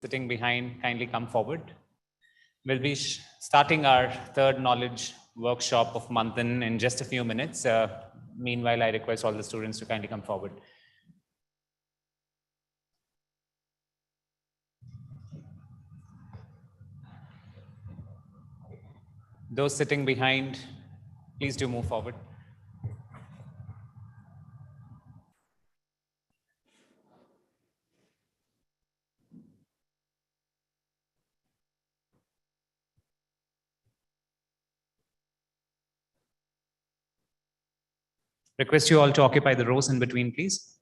sitting behind kindly come forward. We'll be starting our third knowledge workshop of Manthan in just a few minutes. Meanwhile, I request all the students to kindly come forward. Those sitting behind, please do move forward. Request you all to occupy the rows in between, please.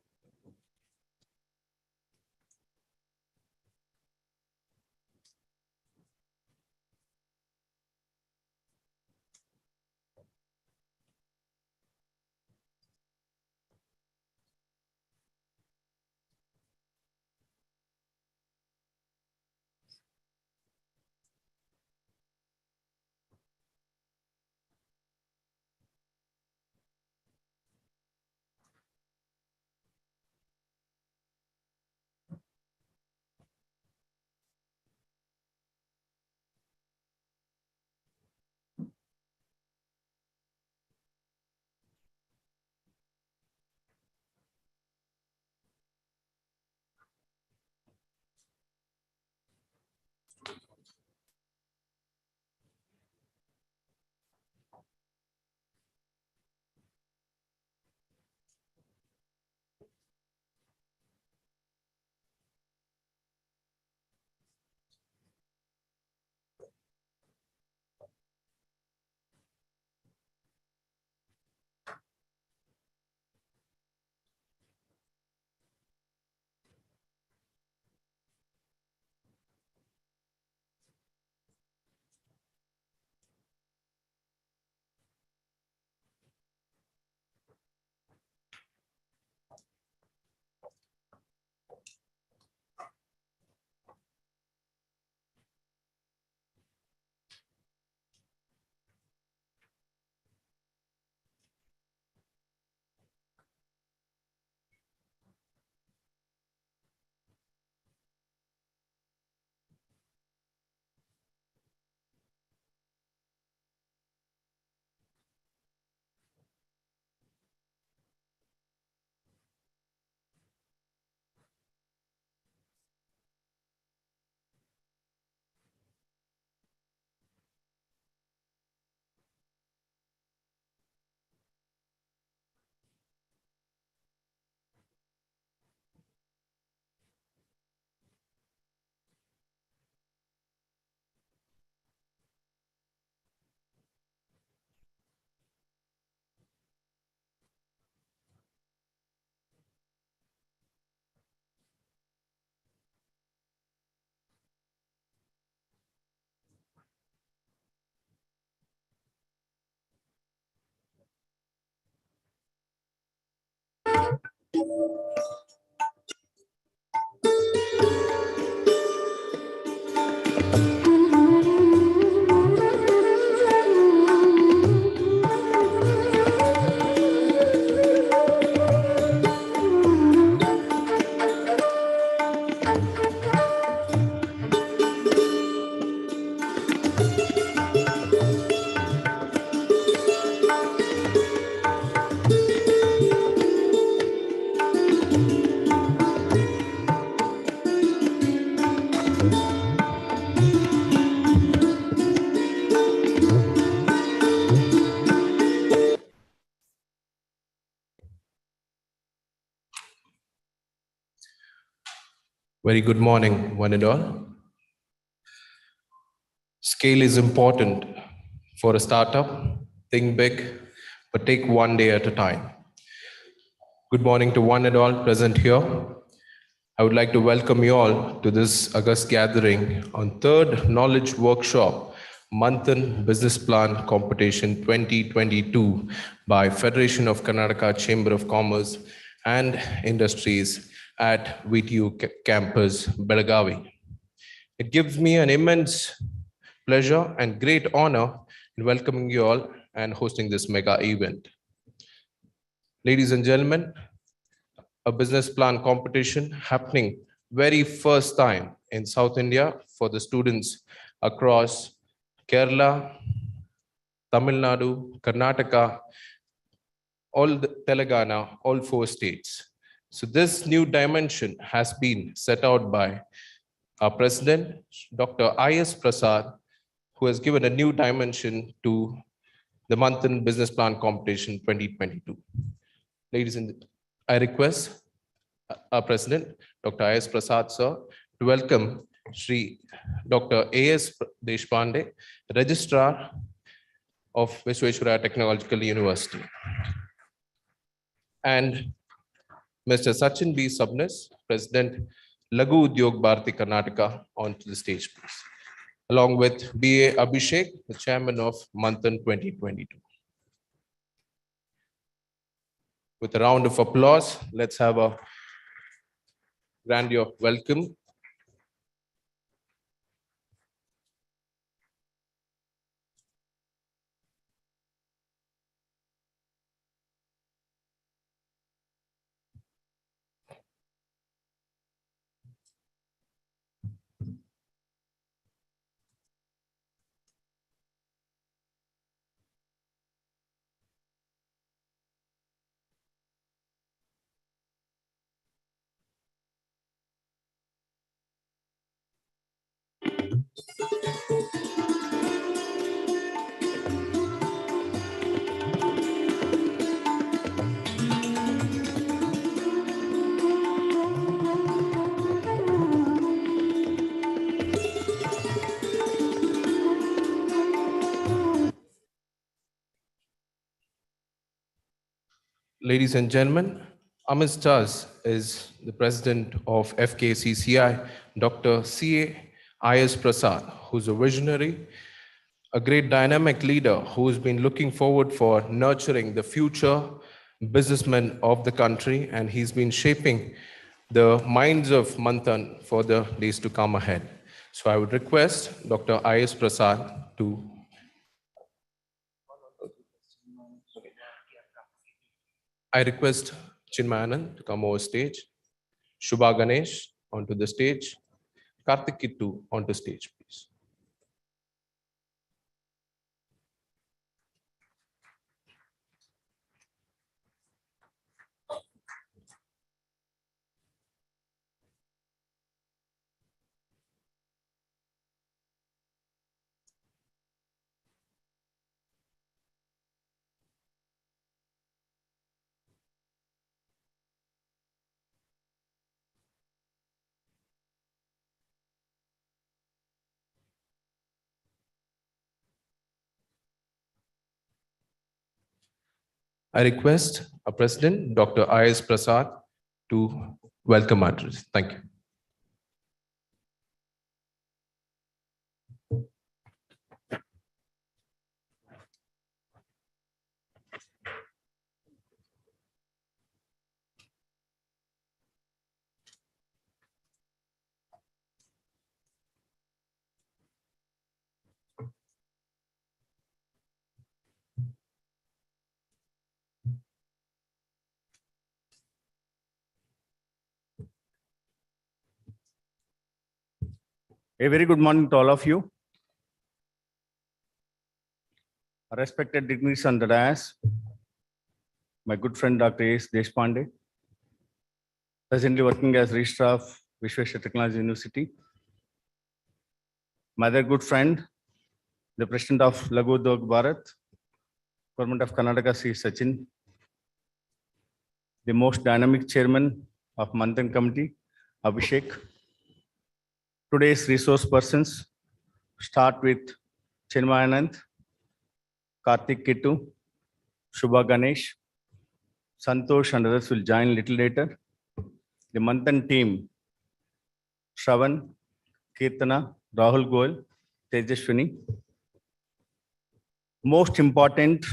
Very good morning, one and all. Scale is important for a startup. Think big, but take one day at a time. Good morning to one and all present here. I would like to welcome you all to this August gathering on third knowledge workshop, Manthan Business Plan Competition 2022 by Federation of Karnataka Chamber of Commerce and Industries at VTU campus, Belagavi. It gives me an immense pleasure and great honor in welcoming you all and hosting this mega event. Ladies and gentlemen, a business plan competition happening very first time in South India for the students across Kerala, Tamil Nadu, Karnataka, all the Telangana, all 4 states. So this new dimension has been set out by our president, Dr. I.S. Prasad, who has given a new dimension to the Manthan Business Plan Competition 2022. Ladies and I request our president, Dr. I.S. Prasad, sir, to welcome Shri Dr. A.S. Deshpande, Registrar of Visvesvaraya Technological University, and Mr. Sachin B. Subnis, President, Lagu Udyog Bharati Karnataka, onto the stage, please, along with B.A. Abhishek, the chairman of Manthan 2022. With a round of applause, let's have a grandeur welcome. Ladies and gentlemen, amidst us is the president of FKCCI, Dr. C.A.I.S. Prasad, who's a visionary, a great dynamic leader who's been looking forward for nurturing the future businessmen of the country, and he's been shaping the minds of Manthan for the days to come ahead. So I would request Dr. I.S. Prasad to I request Chinmayanan to come over stage, Shubha Ganesh onto the stage, Karthik Kittu onto stage, please. I request our President, Dr. I.S. Prasad, to welcome our address. Thank you. A very good morning to all of you. Respected dignitaries on the dais, my good friend Dr. A.S. Deshpande, presently working as Registrar of Visvesvaraya Technology University. My other good friend, the President of Lagu Udyog Bharat, Government of Karnataka, Sri Sachin, the most dynamic chairman of Manthan Committee, Abhishek. Today's resource persons start with Chinmayanand, Karthik Kittu, Shubha Ganesh, Santosh and others will join little later. The Manthan team, Shravan, Kirtana, Rahul Goel, Tejashwini. Most important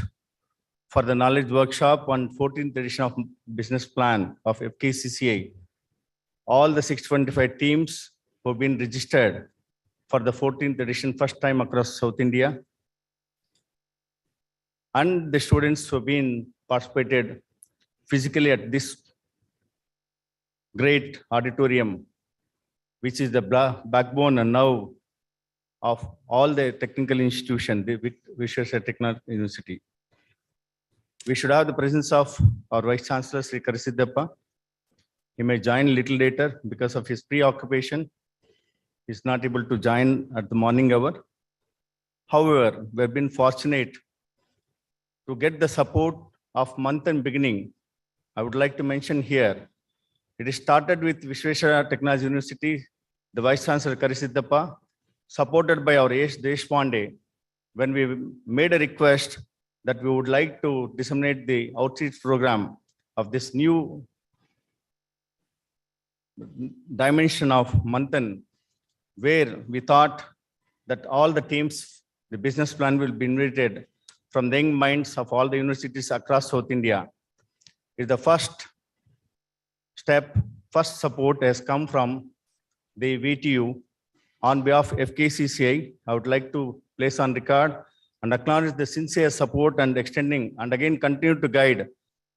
for the knowledge workshop on 14th edition of business plan of FKCCI, all the 625 teams who have been registered for the 14th edition, first time across South India, and the students who have been participated physically at this great auditorium which is the backbone and nerve of all the technical institutions, the Visvesvaraya Technology University. We should have the presence of our Vice Chancellor, Sri Karisiddappa. He may join a little later because of his preoccupation. He's not able to join at the morning hour. However, we've been fortunate to get the support of Manthan beginning. I would like to mention here, it started with Visvesvaraya Technology University, the Vice Chancellor Karisiddappa, supported by our A.S. Deshpande, when we made a request that we would like to disseminate the outreach program of this new dimension of Manthan, where we thought that all the teams, the business plan will be invited from the young minds of all the universities across South India. Is the first step, first support has come from the VTU. On behalf of FKCCI, I would like to place on record and acknowledge the sincere support and extending and again continue to guide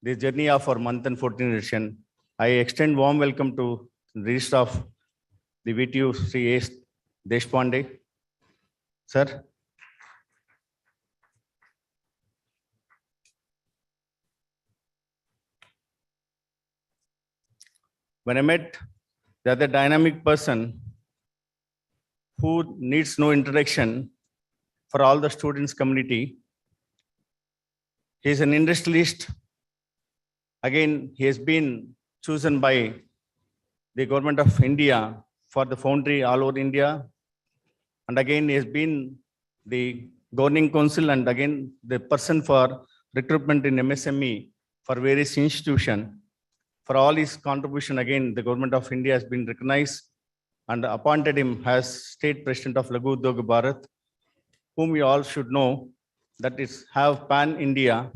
the journey of our Manthan-2022 edition. I extend warm welcome to the Registrar of the VTU, Sri A.S. Deshpande. Sir. When I met the other dynamic person who needs no introduction for all the students community, he is an industrialist. Again, he has been chosen by the government of India for the foundry all over India. And again, he has been the governing council and again, the person for recruitment in MSME for various institutions. For all his contribution, again, the government of India has been recognized and appointed him as state president of Laghu Udyog Bharat, whom you all should know that is have pan-India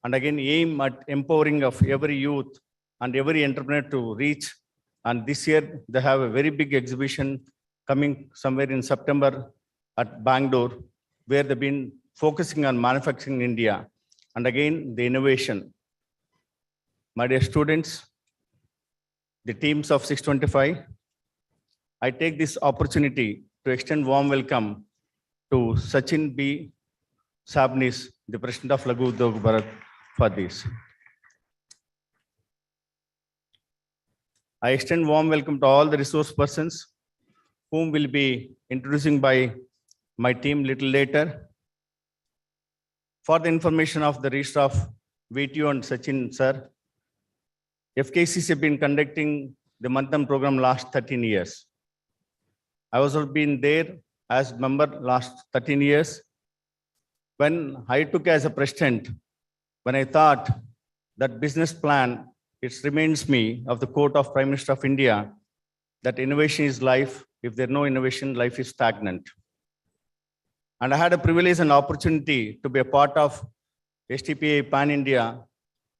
and again aim at empowering of every youth and every entrepreneur to reach. And this year they have a very big exhibition coming somewhere in September at Bangalore, where they've been focusing on manufacturing in India and again the innovation. My dear students, the teams of 625, I take this opportunity to extend warm welcome to Sachin B. Sabnis, the president of Laghu Udyog Bharat, for this. I extend warm welcome to all the resource persons whom will be introducing by my team little later. For the information of the Registrar of VTU and Sachin, sir, FKCCI have been conducting the Manthan program last 13 years. I was also been there as member last 13 years. When I took as a president, when I thought that business plan, it reminds me of the quote of Prime Minister of India, that innovation is life. If there's no innovation, life is stagnant. And I had a privilege and opportunity to be a part of STPA Pan India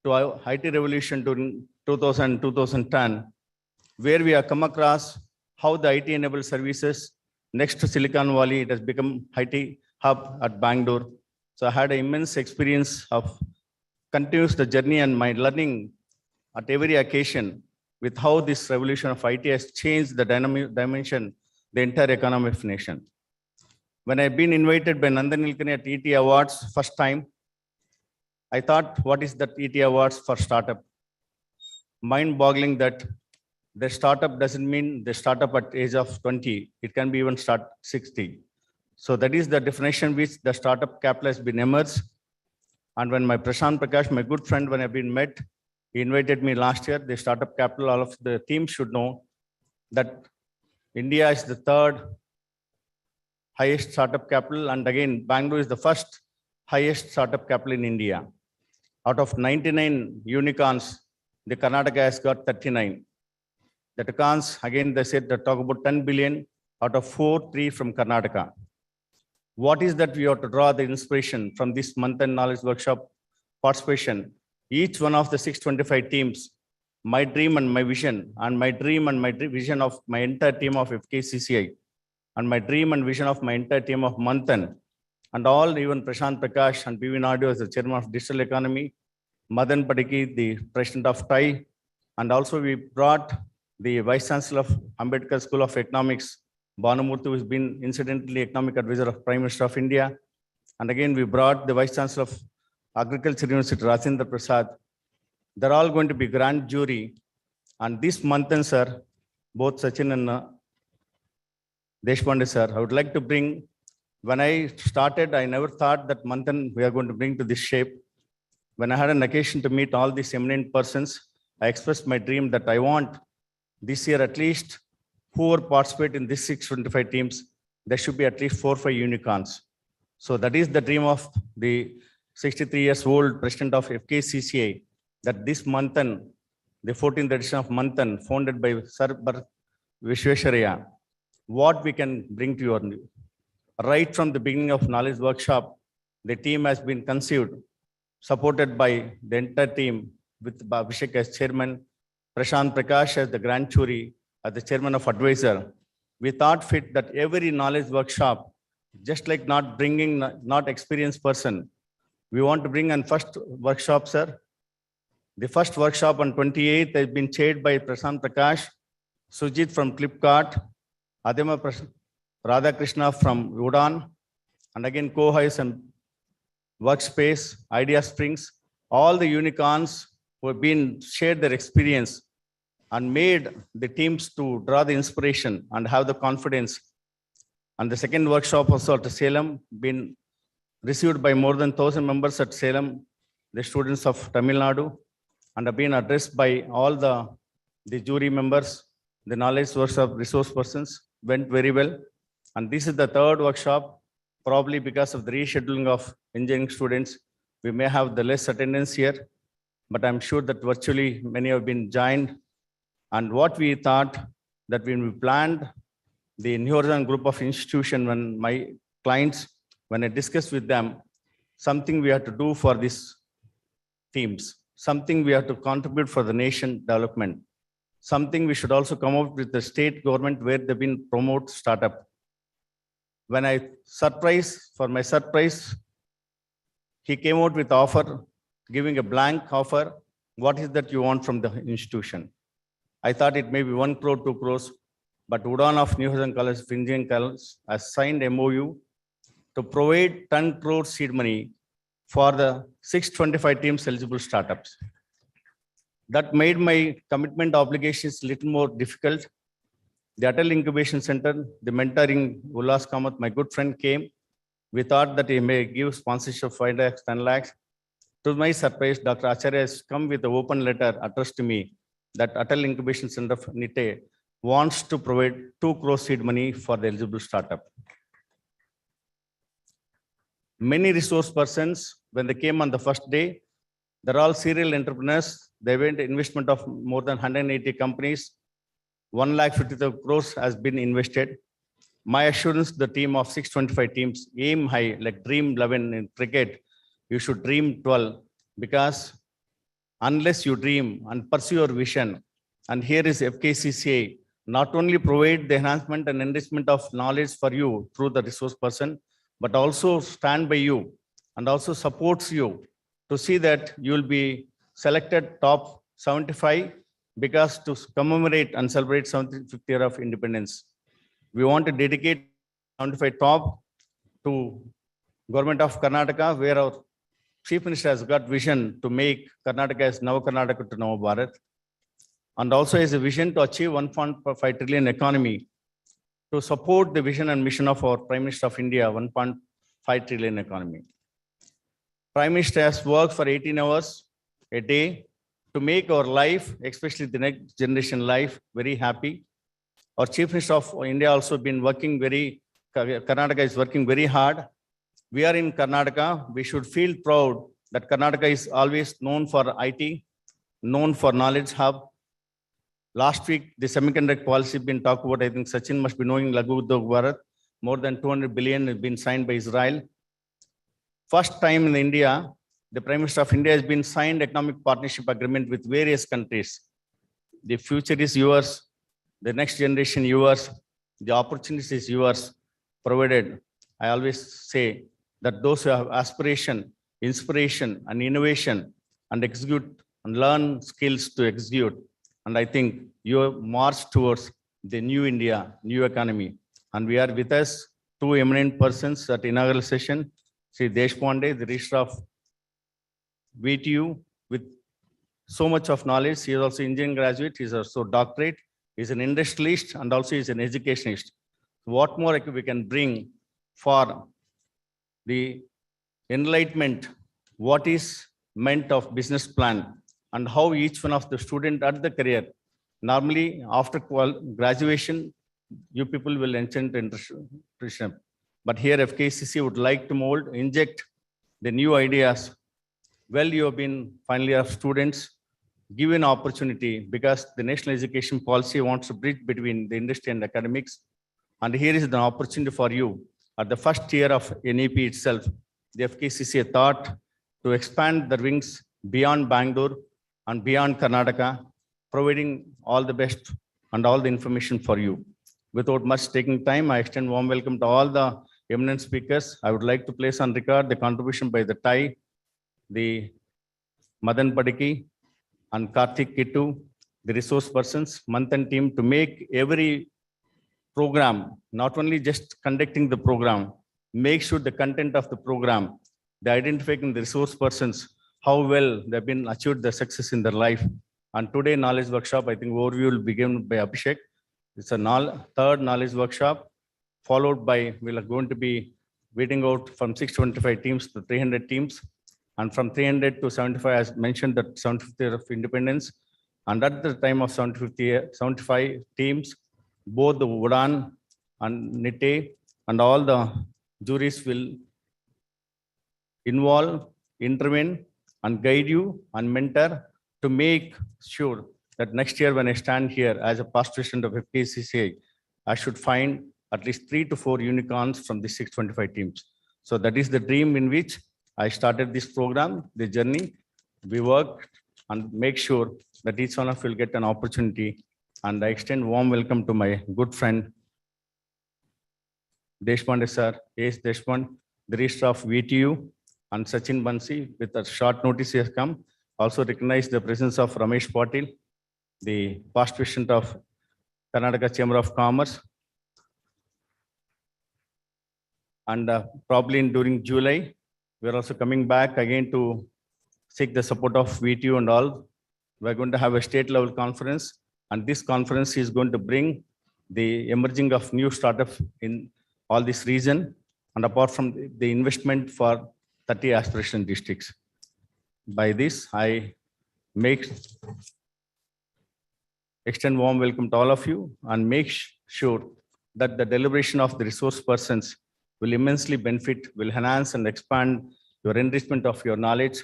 to IT revolution during 2010, where we have come across how the IT enabled services next to Silicon Valley, it has become IT hub at Bangalore. So I had an immense experience of continuous the journey and my learning at every occasion with how this revolution of IT has changed the dynamic dimension, the entire economy of nation. When I've been invited by Nandan Nilekani at ET Awards first time, I thought, what is that ET Awards for startup? Mind-boggling that the startup doesn't mean the startup at age of 20. It can be even start 60. So that is the definition which the startup capital has been emerged. And when my Prashant Prakash, my good friend, when I've been met, he invited me last year, the startup capital, all of the team should know that India is the third highest startup capital. And again, Bangalore is the first highest startup capital in India. Out of 99 unicorns, the Karnataka has got 39. The unicorns, again, they said they talk about 10 billion, out of 3 from Karnataka. What is that we have to draw the inspiration from this Manthan Knowledge Workshop participation? Each one of the 625 teams, my dream and my vision, and my dream and my vision of my entire team of FKCCI, and my dream and vision of my entire team of Manthan, and all, even Prashant Prakash and PV Naidu as the chairman of digital economy, Madan Padiki, the president of TAI, and also we brought the Vice Chancellor of Ambedkar School of Economics, Bhanumurthy, who has been incidentally Economic Advisor of Prime Minister of India. And again, we brought the Vice Chancellor of Agriculture University, Rajendra Prasad. They're all going to be grand jury. And this Manthan, sir, both Sachin and Deshpande, sir, I would like to bring, when I started, I never thought that Manthan we are going to bring to this shape. When I had an occasion to meet all these eminent persons, I expressed my dream that I want this year at least whoever participate in this 625 teams, there should be at least 4 or 5 unicorns. So that is the dream of the 63 years old president of FKCCI, that this Manthan, the 14th edition of Manthan, founded by Sir Vishwesharaya, what we can bring to you. Right from the beginning of knowledge workshop, the team has been conceived, supported by the entire team with Abhishek as chairman, Prashant Prakash as the grand jury, as the chairman of advisor. We thought fit that every knowledge workshop, just like not bringing not experienced person, we want to bring on first workshop, sir. The first workshop on 28th has been chaired by Prashant Prakash, Sujit from Flipkart, Adema Radhakrishna from Udaan, and again co-hosts and Workspace, Idea Springs, all the unicorns who have been shared their experience and made the teams to draw the inspiration and have the confidence. And the second workshop also at Salem, been received by more than 1,000 members at Salem, the students of Tamil Nadu, and have been addressed by all the jury members. The knowledge workshop resource persons went very well. And this is the third workshop. Probably because of the rescheduling of engineering students, we may have the less attendance here, but I'm sure that virtually many have been joined. And what we thought that when we planned the New Horizon group of institution, when my clients, when I discussed with them, something we have to do for these teams, something we have to contribute for the nation development, something we should also come up with the state government where they've been promote startup. When I for my surprise, he came out with offer, giving a blank offer. What is that you want from the institution? I thought it may be 1 crore, 2 crores, but Udaan of New Horizon College of Engineering College has signed MOU to provide 10 crore seed money for the 625 teams eligible startups. That made my commitment obligations a little more difficult. The Atal Incubation Center, the mentoring Ullas Kamath, my good friend, came. We thought that he may give sponsorship 5 lakhs, 10 lakhs. To my surprise, Dr. Acharya has come with an open letter addressed to me that Atal Incubation Center of NITE wants to provide 2 crore seed money for the eligible startup. Many resource persons, when they came on the first day, they're all serial entrepreneurs. They went investment of more than 180 companies. 1,50,000 crores has been invested. My assurance, the team of 625 teams, aim high, like dream 11 in cricket. You should dream 12, because unless you dream and pursue your vision, and here is FKCCI, not only provide the enhancement and enrichment of knowledge for you through the resource person, but also stand by you and also supports you to see that you will be selected top 75, because to commemorate and celebrate 75th year of independence, we want to dedicate 75 top to Government of Karnataka, where our Chief Minister has got vision to make Karnataka as Nava Karnataka to Nava Bharat, and also has a vision to achieve 1.5 trillion economy to support the vision and mission of our Prime Minister of India, 1.5 trillion economy. Prime Minister has worked for 18 hours a day to make our life, especially the next generation life, very happy. Our Chief Minister of India also been working Karnataka is working very hard. We are in Karnataka. We should feel proud that Karnataka is always known for IT, known for knowledge hub. Last week, the semiconductor policy been talked about. I think Sachin must be knowing Lagu Udyog Bharat. More than 200 billion has been signed by Israel. First time in India, the Prime Minister of India has been signed economic partnership agreement with various countries. The future is yours. The next generation yours. The opportunities is yours, provided, I always say, that those who have aspiration, inspiration, and innovation, and execute and learn skills to execute, And I think you march towards the new India, new economy. And we are with us two eminent persons at inaugural session. Sri Deshpande, the Registrar of VTU, with so much of knowledge. He is also engineering graduate. He is also doctorate. He is an industrialist and also is an educationist. What more we can bring for the enlightenment? What is meant of business plan and how each one of the student at the career. Normally, after graduation, you people will enter into entrepreneurship. But here, FKCCI would like to mold, inject the new ideas. Well, you have been final year of students, give an opportunity because the national education policy wants to bridge between the industry and academics. And here is the opportunity for you. At the first year of NEP itself, the FKCCI thought to expand the wings beyond Bangalore and beyond Karnataka, providing all the best and all the information for you. Without much taking time, I extend warm welcome to all the eminent speakers. I would like to place on record the contribution by the TAI, the Madan Padiki and Karthik Kittu, the resource persons, Manthan team, to make every program, not only just conducting the program, make sure the content of the program, the identifying the resource persons, how well they've been achieved the success in their life. And today knowledge workshop, I think overview will begin by Abhishek. It's a third knowledge workshop, followed by, we're going to be weeding out from 625 teams to 300 teams. And from 300 to 75, as mentioned, that 75th year of independence. And at the time of 75 teams, both the Udan and NITE and all the juries will involve, intervene, and guide you and mentor to make sure that next year when I stand here as a past president of FKCCI, I should find at least 3 to 4 unicorns from the 625 teams. So that is the dream in which I started this program, the journey. We work and make sure that each one of you will get an opportunity. And I extend warm welcome to my good friend, Deshpande sir, A.S. Deshpande, the Registrar of VTU, and Sachin Bansi, with a short notice he has come. Also recognize the presence of Ramesh Patil, the past president of Karnataka Chamber of Commerce. And probably during July, we're also coming back again to seek the support of VTU and all. We're going to have a state level conference, and this conference is going to bring the emerging of new startups in all this region, and apart from the investment for 30 aspiration districts. By this, I extend warm welcome to all of you and make sure that the deliberation of the resource persons will immensely benefit, will enhance and expand your enrichment of your knowledge.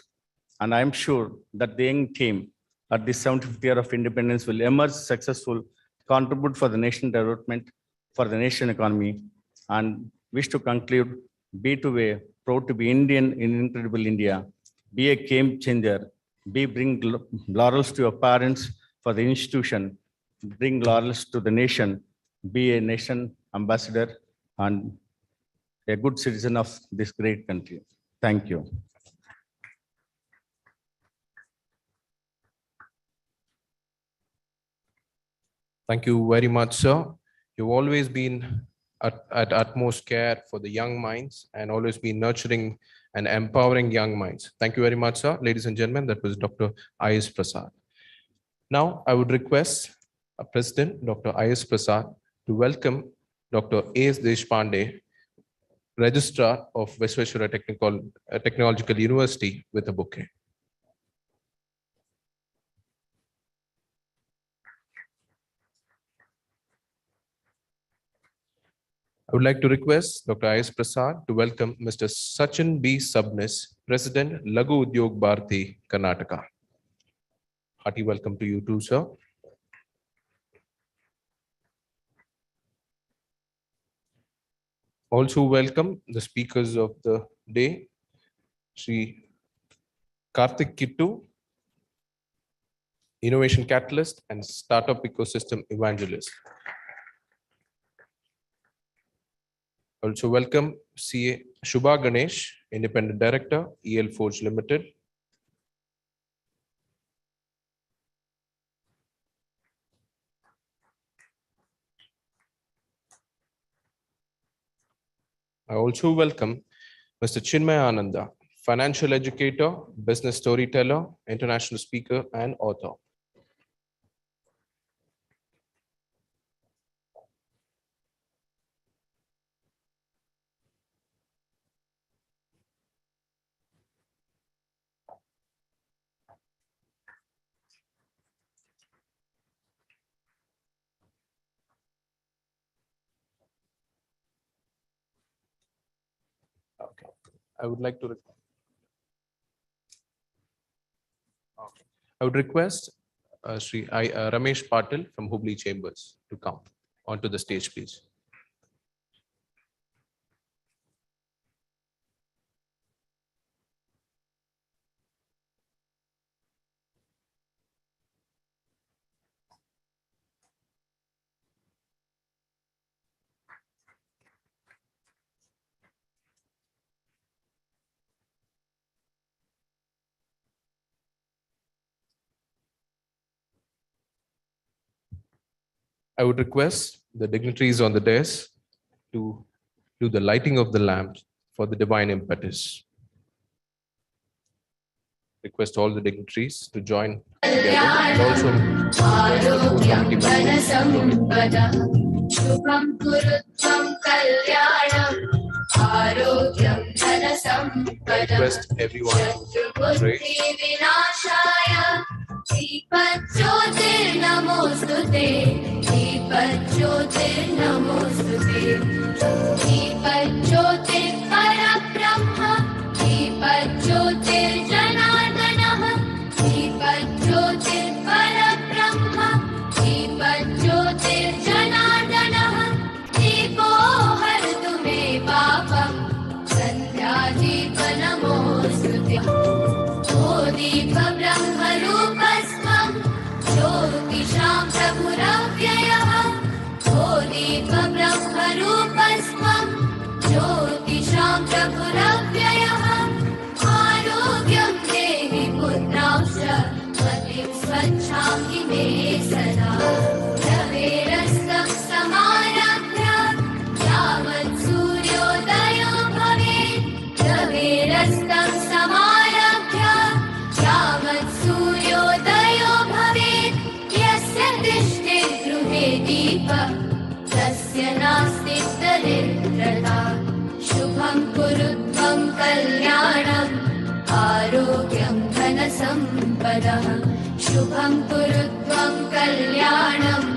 And I'm sure that the young team at the 75th year of independence will emerge successful, contribute for the nation development, for the nation economy, and wish to conclude, be to be proud to be Indian in incredible India, be a game changer, bring laurels to your parents for the institution, bring laurels to the nation, be a nation ambassador and a good citizen of this great country. Thank you. Thank you very much, sir. You've always been at utmost care for the young minds and always been nurturing and empowering young minds. Thank you very much, sir. Ladies and gentlemen, that was Dr. I.S. Prasad. Now, I would request President Dr. I.S. Prasad to welcome Dr. A.S. Deshpande, Registrar of Visvesvaraya Technological University, with a bouquet. I would like to request Dr. I.S. Prasad to welcome Mr. Sachin B. Subnis, President, Lagu Udyog Bharati, Karnataka. Hearty welcome to you too, sir. Also welcome the speakers of the day, Sri Karthik Kittu, Innovation Catalyst and Startup Ecosystem Evangelist. Also welcome CA Shubha Ganesh, Independent Director, EL Forge Limited. I also welcome Mr. Chinmay Ananda, financial educator, business storyteller, international speaker, and author. Okay. I would like to I would request Ramesh Patil from Hubli Chambers to come onto the stage, please. I would request the dignitaries on the dais to do the lighting of the lamps for the divine impetus. Request all the dignitaries to join together and also the committee members. Shubham kurutvam kalyanam arogyam dhana sampada Request everyone to pray. vinashaya deepajyotir namostute deepajyotir namostute deepajyotir parabrahma deepajyotir janardanah deepajyotir parabrahma deepajyotir janardanah deepo hartu me papam sandhyadeepa namostute o deepa brahma rupasvam jyotisham prabhuravyayah o deepa brahma rupasvam jyotisham prabhuravyayah आरोग्यं देहि पुत्रांश्च मतिं स्वच्छां मे सदा रवेरस्तं समारभ्य यावत् सूर्योदयो भवेत् रवेरस्तं समारभ्य यावत् सूर्योदयो भवेत् यस्य तिष्ठेत् गृहे दीपः तस्य नास्ति दरिद्रता शुभं कुरुत्वं कल्याणम् आरोग्यं धनसम्पदः शुभं कुरुत्वं कल्याणम्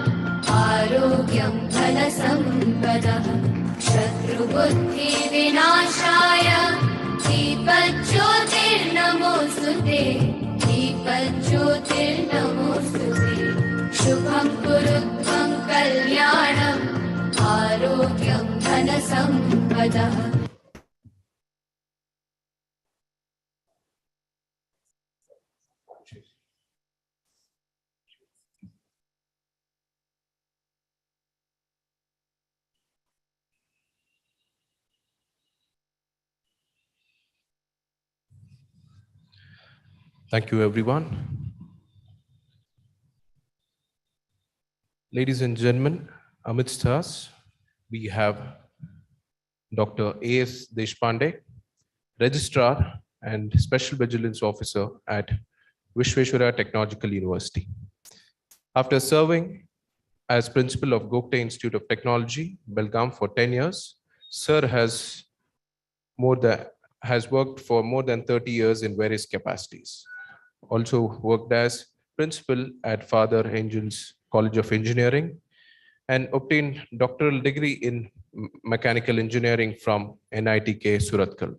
आरोग्यं धनसम्पदः शत्रुबुद्धिविनाशाय दीपज्योतिर्नमोऽस्तुते दीपज्योतिर्नमोऽस्तुते शुभं कुरुत्वं कल्याणम् आरोग्यं धनसम्पदः Thank you, everyone. Ladies and gentlemen, amidst us, we have Dr. A.S. Deshpande, Registrar and Special Vigilance Officer at Vishweshwara Technological University. After serving as Principal of Gokte Institute of Technology, Belgaum for 10 years, Sir has worked for more than 30 years in various capacities. Also worked as Principal at Father Angel's College of Engineering and obtained doctoral degree in mechanical engineering from NITK Surathkal.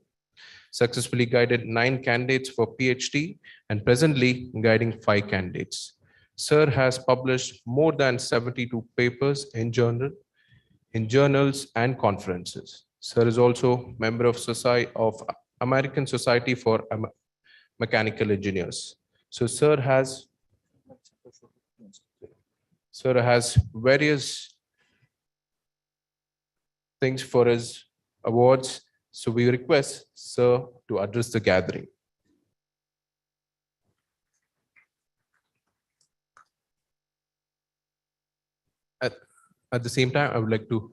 Successfully guided 9 candidates for PhD and presently guiding 5 candidates. Sir has published more than 72 papers in journals and conferences. Sir is also member of American Society for Mechanical Engineers. So Sir has various things for his awards. So we request Sir to address the gathering. At the same time, I would like to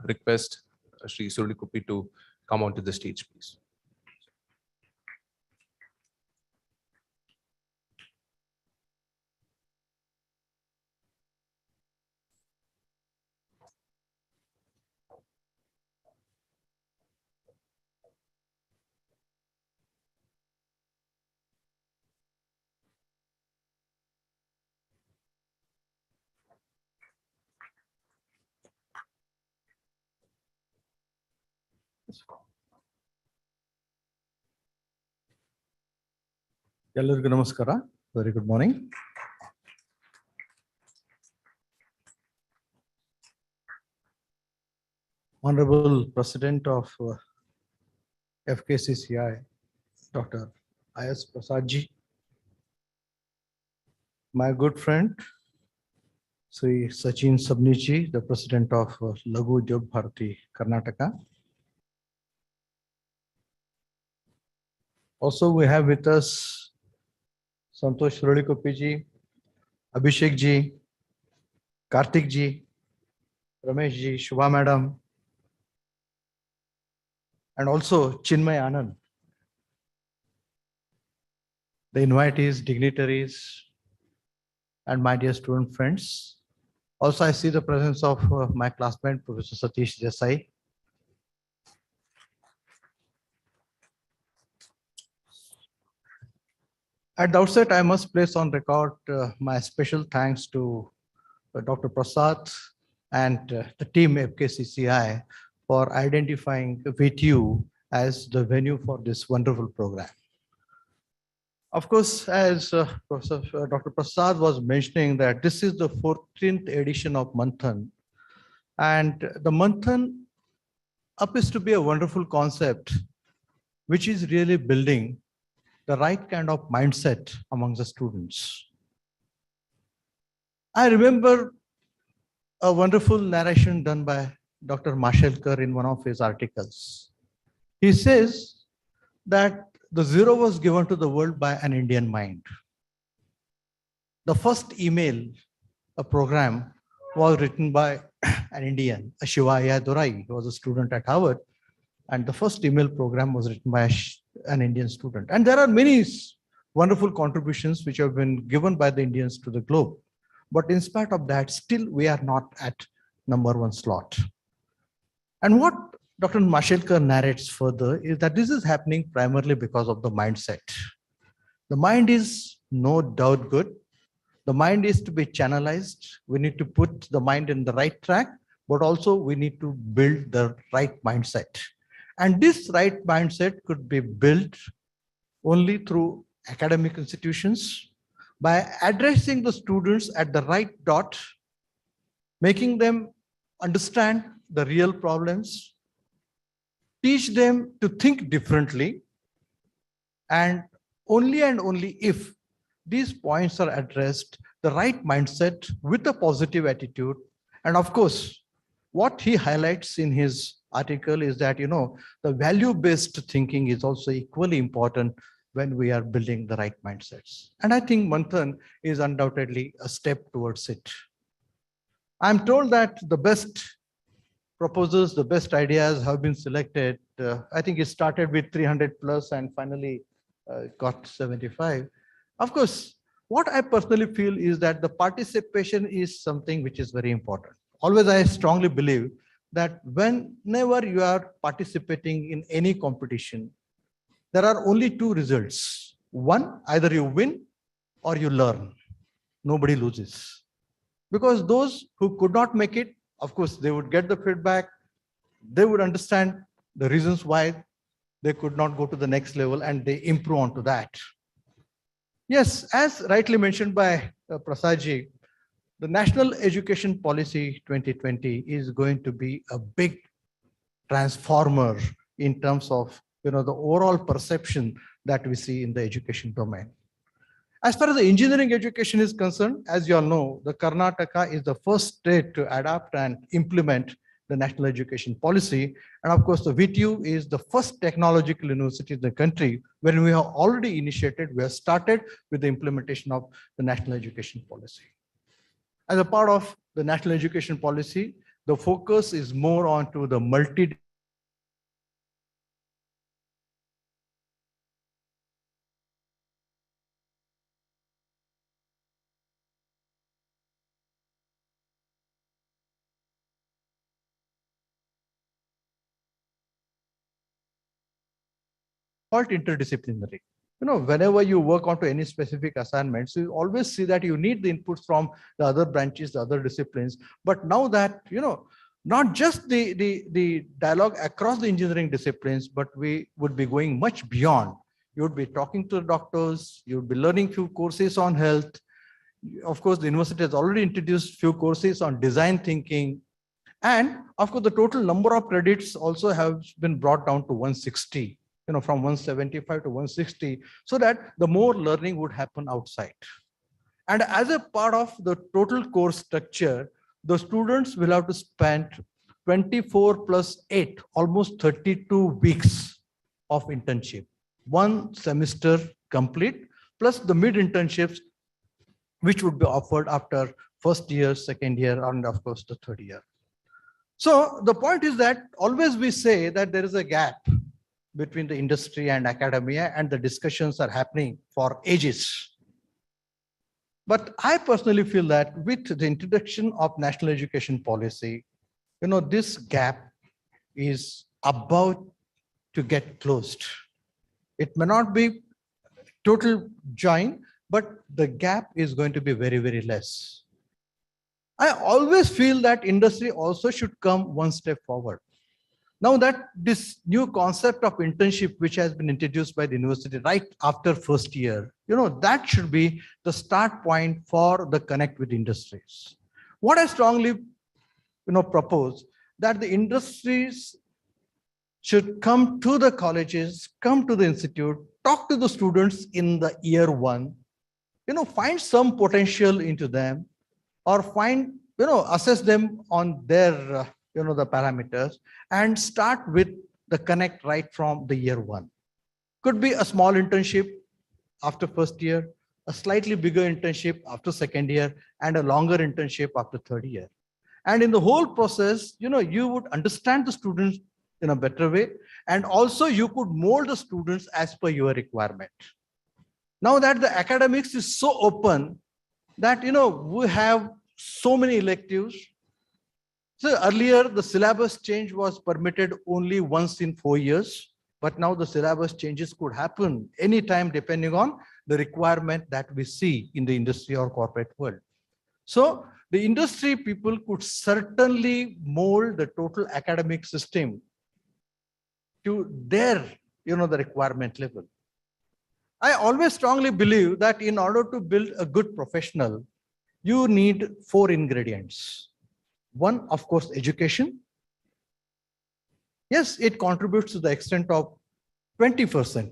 request Sri Surulikuppi to come onto the stage, please. Yellarigu namaskara. Very good morning. Honorable President of FKCCI, Dr. I.S. Prasadji, my good friend, Sri Sachin Sabniji, the President of Laghu Udyog Bharati, Karnataka. Also, we have with us Santosh Surulikuppi ji, Abhishek ji, Karthik ji, Ramesh ji, Shubha madam, and also Chinmay Anand. The invitees, dignitaries, and my dear student friends. Also, I see the presence of my classmate, Professor Satish Desai. At the outset, I must place on record my special thanks to Dr. Prasad and the team FKCCI for identifying VTU as the venue for this wonderful program. Of course, as Dr. Prasad was mentioning, that this is the 14th edition of Manthan, and the Manthan appears to be a wonderful concept, which is really building the right kind of mindset among the students. I remember a wonderful narration done by Dr. Mashelkar in one of his articles. He says that the zero was given to the world by an Indian mind. The first email, a program, was written by an Indian, Shivaya Durai. He was a student at Harvard. And the first email program was written by an Indian student. And there are many wonderful contributions which have been given by the Indians to the globe. But in spite of that, still we are not at #1 slot. And what Dr. Mashelkar narrates further is that this is happening primarily because of the mindset. The mind is no doubt good. The mind is to be channelized. We need to put the mind in the right track, but also we need to build the right mindset. And this right mindset could be built only through academic institutions, by addressing the students at the right dot, making them understand the real problems, teach them to think differently, and only if these points are addressed, the right mindset with a positive attitude. And of course, what he highlights in his article is that, the value-based thinking is also equally important when we are building the right mindsets. And I think Manthan is undoubtedly a step towards it. I'm told that the best proposals, the best ideas have been selected. I think it started with 300 plus and finally got 75. Of course, what I personally feel is that the participation is something which is very important. Always, I strongly believe that whenever you are participating in any competition, there are only two results. One, either you win or you learn. Nobody loses. Because those who could not make it, of course, they would get the feedback. They would understand the reasons why they could not go to the next level, and they improve onto that. Yes, as rightly mentioned by Prasadji, the National Education Policy 2020 is going to be a big transformer in terms of the overall perception that we see in the education domain. As far as the engineering education is concerned, as you all know, the Karnataka is the first state to adapt and implement the National Education Policy. And of course, the VTU is the first technological university in the country when we have already initiated, we have started with the implementation of the National Education Policy. As a part of the National Education Policy, the focus is more on to the multi default interdisciplinary. Whenever you work onto any specific assignments, you always see that you need the inputs from the other branches, the other disciplines. But now that, not just the dialogue across the engineering disciplines, but we would be going much beyond. You would be talking to the doctors, you would be learning few courses on health. Of course, the university has already introduced few courses on design thinking. And of course, the total number of credits also have been brought down to 160. From 175 to 160, so that the more learning would happen outside. And as a part of the total course structure, the students will have to spend 24 plus 8, almost 32 weeks of internship. One semester complete, plus the mid-internships, which would be offered after first year, second year, and of course the third year. So the point is that always we say that there is a gap between the industry and academia, and the discussions are happening for ages. But I personally feel that with the introduction of national education policy, this gap is about to get closed. It may not be total join, but the gap is going to be very, very less. I always feel that industry also should come one step forward. Now that this new concept of internship, which has been introduced by the university right after first year, that should be the start point for the connect with industries. What I strongly, propose that the industries should come to the colleges, come to the institute, talk to the students in the year one, find some potential into them, or find, assess them on their the parameters, and start with the connect right from the year one. Could be a small internship after first year, a slightly bigger internship after second year, and a longer internship after third year. And in the whole process, you would understand the students in a better way, and also you could mold the students as per your requirement. Now that the academics is so open that, we have so many electives. So earlier, the syllabus change was permitted only once in 4 years, but now the syllabus changes could happen anytime depending on the requirement that we see in the industry or corporate world. So the industry people could certainly mold the total academic system to their, the requirement level. I always strongly believe that in order to build a good professional, you need 4 ingredients. One, of course, education. Yes, it contributes to the extent of 20%.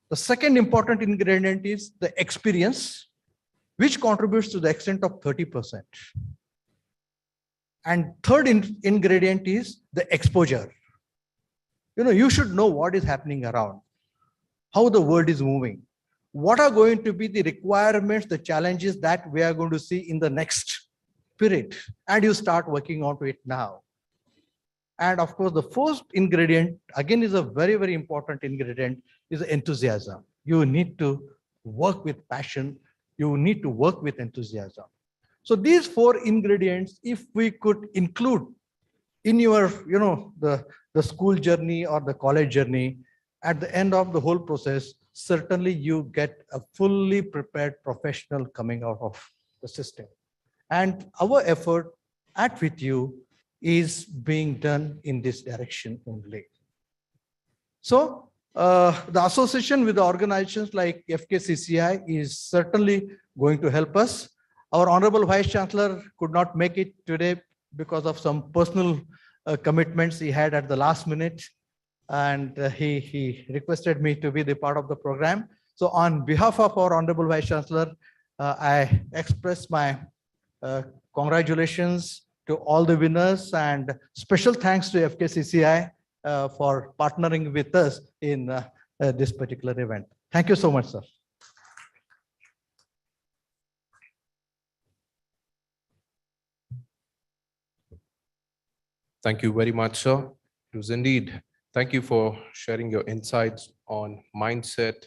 The second important ingredient is the experience, which contributes to the extent of 30%. And third ingredient is the exposure. You should know what is happening around, how the world is moving, what are going to be the requirements, the challenges that we are going to see in the next period, and you start working on it now. And of course, the first ingredient, again, is a very, very important ingredient, is enthusiasm. You need to work with passion. You need to work with enthusiasm. So these 4 ingredients, if we could include in your, the school journey or the college journey, at the end of the whole process, certainly you get a fully prepared professional coming out of the system. And our effort at With You is being done in this direction only. So the association with the organizations like FKCCI is certainly going to help us. Our Honorable Vice Chancellor could not make it today because of some personal commitments he had at the last minute. And he requested me to be the part of the program. So on behalf of our Honorable Vice Chancellor, I express my congratulations to all the winners, and special thanks to FKCCI for partnering with us in this particular event. Thank you so much, sir. Thank you very much, sir. It was indeed. Thank you for sharing your insights on mindset,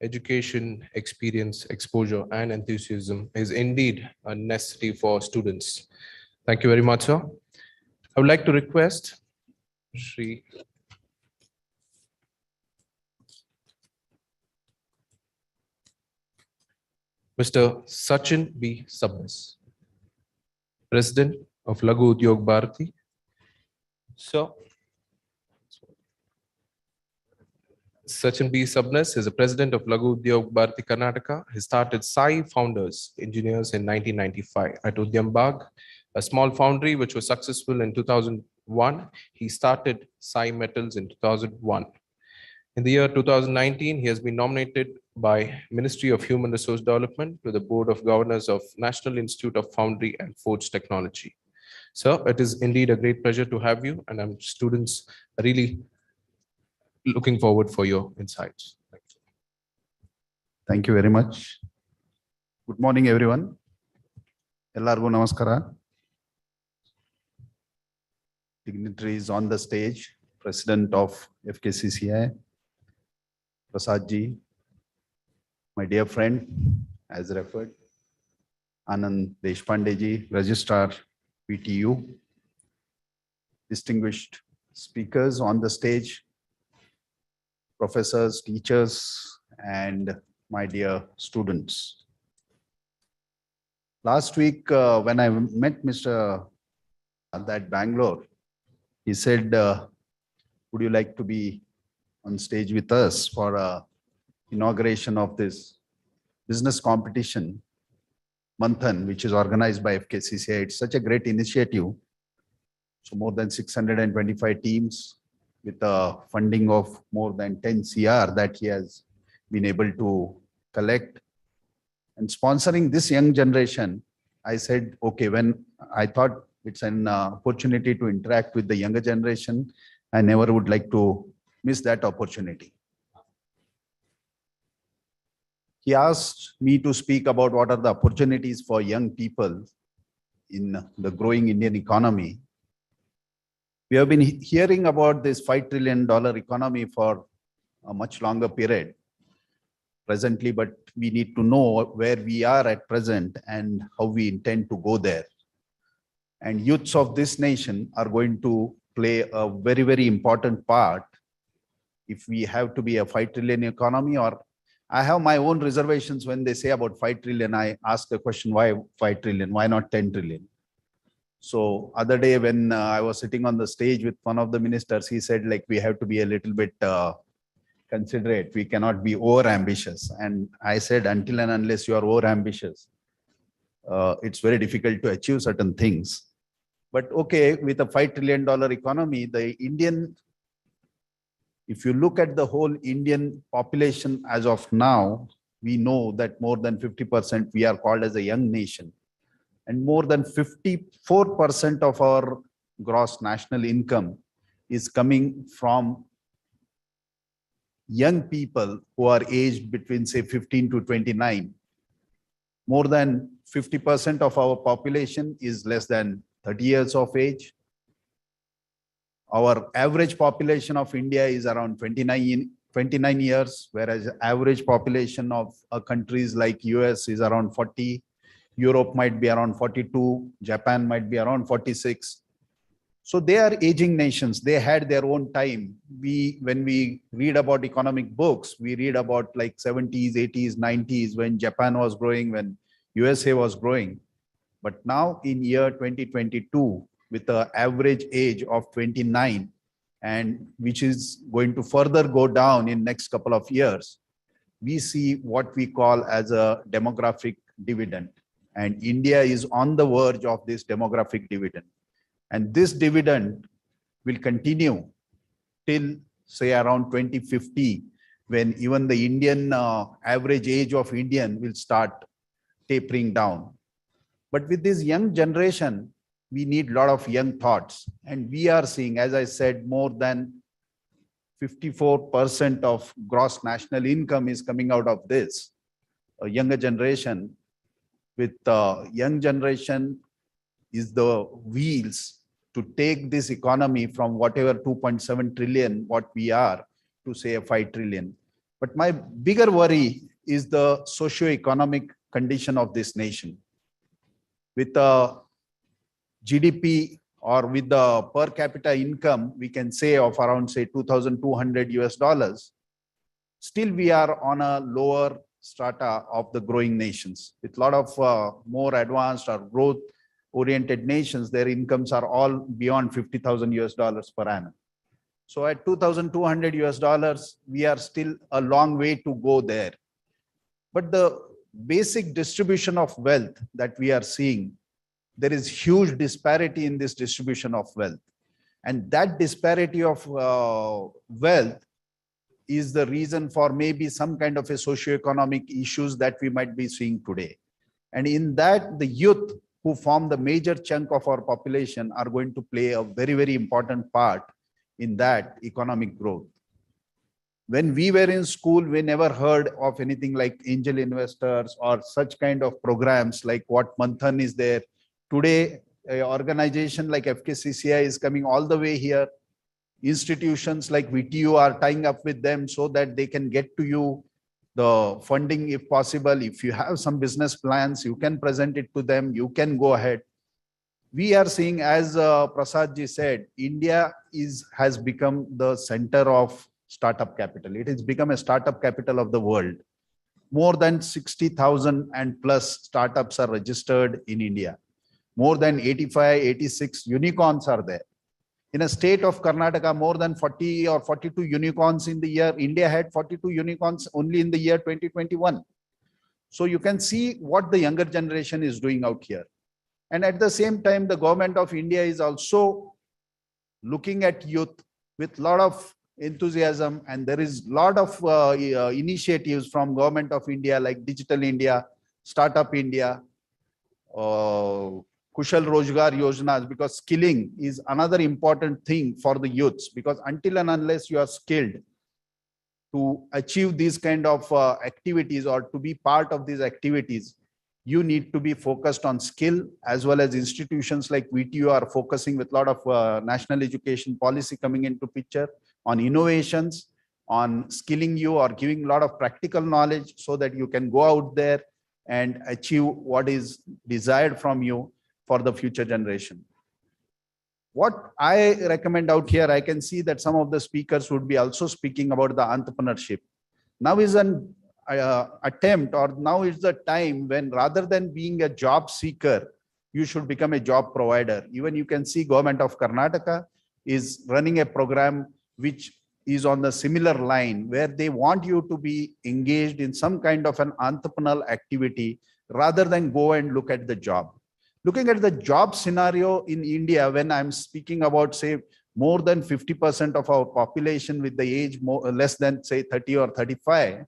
education, experience, exposure, and enthusiasm is indeed a necessity for students. Thank you very much, sir. I would like to request Shri Mr. Sachin B. Subnis, President of Lagu Udyog Bharati. So, Sachin B. Subnis is the president of Lagu Udyog Bharati Karnataka. He started Sai Founders Engineers in 1995 at Udyambag, a small foundry which was successful in 2001. He started Sai Metals in 2001. In the year 2019, he has been nominated by Ministry of Human Resource Development to the Board of Governors of National Institute of Foundry and Forge Technology. Sir, it is indeed a great pleasure to have you, and students are really looking forward for your insights. Thank you. Thank you very much. Good morning, everyone. Ellargu namaskara. Dignitaries on the stage, President of FKCCI, Prasad ji, my dear friend, as referred, Anand Deshpande ji, Registrar, PTU, distinguished speakers on the stage, professors, teachers, and my dear students. Last week, when I met Mr. at Bangalore, he said, would you like to be on stage with us for inauguration of this business competition, Manthan, which is organized by FKCCI. It's such a great initiative. So more than 625 teams with a funding of more than 10 CR that he has been able to collect. And sponsoring this young generation, I said, okay, when I thought it's an opportunity to interact with the younger generation, I never would like to miss that opportunity. He asked me to speak about what are the opportunities for young people in the growing Indian economy. We have been hearing about this $5 trillion economy for a much longer period presently, but we need to know where we are at present and how we intend to go there. And youths of this nation are going to play a very, very important part if we have to be a 5 trillion economy. Or I have my own reservations when they say about 5 trillion. I ask the question, why 5 trillion? Why not 10 trillion? So other day when I was sitting on the stage with one of the ministers, he said, like, we have to be a little bit considerate. We cannot be over ambitious. And I said, until and unless you are over ambitious, it's very difficult to achieve certain things. But okay, with a $5 trillion economy, the Indian, if you look at the whole Indian population as of now, we know that more than 50% we are called as a young nation. And more than 54% of our gross national income is coming from young people who are aged between, say, 15 to 29. More than 50% of our population is less than 30 years of age. Our average population of India is around 29 years, whereas average population of countries like US is around 40. Europe might be around 42. Japan might be around 46. So they are aging nations. They had their own time. When we read about economic books, we read about like 70s, 80s, 90s, when Japan was growing, when USA was growing. But now in year 2022, with the average age of 29, and which is going to further go down in next couple of years, we see what we call as a demographic dividend. And India is on the verge of this demographic dividend. And this dividend will continue till, say, around 2050, when even the Indian average age of Indian will start tapering down. But with this young generation, we need a lot of young thoughts. And we are seeing, as I said, more than 54% of gross national income is coming out of this. A younger generation, with young generation is the wheels to take this economy from whatever 2.7 trillion, what we are, to say a 5 trillion. But my bigger worry is the socio-economic condition of this nation. With the GDP or with the per capita income, we can say of around, say, $2,200 US, still we are on a lower strata of the growing nations. With a lot of more advanced or growth oriented nations, their incomes are all beyond $50,000 per annum. So at $2,200, we are still a long way to go there. But the basic distribution of wealth that we are seeing, there is huge disparity in this distribution of wealth. And that disparity of wealth is the reason for maybe some kind of a socio-economic issues that we might be seeing today. And in that, the youth who form the major chunk of our population are going to play a very, very important part in that economic growth. When we were in school, we never heard of anything like angel investors or such kind of programs like what Manthan is there. Today, an organization like FKCCI is coming all the way here. Institutions like VTU are tying up with them so that they can get to you the funding if possible. If you have some business plans, you can present it to them, you can go ahead. We are seeing, as Prasad ji said, India has become the center of startup capital. It has become a startup capital of the world. More than 60,000 and plus startups are registered in India. More than 85, 86 unicorns are there. In a state of Karnataka, more than 40 or 42 unicorns in the year. India had 42 unicorns only in the year 2021. So you can see what the younger generation is doing out here. And at the same time, the government of India is also looking at youth with a lot of enthusiasm, and there is a lot of initiatives from government of India like Digital India, Startup India, Kushal Rojgar Yojanas, because skilling is another important thing for the youths, because until and unless you are skilled to achieve these kind of activities or to be part of these activities, you need to be focused on skill, as well as institutions like VTU are focusing with a lot of national education policy coming into picture on innovations, on skilling you or giving a lot of practical knowledge so that you can go out there and achieve what is desired from you for the future generation. What I recommend out here, I can see that some of the speakers would be also speaking about the entrepreneurship. Now is an attempt, or now is the time when rather than being a job seeker, you should become a job provider. Even you can see government of Karnataka is running a program which is on the similar line, where they want you to be engaged in some kind of an entrepreneurial activity rather than go and look at the job. Looking at the job scenario in India, when I'm speaking about, say, more than 50% of our population with the age less than, say, 30 or 35,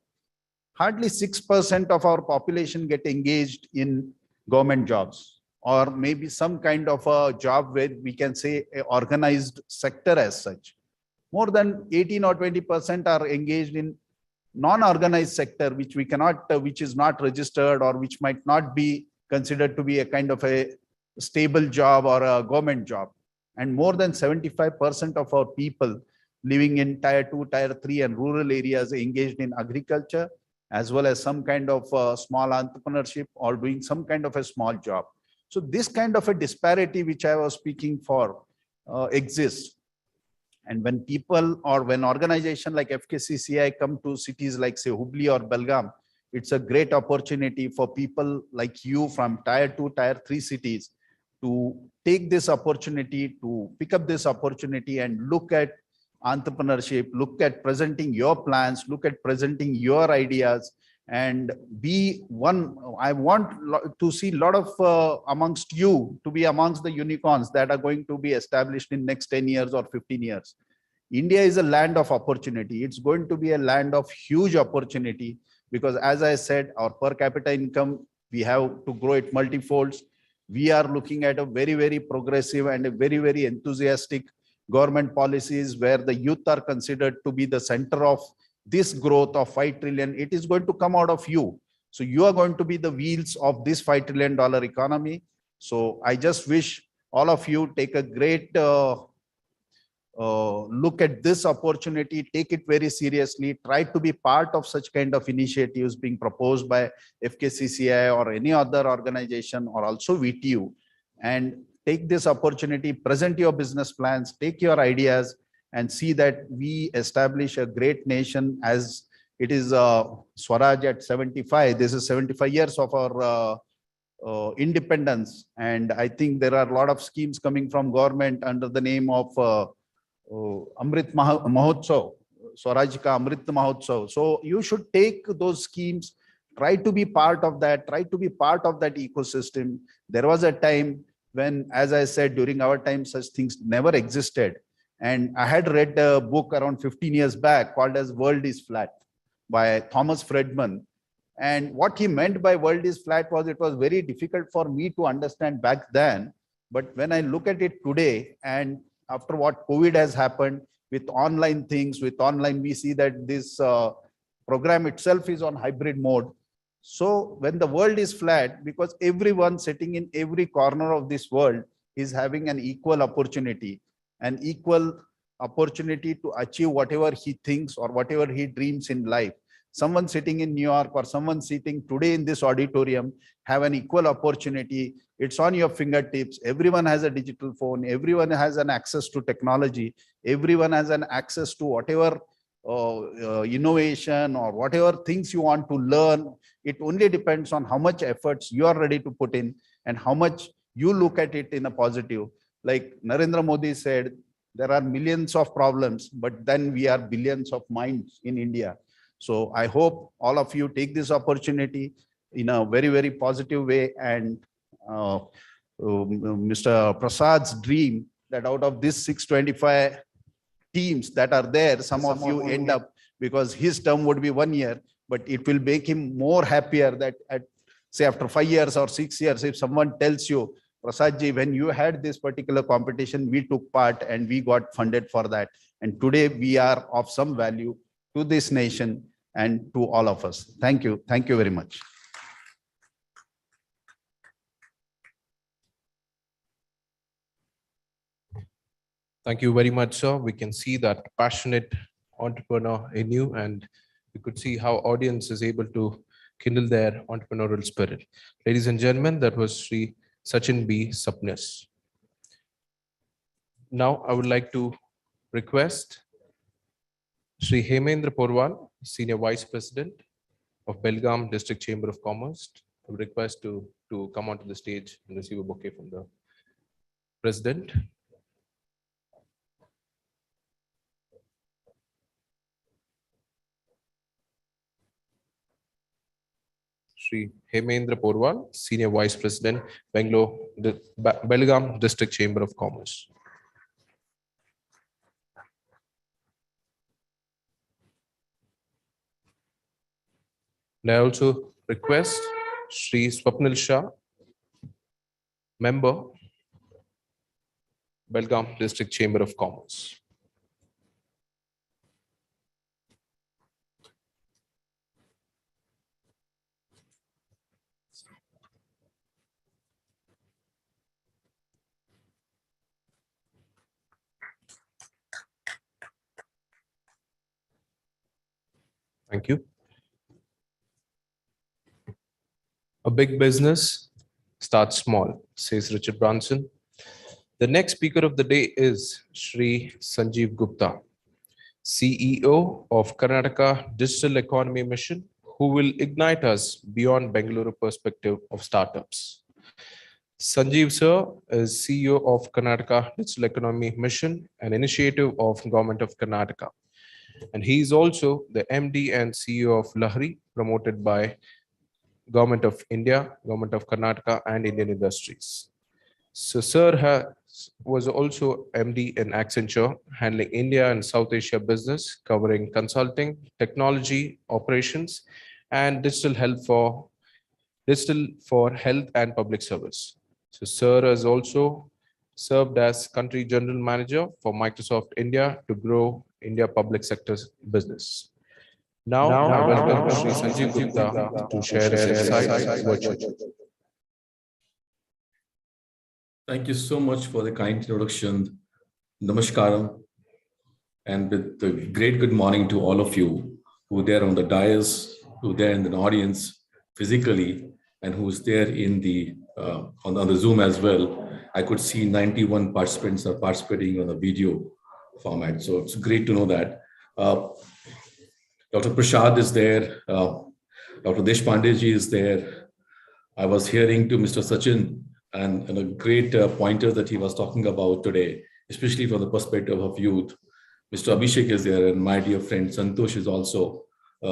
hardly 6% of our population get engaged in government jobs, or maybe some kind of a job where we can say an organized sector as such. More than 18 or 20% are engaged in non-organized sector, which we cannot, which is not registered, or which might not be considered to be a kind of a stable job or a government job. And more than 75% of our people living in tier 2, tier 3 and rural areas engaged in agriculture, as well as some kind of small entrepreneurship or doing some kind of a small job. So this kind of a disparity which I was speaking for exists. And when people or when organization like FKCCI come to cities like, say, Hubli or Belgaum, it's a great opportunity for people like you from tier 2, tier 3 cities to take this opportunity, to pick up this opportunity and look at entrepreneurship, look at presenting your plans, look at presenting your ideas, and be one. I want to see a lot of amongst you to be amongst the unicorns that are going to be established in next 10 years or 15 years. India is a land of opportunity. It's going to be a land of huge opportunity, because as I said, our per capita income, we have to grow it multifolds. We are looking at a very, very progressive and a very, very enthusiastic government policies where the youth are considered to be the center of this growth of 5 trillion. It is going to come out of you. So you are going to be the wheels of this $5 trillion economy. So I just wish all of you take a great look at this opportunity, take it very seriously, try to be part of such kind of initiatives being proposed by FKCCI or any other organization, or also VTU, and take this opportunity, present your business plans, take your ideas, and see that we establish a great nation as It is Swaraj at 75. This is 75 years of our independence. And I think there are a lot of schemes coming from government under the name of Amrit Mahotsav, Swaraj Ka Amrit Mahotsav. So you should take those schemes, try to be part of that, try to be part of that ecosystem. There was a time when, as I said, during our time, such things never existed. And I had read a book around 15 years back called as World is Flat by Thomas Friedman. And what he meant by world is flat was, it was very difficult for me to understand back then. But when I look at it today, and after what COVID has happened with online things, with online, we see that this program itself is on hybrid mode. So when the world is flat, because everyone sitting in every corner of this world is having an equal opportunity to achieve whatever he thinks or whatever he dreams in life. Someone sitting in New York or someone sitting today in this auditorium have an equal opportunity. It's on your fingertips. Everyone has a digital phone. Everyone has an access to technology. Everyone has an access to whatever innovation or whatever things you want to learn. It only depends on how much efforts you are ready to put in and how much you look at it in a positive. Like Narendra Modi said, there are millions of problems, but then we are billions of minds in India. So I hope all of you take this opportunity in a very, very positive way. And Mr. Prasad's dream that out of this 625 teams that are there, some of you end up, because his term would be 1 year, but it will make him more happier that at, say, after 5 years or 6 years, if someone tells you, Prasadji, when you had this particular competition, we took part and we got funded for that. And today we are of some value to this nation and to all of us. Thank you. Thank you very much. Thank you very much, sir. We can see that passionate entrepreneur in you, and we could see how audience is able to kindle their entrepreneurial spirit. Ladies and gentlemen, that was Sri Sachin B. Sapnis. Now I would like to request Sri Hemendra Porwal, Senior Vice President of Belgaum District Chamber of Commerce. I would request to come onto the stage and receive a bouquet from the President. Sri Hemendra Porwal, Senior Vice President, Belgaum District Chamber of Commerce. And I also request Sri Swapnil Shah, Member, Belgaum District Chamber of Commerce. Thank you. A big business starts small, says Richard Branson. The next speaker of the day is Sri Sanjeev Gupta, CEO of Karnataka Digital Economy Mission, who will ignite us beyond Bengaluru perspective of startups. Sanjeev sir is CEO of Karnataka Digital Economy Mission, an initiative of Government of Karnataka. And he is also the MD and CEO of Lahari, promoted by Government of India, Government of Karnataka, and Indian Industries. So sir was also MD in Accenture, handling India and South Asia business, covering consulting, technology, operations, and digital for health and public service. So sir has also served as country general manager for Microsoft India to grow India public sector business. Now I welcome Sri Sanjeev Gupta to share his insights virtually. Thank you so much for the kind introduction. Namaskaram. And with the great good morning to all of you who are there on the dais, who are there in the audience physically, and who's there in the on the Zoom as well. I could see 91 participants are participating on the video format. So it's great to know that. Dr. Prasad is there. Dr. Deshpande ji is there. I was hearing to Mr. Sachin and a great pointer that he was talking about today, especially from the perspective of youth. Mr. Abhishek is there, and my dear friend Santosh is also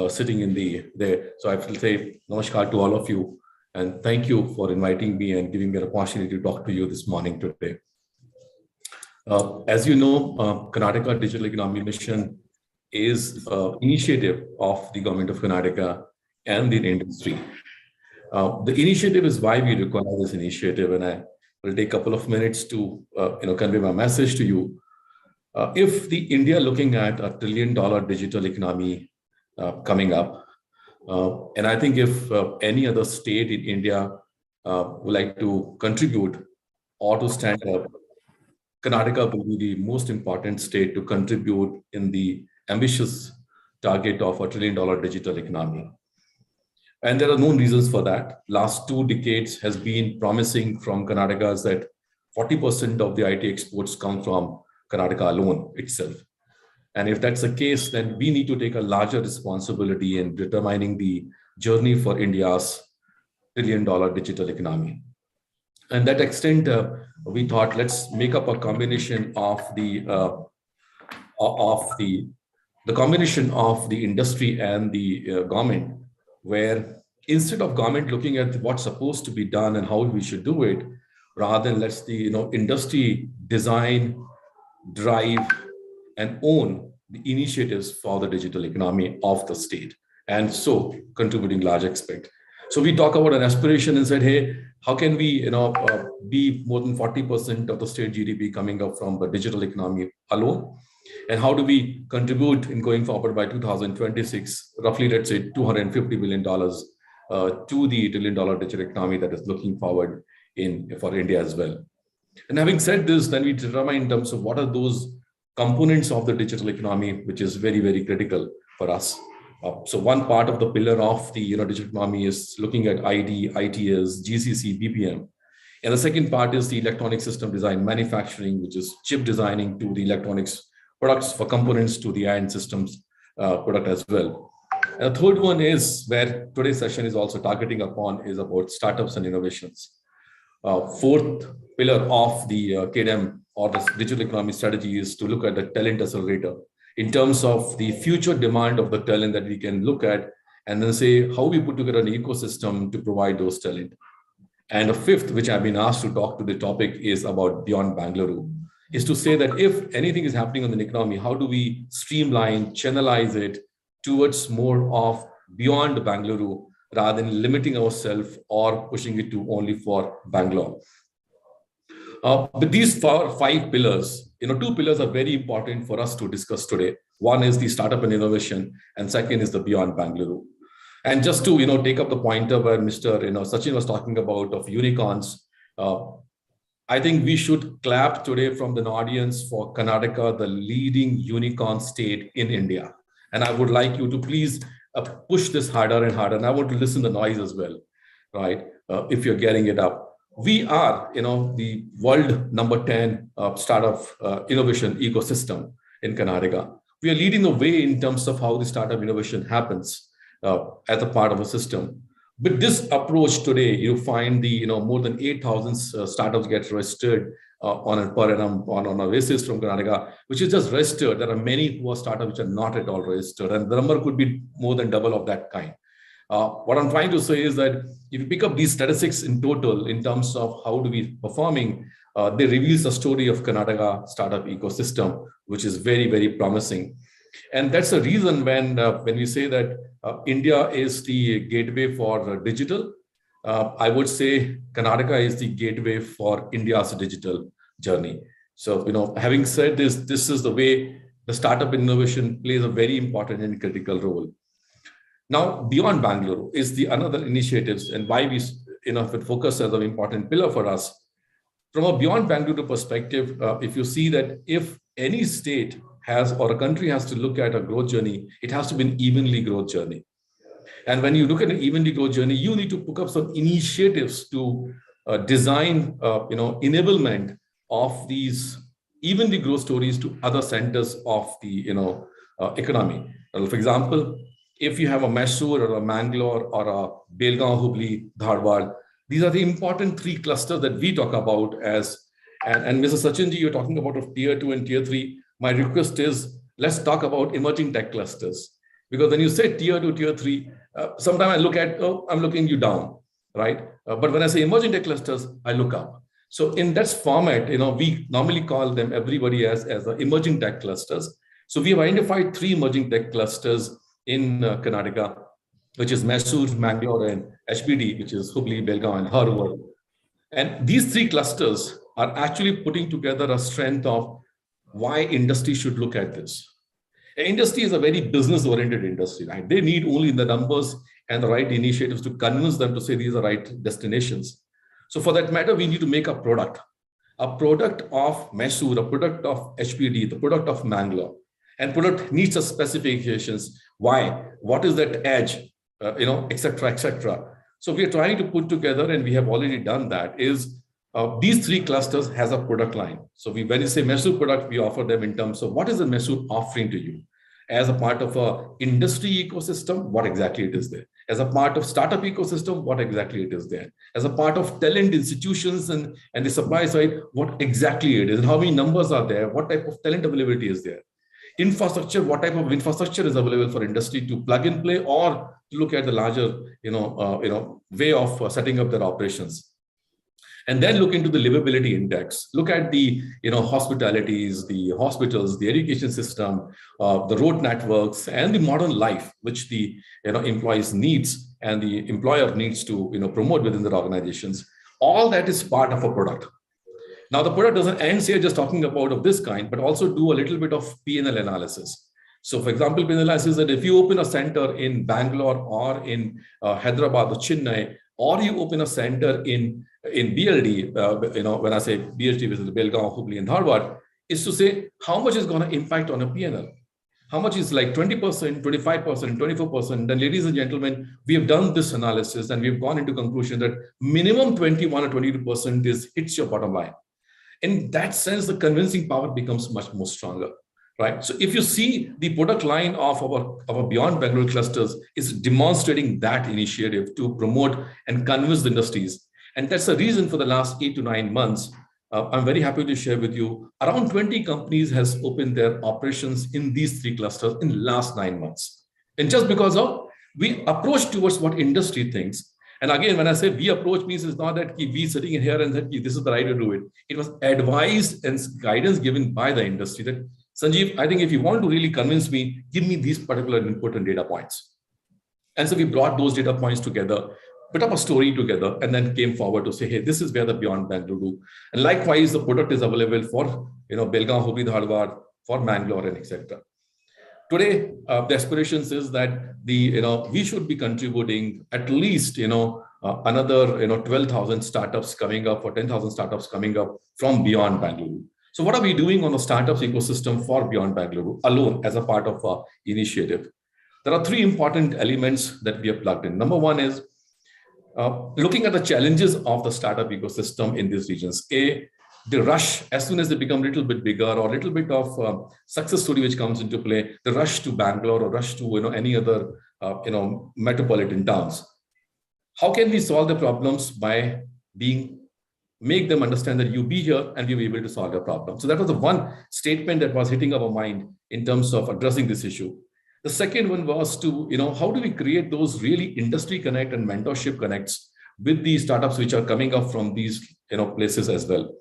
sitting in there. So I will say namaskar to all of you, and thank you for inviting me and giving me an opportunity to talk to you this morning today. As you know, Karnataka Digital Economy Mission is an initiative of the government of Karnataka and the industry. The initiative is why we require this initiative, and I will take a couple of minutes to convey my message to you. If the India looking at $1 trillion digital economy coming up, and I think if any other state in India would like to contribute or to stand up, Karnataka will be the most important state to contribute in the ambitious target of $1 trillion digital economy. And there are known reasons for that. Last 2 decades has been promising from Karnataka that 40% of the IT exports come from Karnataka alone itself. And if that's the case, then we need to take a larger responsibility in determining the journey for India's $1 trillion digital economy. And that extent, we thought, let's make up a combination of the combination of the industry and the government, where instead of government looking at what's supposed to be done and how we should do it, rather than let's the industry design, drive, and own the initiatives for the digital economy of the state, and so contributing large aspect. So we talk about an aspiration and said, hey, how can we be more than 40% of the state GDP coming up from the digital economy alone? And how do we contribute in going forward by 2026, roughly, let's say, $250 billion to the $1 trillion digital economy that is looking forward for India as well. And having said this, then we determine in terms of what are those components of the digital economy, which is very, very critical for us. So one part of the pillar of the digital economy is looking at ID, ITS, GCC, BPM. And the second part is the electronic system design manufacturing, which is chip designing to the electronics products for components to the end systems product as well. And the third one is where today's session is also targeting upon is about startups and innovations. Fourth pillar of the KDM or the digital economy strategy is to look at the talent accelerator in terms of the future demand of the talent that we can look at and then say how we put together an ecosystem to provide those talent. And the fifth, which I've been asked to talk to the topic, is about beyond Bangalore, is to say that if anything is happening on the economy, how do we streamline, channelize it towards more of beyond Bangalore rather than limiting ourselves or pushing it to only for Bangalore. But these 5 pillars, 2 pillars are very important for us to discuss today. One is the startup and innovation, and second is the beyond Bangalore. And just to take up the pointer where Mr. Sachin was talking about of unicorns, I think we should clap today from the audience for Karnataka, the leading unicorn state in India. And I would like you to please push this harder and harder. And I want to listen to the noise as well, right? If you're getting it up. We are, the world number 10 startup innovation ecosystem in Karnataka. We are leading the way in terms of how the startup innovation happens as a part of a system. With this approach today, you find the more than 8,000 startups get registered on a basis from Karnataka, which is just registered. There are many who are startups which are not at all registered, and the number could be more than double of that kind. What I'm trying to say is that if you pick up these statistics in total in terms of how do we performing, they reveal the story of Karnataka startup ecosystem, which is very, very promising. And that's the reason when we say that India is the gateway for digital, I would say Karnataka is the gateway for India's digital journey. So, having said this, this is the way the startup innovation plays a very important and critical role. Now, beyond Bangalore is the another initiatives and why we focus as an important pillar for us. From a beyond Bangalore perspective, if you see that if any state has or a country has to look at a growth journey, it has to be an evenly growth journey. And when you look at an evenly growth journey, you need to pick up some initiatives to design, enablement of these evenly growth stories to other centers of the, economy. For example, if you have a Mysore or a Mangalore or a Belgaum, Hubli, Dharwad, these are the important three clusters that we talk about as, and Mr. Sachinji, you're talking about of tier 2 and tier 3. My request is, let's talk about emerging tech clusters. Because when you say tier 2, tier 3, sometimes I look at, oh, I'm looking you down, right? But when I say emerging tech clusters, I look up. So in that format, we normally call them everybody as the emerging tech clusters. So we have identified 3 emerging tech clusters in Karnataka, which is Mysore, Mangalore, and HBD, which is Hubli, Belgaum, and Dharwad. And these 3 clusters are actually putting together a strength of why industry should look at this. Industry is a very business-oriented industry, right? They need only the numbers and the right initiatives to convince them to say these are right destinations. So for that matter, we need to make a product of Mysore, a product of HPD, the product of Mangalore, and product needs a specifications. Why? What is that edge? Et cetera, et cetera. So we are trying to put together, and we have already done that, is these 3 clusters has a product line. So when you say Mysore product, we offer them in terms of what is the Mysore offering to you? As a part of a industry ecosystem, what exactly it is there? As a part of startup ecosystem, what exactly it is there? As a part of talent institutions and the supply side, what exactly it is? And how many numbers are there? What type of talent availability is there? Infrastructure, what type of infrastructure is available for industry to plug and play or to look at the larger, way of setting up their operations. And then look into the livability index. Look at the hospitalities, the hospitals, the education system, the road networks, and the modern life which the employees needs and the employer needs to promote within their organizations. All that is part of a product. Now the product doesn't end here just talking about of this kind, but also do a little bit of P&L analysis. So for example, P&L analysis that if you open a center in Bangalore or in Hyderabad or Chennai, or you open a center in BLD, when I say BLD, which is Belgaum, Hubli, and Dharwad, is to say how much is going to impact on a P&L. How much is like 20%, 25%, 24%. Then ladies and gentlemen, we have done this analysis and we've gone into conclusion that minimum 21 or 22% hits your bottom line. In that sense, the convincing power becomes much more stronger. Right. So if you see the product line of our Beyond Bangalore clusters is demonstrating that initiative to promote and convince the industries. And that's the reason for the last 8 to 9 months, I'm very happy to share with you, around 20 companies has opened their operations in these 3 clusters in the last 9 months. And just because of we approach towards what industry thinks. And again, when I say we approach means it's not that we sitting in here and that this is the right way to do it. It was advised and guidance given by the industry that Sanjeev, I think if you want to really convince me, give me these particular input and data points. And so we brought those data points together, put up a story together, and then came forward to say, hey, this is where the Beyond Bangalore do. And likewise, the product is available for Belgaum, Hubli, Dharwad, for Mangalore, and etc. Today, the aspirations is that we should be contributing at least another 12,000 startups coming up or 10,000 startups coming up from Beyond Bangalore. So what are we doing on the startups ecosystem for Beyond Bangalore alone as a part of our initiative? There are 3 important elements that we have plugged in. Number 1 is looking at the challenges of the startup ecosystem in these regions. The rush, as soon as they become a little bit bigger or a little bit of success story which comes into play, the rush to Bangalore or rush to any other metropolitan towns. How can we solve the problems by make them understand that you be here and you'll be able to solve the problem. So that was the one statement that was hitting our mind in terms of addressing this issue. The second one was to, how do we create those really industry connect and mentorship connects with these startups which are coming up from these places as well.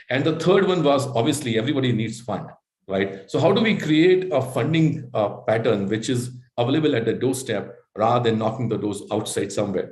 And the third one was obviously everybody needs fund, right? So how do we create a funding pattern which is available at the doorstep rather than knocking the doors outside somewhere?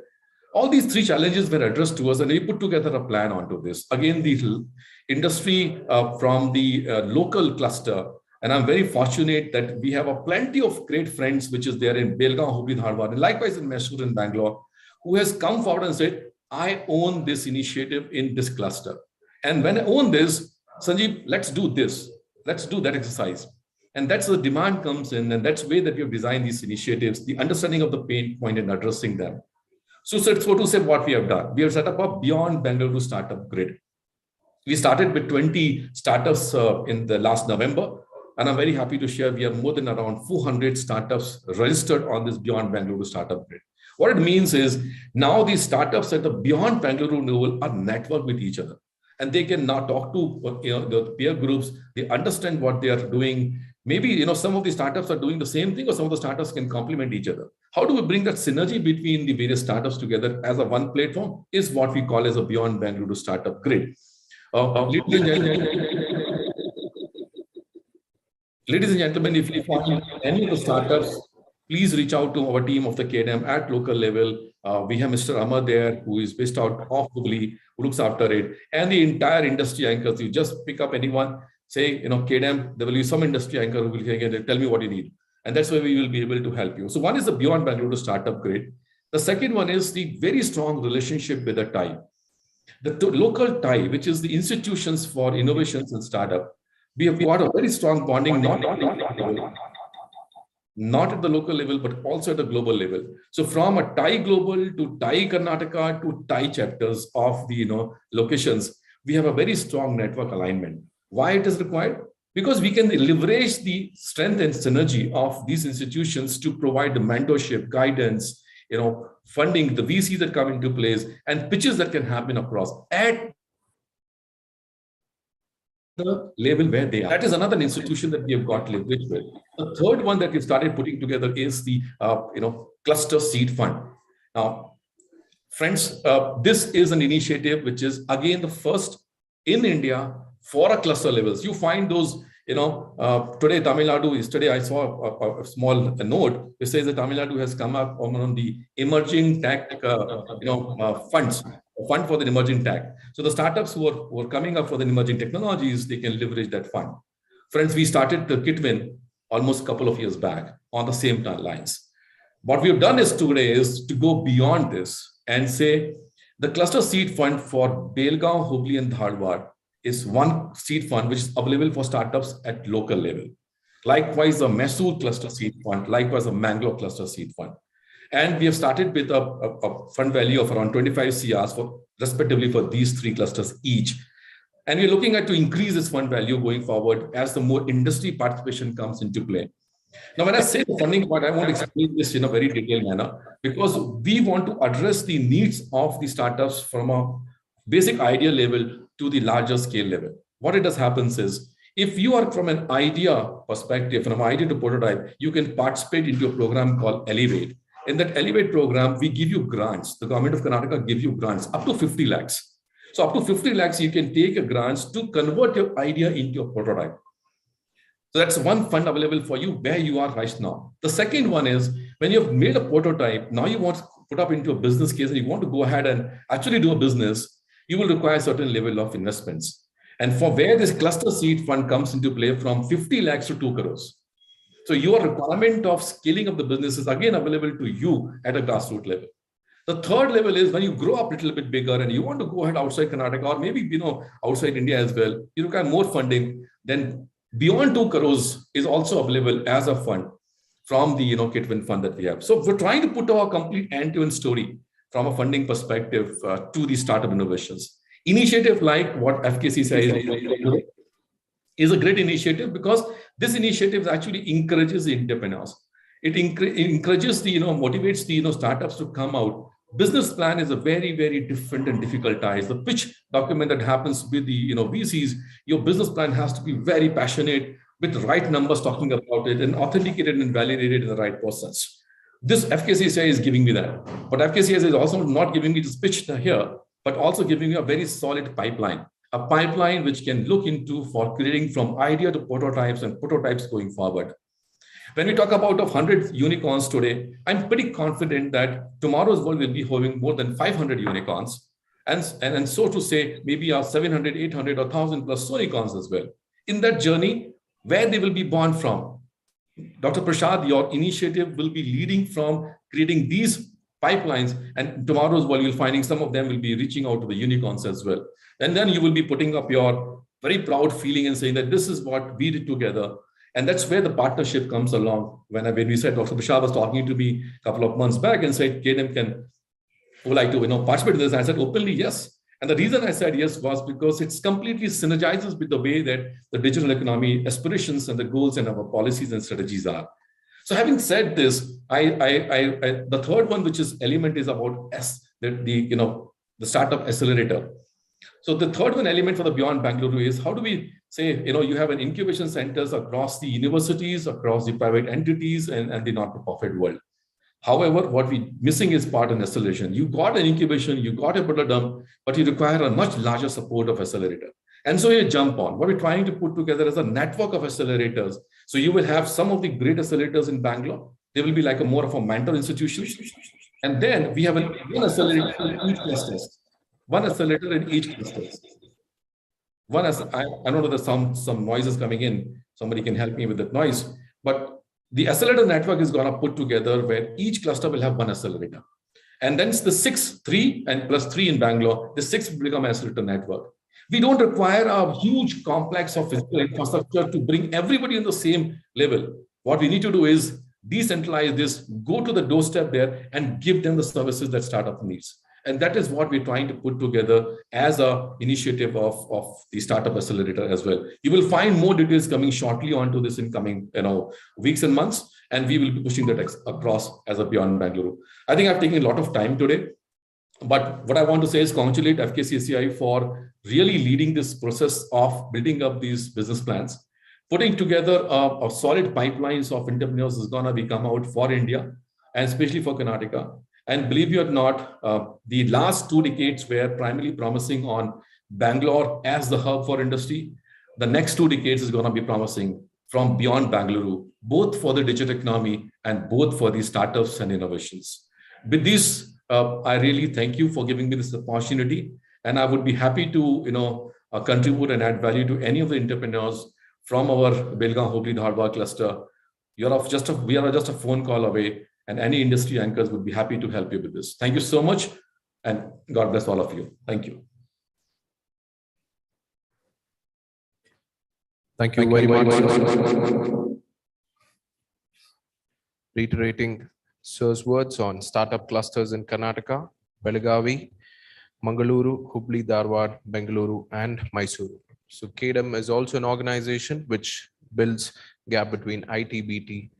All these 3 challenges were addressed to us, and we put together a plan onto this. Again, the industry from the local cluster, and I'm very fortunate that we have a plenty of great friends, which is there in Belgaum, Hubli, Dharwad, and likewise in Mysore and Bangalore, who has come forward and said, I own this initiative in this cluster. And when I own this, Sanjeev, let's do this. Let's do that exercise. And that's the demand comes in, and that's the way that we have designed these initiatives, the understanding of the pain point and addressing them. So to say what we have done, we have set up a Beyond Bangalore startup grid. We started with 20 startups in the last November. And I'm very happy to share we have more than around 400 startups registered on this Beyond Bangalore Startup Grid. What it means is now these startups at the Beyond Bangalore level are networked with each other. And they can now talk to the peer groups. They understand what they are doing. Maybe some of the startups are doing the same thing, or some of the startups can complement each other. How do we bring that synergy between the various startups together as a one platform is what we call as a Beyond Bangalore Startup Grid. Ladies and gentlemen, if you find any of the startups, please reach out to our team of the KDM at local level. We have Mr. Amar there, who is based out of Hubli, who looks after it, and the entire industry anchors. You just pick up anyone, say, KDM, there will be some industry anchor who will tell me what you need. And that's where we will be able to help you. So one is the Beyond Bangalore Startup Grid. The second one is the very strong relationship with the TIE. The local TIE, which is the institutions for innovations and startup. We have got a very strong bonding, not at the local level, but also at the global level. So from a TIE Global to TIE Karnataka to TIE chapters of the locations, we have a very strong network alignment. Why it is required? Because we can leverage the strength and synergy of these institutions to provide the mentorship, guidance, funding, the VCs that come into place, and pitches that can happen across at the level where they are. That is another institution that we have got leverage with. The third one that we've started putting together is the cluster seed fund. Now, friends, this is an initiative which is again the first in India for a cluster levels. You find those, today Tamil Nadu, yesterday I saw a small note which says that Tamil Nadu has come up on the emerging tech, funds. Fund for the emerging tech. So the startups who are coming up for the emerging technologies, they can leverage that fund. Friends, we started the Kitwin almost a couple of years back on the same lines. What we have done is today is to go beyond this and say the cluster seed fund for Belgaum, Hubli and Dharwad is one seed fund which is available for startups at local level. Likewise, the Mysore cluster seed fund, likewise the Mangalore cluster seed fund. And we have started with a fund value of around 25 CRs respectively for these three clusters each. And we're looking at to increase this fund value going forward as the more industry participation comes into play. Now, when I say the funding part, I want to explain this in a very detailed manner because we want to address the needs of the startups from a basic idea level to the larger scale level. What it does happens is, if you are from an idea perspective, from idea to prototype, you can participate into a program called Elevate. In that Elevate program, we give you grants. The government of Karnataka gives you grants up to 50 lakhs. So up to 50 lakhs, you can take a grants to convert your idea into a prototype. So that's one fund available for you where you are right now. The second one is when you've made a prototype, now you want to put up into a business case and you want to go ahead and actually do a business, you will require a certain level of investments. And for where this cluster seed fund comes into play from 50 lakhs to 2 crores. So your requirement of scaling up the business is again available to you at a grassroots level. The third level is when you grow up a little bit bigger and you want to go ahead outside Karnataka or maybe outside India as well, you require more funding. Then beyond 2 crores is also available as a fund from the Kitwin fund that we have. So we're trying to put our complete end-to-end story from a funding perspective to the startup innovations. Initiative like what FKCCI is a great initiative because this initiative actually encourages the entrepreneurs. It encourages the, motivates the, startups to come out. Business plan is a very, very different and difficult task. The pitch document that happens with the, VCs, your business plan has to be very passionate with the right numbers talking about it and authenticated and validated in the right process. This FKCCI is giving me that. But FKCCI is also not giving me this pitch here, but also giving me a very solid pipeline. A pipeline which can look into for creating from idea to prototypes and prototypes going forward. When we talk about 100 unicorns today, I'm pretty confident that tomorrow's world will be having more than 500 unicorns. And so to say, maybe 700, 800 or 1,000 plus unicorns as well. In that journey, where they will be born from. Dr. Prasad, your initiative will be leading from creating these pipelines, and tomorrow's world, you'll finding some of them will be reaching out to the unicorns as well. And then you will be putting up your very proud feeling and saying that this is what we did together. And that's where the partnership comes along. When we said, Dr. Prasad was talking to me a couple of months back and said, KDM would like to participate in this. I said openly, yes. And the reason I said yes was because it's completely synergizes with the way that the digital economy aspirations and the goals and our policies and strategies are. So having said this, the third one, which is element, is about the startup accelerator. So the third one element for the Beyond Bangalore is how do we say, you have an incubation centers across the universities, across the private entities and the not-for-profit world. However, what we're missing is part and acceleration. You got an incubation, you got a builder dump, but you require a much larger support of accelerator. And so you jump on. What we're trying to put together is a network of accelerators. So you will have some of the great accelerators in Bangalore. They will be like more of a mentor institution. And then we have one accelerator in each cluster. One accelerator in each cluster. I don't know, there's some noises coming in. Somebody can help me with that noise. But the accelerator network is going to put together where each cluster will have one accelerator. And then it's the 3 and plus 3 in Bangalore, the 6 will become an accelerator network. We don't require a huge complex of physical infrastructure to bring everybody on the same level. What we need to do is decentralize this, go to the doorstep there and give them the services that startup needs. And that is what we're trying to put together as an initiative of the Startup Accelerator as well. You will find more details coming shortly onto this in coming weeks and months, and we will be pushing that across as a Beyond Bangalore. I think I've taken a lot of time today, but what I want to say is congratulate FKCCI for really leading this process of building up these business plans, putting together a solid pipelines of entrepreneurs is going to be come out for India, and especially for Karnataka. And believe it or not, the last 2 decades were primarily promising on Bangalore as the hub for industry. The next 2 decades is going to be promising from beyond Bangalore, both for the digital economy and both for the startups and innovations. With this, I really thank you for giving me this opportunity. And I would be happy to contribute and add value to any of the entrepreneurs from our Belgaum Hubli Dharwad cluster. We are just a phone call away. And any industry anchors would be happy to help you with this. Thank you so much, and God bless all of you. Thank you. Thank you very much. Reiterating Sir's words on startup clusters in Karnataka, Belagavi, Mangaluru, Hubli, Dharwad, Bengaluru, and Mysuru. So KDM is also an organization which builds gap between IT, BT,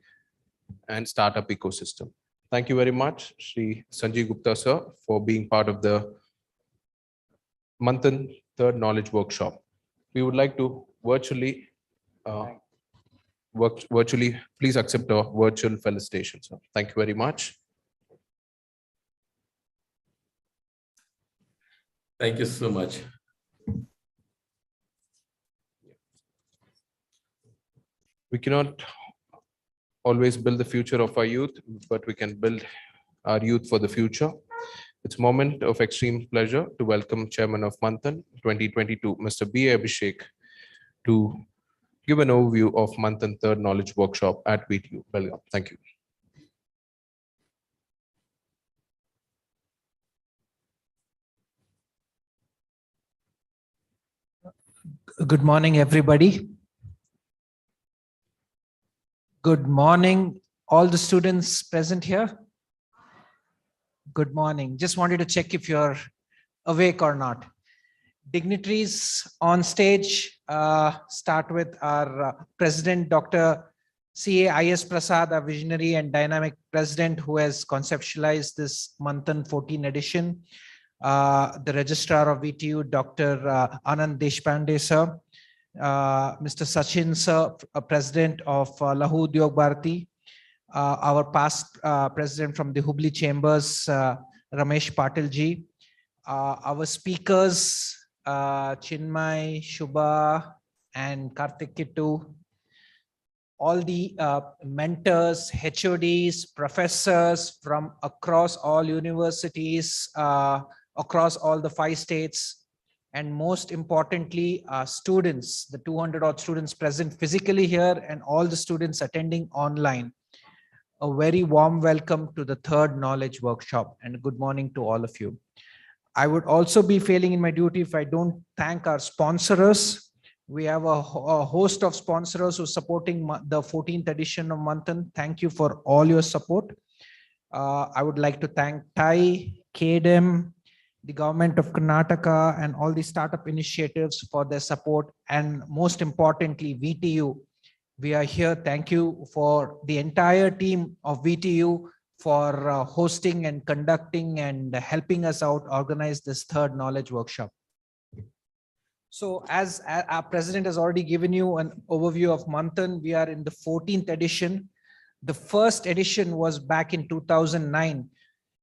and startup ecosystem. Thank you very much, Shri Sanjeev Gupta sir, for being part of the Manthan Third Knowledge Workshop. We would like to virtually, please accept our virtual felicitation, sir. Thank you very much. Thank you so much. We cannot always build the future of our youth, but we can build our youth for the future. It's a moment of extreme pleasure to welcome Chairman of Manthan 2022, Mr. B. Abhishek, to give an overview of Manthan Third Knowledge Workshop at VTU, Belgaum. Thank you. Good morning, everybody. Good morning, all the students present here. Good morning. Just wanted to check if you're awake or not. Dignitaries on stage, start with our President, Dr. C.A. I.S. Prasad, a visionary and dynamic president who has conceptualized this Manthan 14 edition. The Registrar of VTU, Dr. Anand Deshpande, sir. Mr. Sachin sir, President of Lahu Udyog Bharati, our past President from the Hubli Chambers, Ramesh Patil ji, our speakers, Chinmay, Shubha, and Karthik Kittu, all the mentors, HODs, professors from across all universities, across all the 5 states, and most importantly, students, the 200 odd students present physically here and all the students attending online. A very warm welcome to the Third Knowledge Workshop and good morning to all of you. I would also be failing in my duty if I don't thank our sponsors. We have a host of sponsors who are supporting the 14th edition of Manthan. Thank you for all your support. I would like to thank TAI, KDM, the government of Karnataka and all the startup initiatives for their support. And most importantly, VTU. We are here. Thank you for the entire team of VTU for hosting and conducting and helping us out organize this third knowledge workshop. So as our president has already given you an overview of Manthan, we are in the 14th edition. The first edition was back in 2009.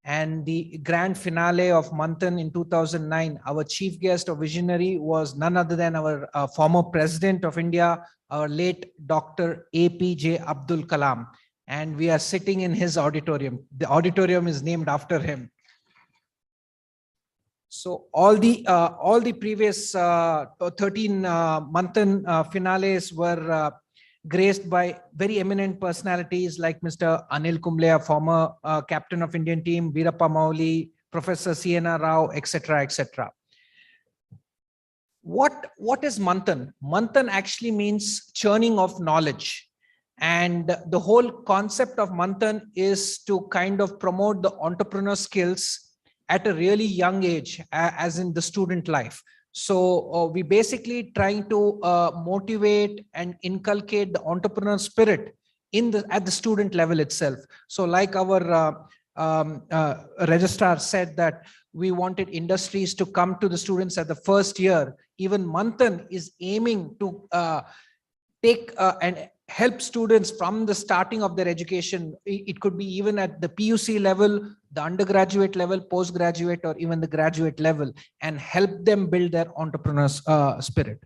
And the grand finale of Manthan in 2009, our chief guest or visionary was none other than our former president of India, our late Dr. APJ Abdul Kalam. And we are sitting in his auditorium. The auditorium is named after him. So all the previous 13 Manthan finales were graced by very eminent personalities like Mr. Anil Kumble, former captain of Indian team, Veerappa Mouli, Professor C.N.R. Rao, etc., etc. What is Manthan? Manthan actually means churning of knowledge. And the whole concept of Manthan is to kind of promote the entrepreneur skills at a really young age, as in the student life. So we basically trying to motivate and inculcate the entrepreneur spirit at the student level itself. So like our registrar said that we wanted industries to come to the students at the first year. Even Manthan is aiming to take and help students from the starting of their education. It could be even at the PUC level, the undergraduate level, postgraduate, or even the graduate level, and help them build their entrepreneur's spirit.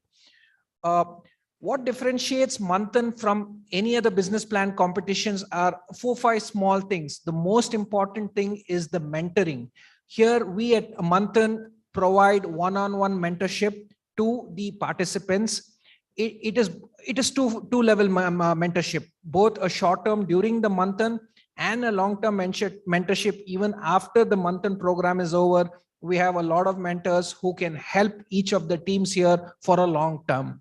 What differentiates Manthan from any other business plan competitions are 4-5 small things. The most important thing is the mentoring. Here we at Manthan provide one-on-one mentorship to the participants. It is two-level mentorship, both a short-term during the Manthan and a long-term mentorship even after the Manthan program is over. We have a lot of mentors who can help each of the teams here for a long term.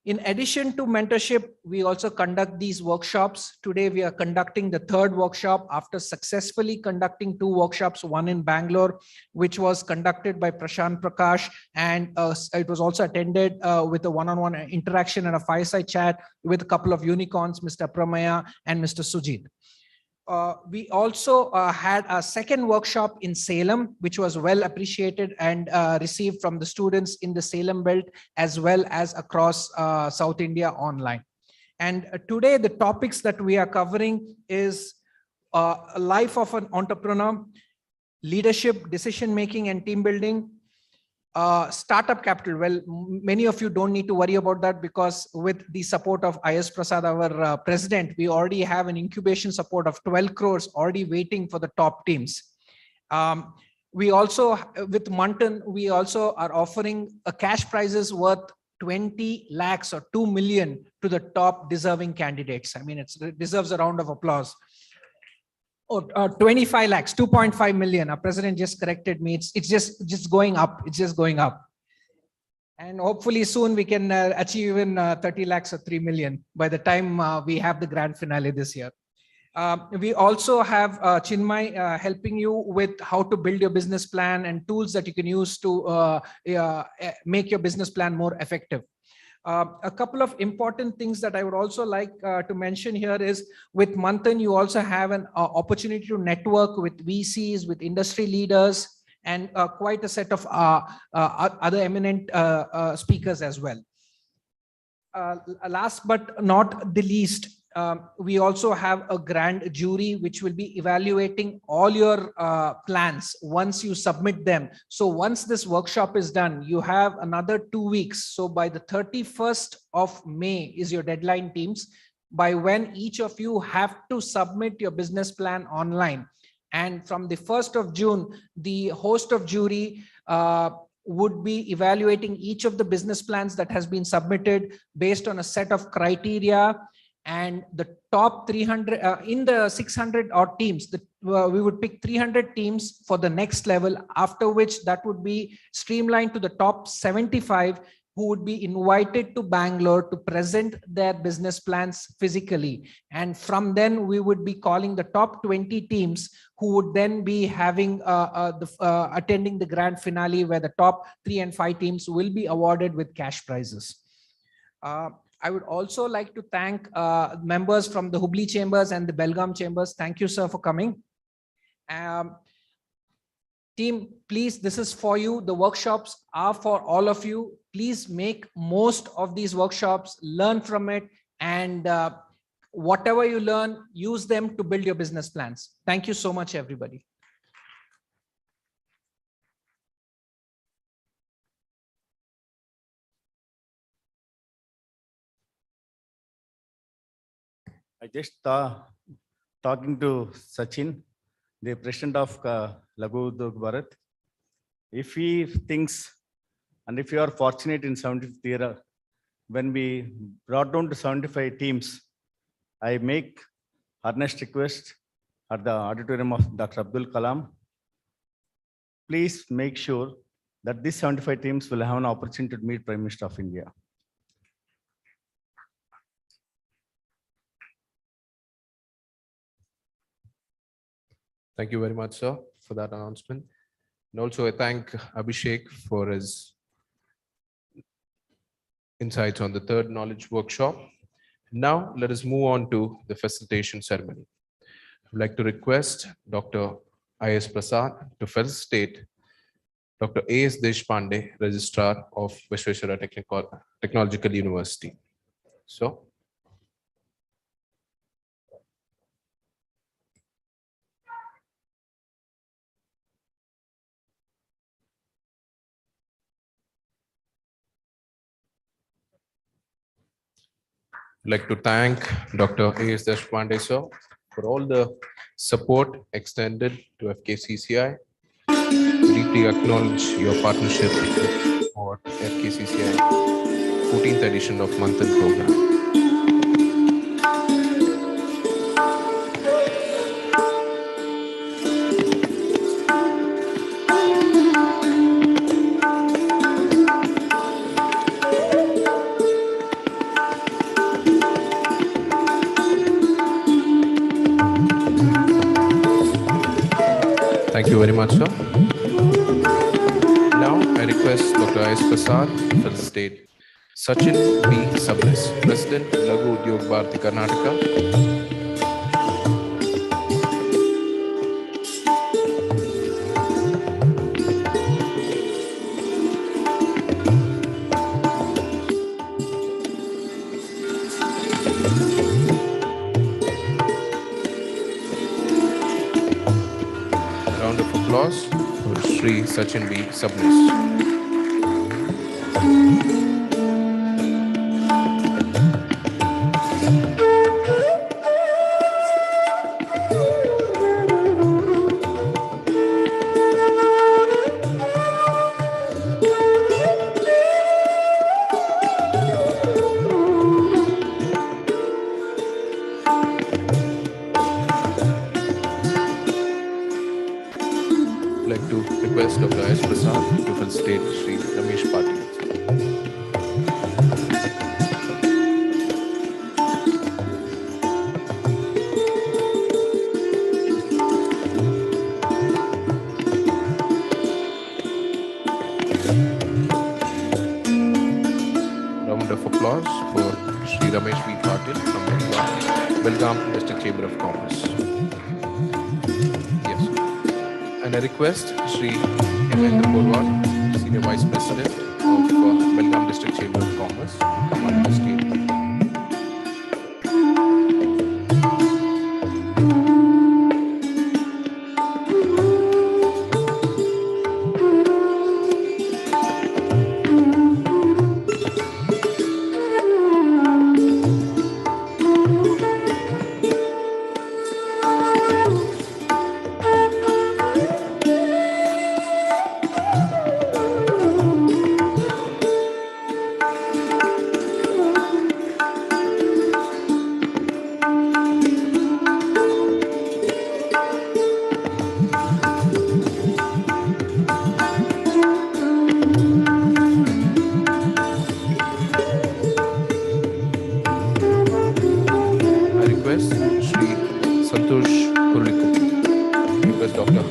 In addition to mentorship, we also conduct these workshops. Today, we are conducting the third workshop after successfully conducting 2 workshops, one in Bangalore, which was conducted by Prashant Prakash, and it was also attended with a one-on-one interaction and a fireside chat with a couple of unicorns, Mr. Pramaya and Mr. Sujit. We also had a second workshop in Salem, which was well appreciated and received from the students in the Salem belt as well as across South India online. And today the topics that we are covering is life of an entrepreneur, leadership, decision-making and team building, startup capital. Well, many of you don't need to worry about that because with the support of I.S. Prasad, our president, we already have an incubation support of 12 crores already waiting for the top teams. We also, with Manthan, we also are offering a cash prizes worth 20 lakhs or 2 million to the top deserving candidates. I mean, it deserves a round of applause. 25 lakhs, 2.5 million. Our president just corrected me. It's just going up. It's just going up. And hopefully soon we can achieve even 30 lakhs or 3 million by the time we have the grand finale this year. We also have Chinmay helping you with how to build your business plan and tools that you can use to make your business plan more effective. A couple of important things that I would also like to mention here is with Manthan, you also have an opportunity to network with VCs, with industry leaders, and quite a set of other eminent speakers as well. Last but not the least, we also have a grand jury which will be evaluating all your plans once you submit them. So once this workshop is done, you have another 2 weeks. So by the 31st of May is your deadline, teams, by when each of you have to submit your business plan online. And from the 1st of June, the host of jury would be evaluating each of the business plans that has been submitted based on a set of criteria. And the top 300 in the 600 odd teams, we would pick 300 teams for the next level, after which that would be streamlined to the top 75, who would be invited to Bangalore to present their business plans physically. And from then we would be calling the top 20 teams who would then be having attending the grand finale, where the top 3 and 5 teams will be awarded with cash prizes. I would also like to thank members from the Hubli chambers and the Belgaum chambers. Thank you, sir, for coming. Team, please, this is for you. The workshops are for all of you. Please make most of these workshops, learn from it, and whatever you learn, use them to build your business plans. Thank you so much, everybody. I just talking to Sachin, the president of Laghu Udyog Bharat. If he thinks, and if you are fortunate in 75th year, when we brought down to 75 teams, I make earnest request at the auditorium of Dr. Abdul Kalam. Please make sure that these 75 teams will have an opportunity to meet Prime Minister of India. Thank you very much, sir, for that announcement. And also I thank Abhishek for his insights on the third knowledge workshop. Now let us move on to the facilitation ceremony. I would like to request Dr. I.S. Prasad to facilitate Dr. A.S. Deshpande, Registrar of Vishweshwara Technological University. So, I'd like to thank Dr. A.S. Deshpande, sir, for all the support extended to FKCCI. We deeply acknowledge your partnership for FKCCI 14th edition of Manthan program. Thank you very much, sir. Now I request Dr. I.S. Prasad to facilitate Sachin B. Sabnis, President, Laghu Udyog Bharati, Karnataka. Round of applause for Shri Sachin B. Sabnis. I'd like to request Dr. I.S. Prasad to facilitate Shri Ramesh Patil. Round of applause for Shri Ramesh B. Patil from Belgaum District Chamber of Commerce. Yes. And I request Shri Hemendra Porwal, Senior Vice President of Belgaum District Chamber of Commerce, to come on the stage. request Shri Santosh Hurlikopi. Request Dr.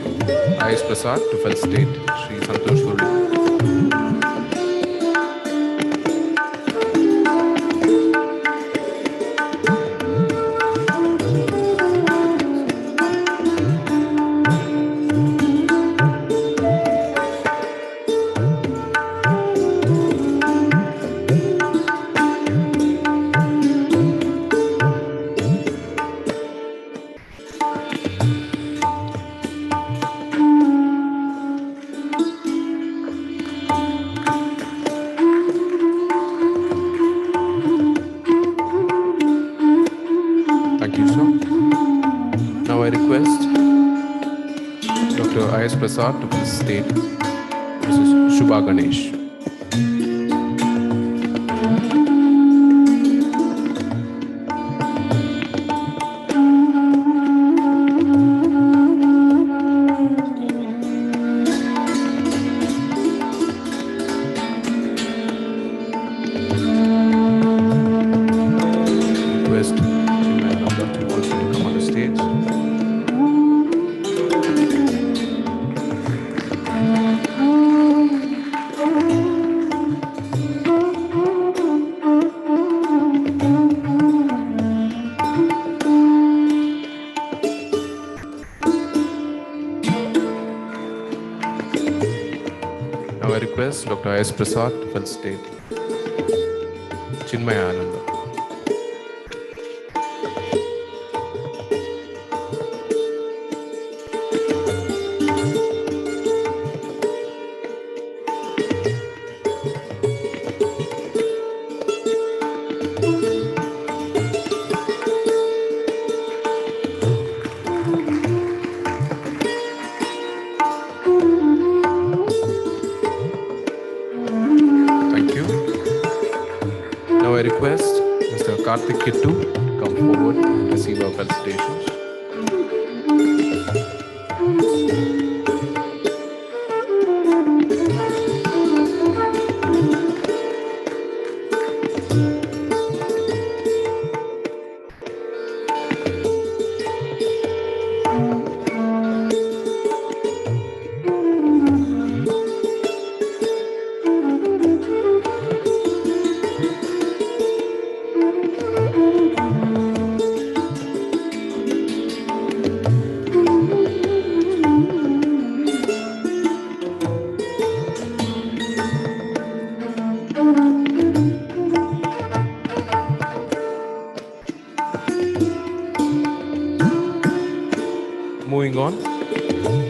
I.S. Prasad to felicitate Shri Santosh Hurlikopi. Thank you, sir. Now I request Dr. I.S. Prasad to felicitate Mrs. Shubha Ganesh. Request Chinmaya also to come on the stage. Now I request Dr. I.S. Prasad to felicitate Chinmaya Ananda. Thank you. Now I request Mr. Karthik Kittu to come forward and receive our felicitations. Moving on,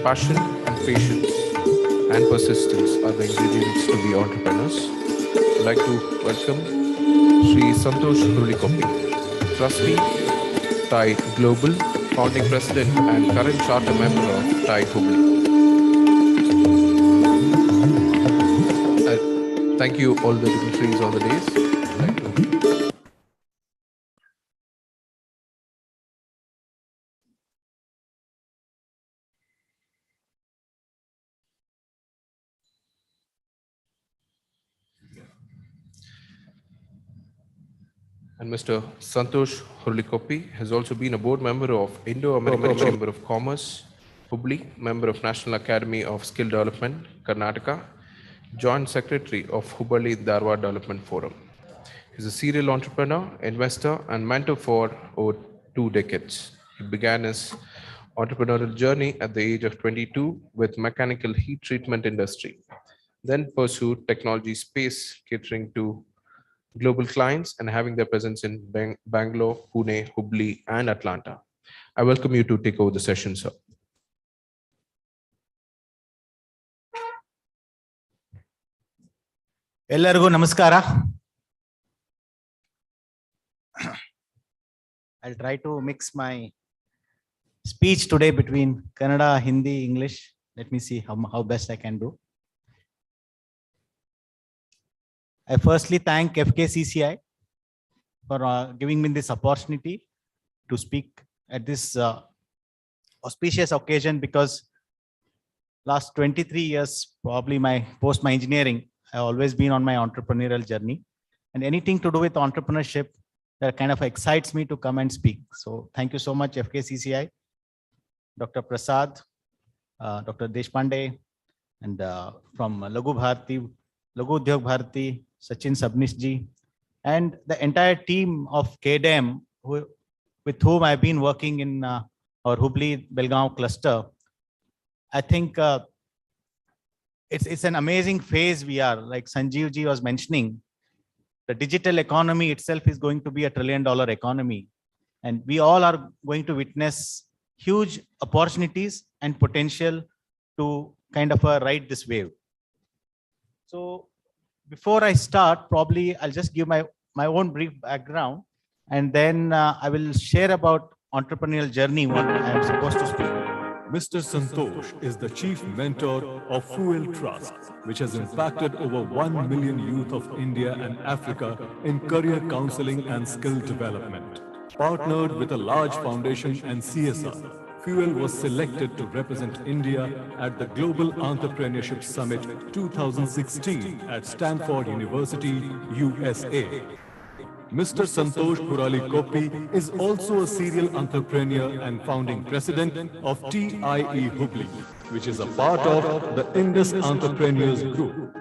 passion and patience and persistence are the ingredients to be entrepreneurs. I'd like to welcome Shri Santosh Hurlikopi, Trustee, TIE Global, Founding President and current Charter Member of TIE Hubli. Thank you all the dignitaries on the days. I'd like to And Mr. Santosh Hurlikopi has also been a board member of Indo-American Chamber of Commerce, Hubli, member of National Academy of Skill Development, Karnataka, Joint Secretary of Hubballi Dharwad Development Forum. He's a serial entrepreneur, investor, and mentor for over 2 decades. He began his entrepreneurial journey at the age of 22 with mechanical heat treatment industry, then pursued technology space catering to global clients and having their presence in Bangalore, Pune, Hubli, and Atlanta. I welcome you to take over the session, sir. ಎಲ್ಲರಿಗೂ ನಮಸ್ಕಾರ. I'll try to mix my speech today between Kannada, Hindi, English. Let me see how best I can do. I firstly thank FKCCI for giving me this opportunity to speak at this auspicious occasion, because last 23 years, probably post my engineering, I've always been on my entrepreneurial journey, and anything to do with entrepreneurship that kind of excites me to come and speak. So thank you so much, FKCCI, Dr. Prasad, Dr. Deshpande, and from Lagu Udyog Bharati, Sachin Sabnis ji, and the entire team of KDM, with whom I've been working in our Hubli-Belgaum cluster. I think it's an amazing phase we are, like Sanjeev ji was mentioning. The digital economy itself is going to be $1 trillion economy. And we all are going to witness huge opportunities and potential to kind of ride this wave. So before I start, probably I'll just give my own brief background, and then I will share about entrepreneurial journey, what I am supposed to speak. Mr. Santosh is the chief mentor of Fuel Trust, which has impacted over 1 million youth of India and Africa in career counseling and skill development. Partnered with a large foundation and CSR, Fuel was selected to represent India at the Global Entrepreneurship Summit 2016 at Stanford University, USA. Mr. Santosh Purali-Koppy is also a serial entrepreneur and founding president of TIE Hubli, which is a part of the Indus Entrepreneurs Group.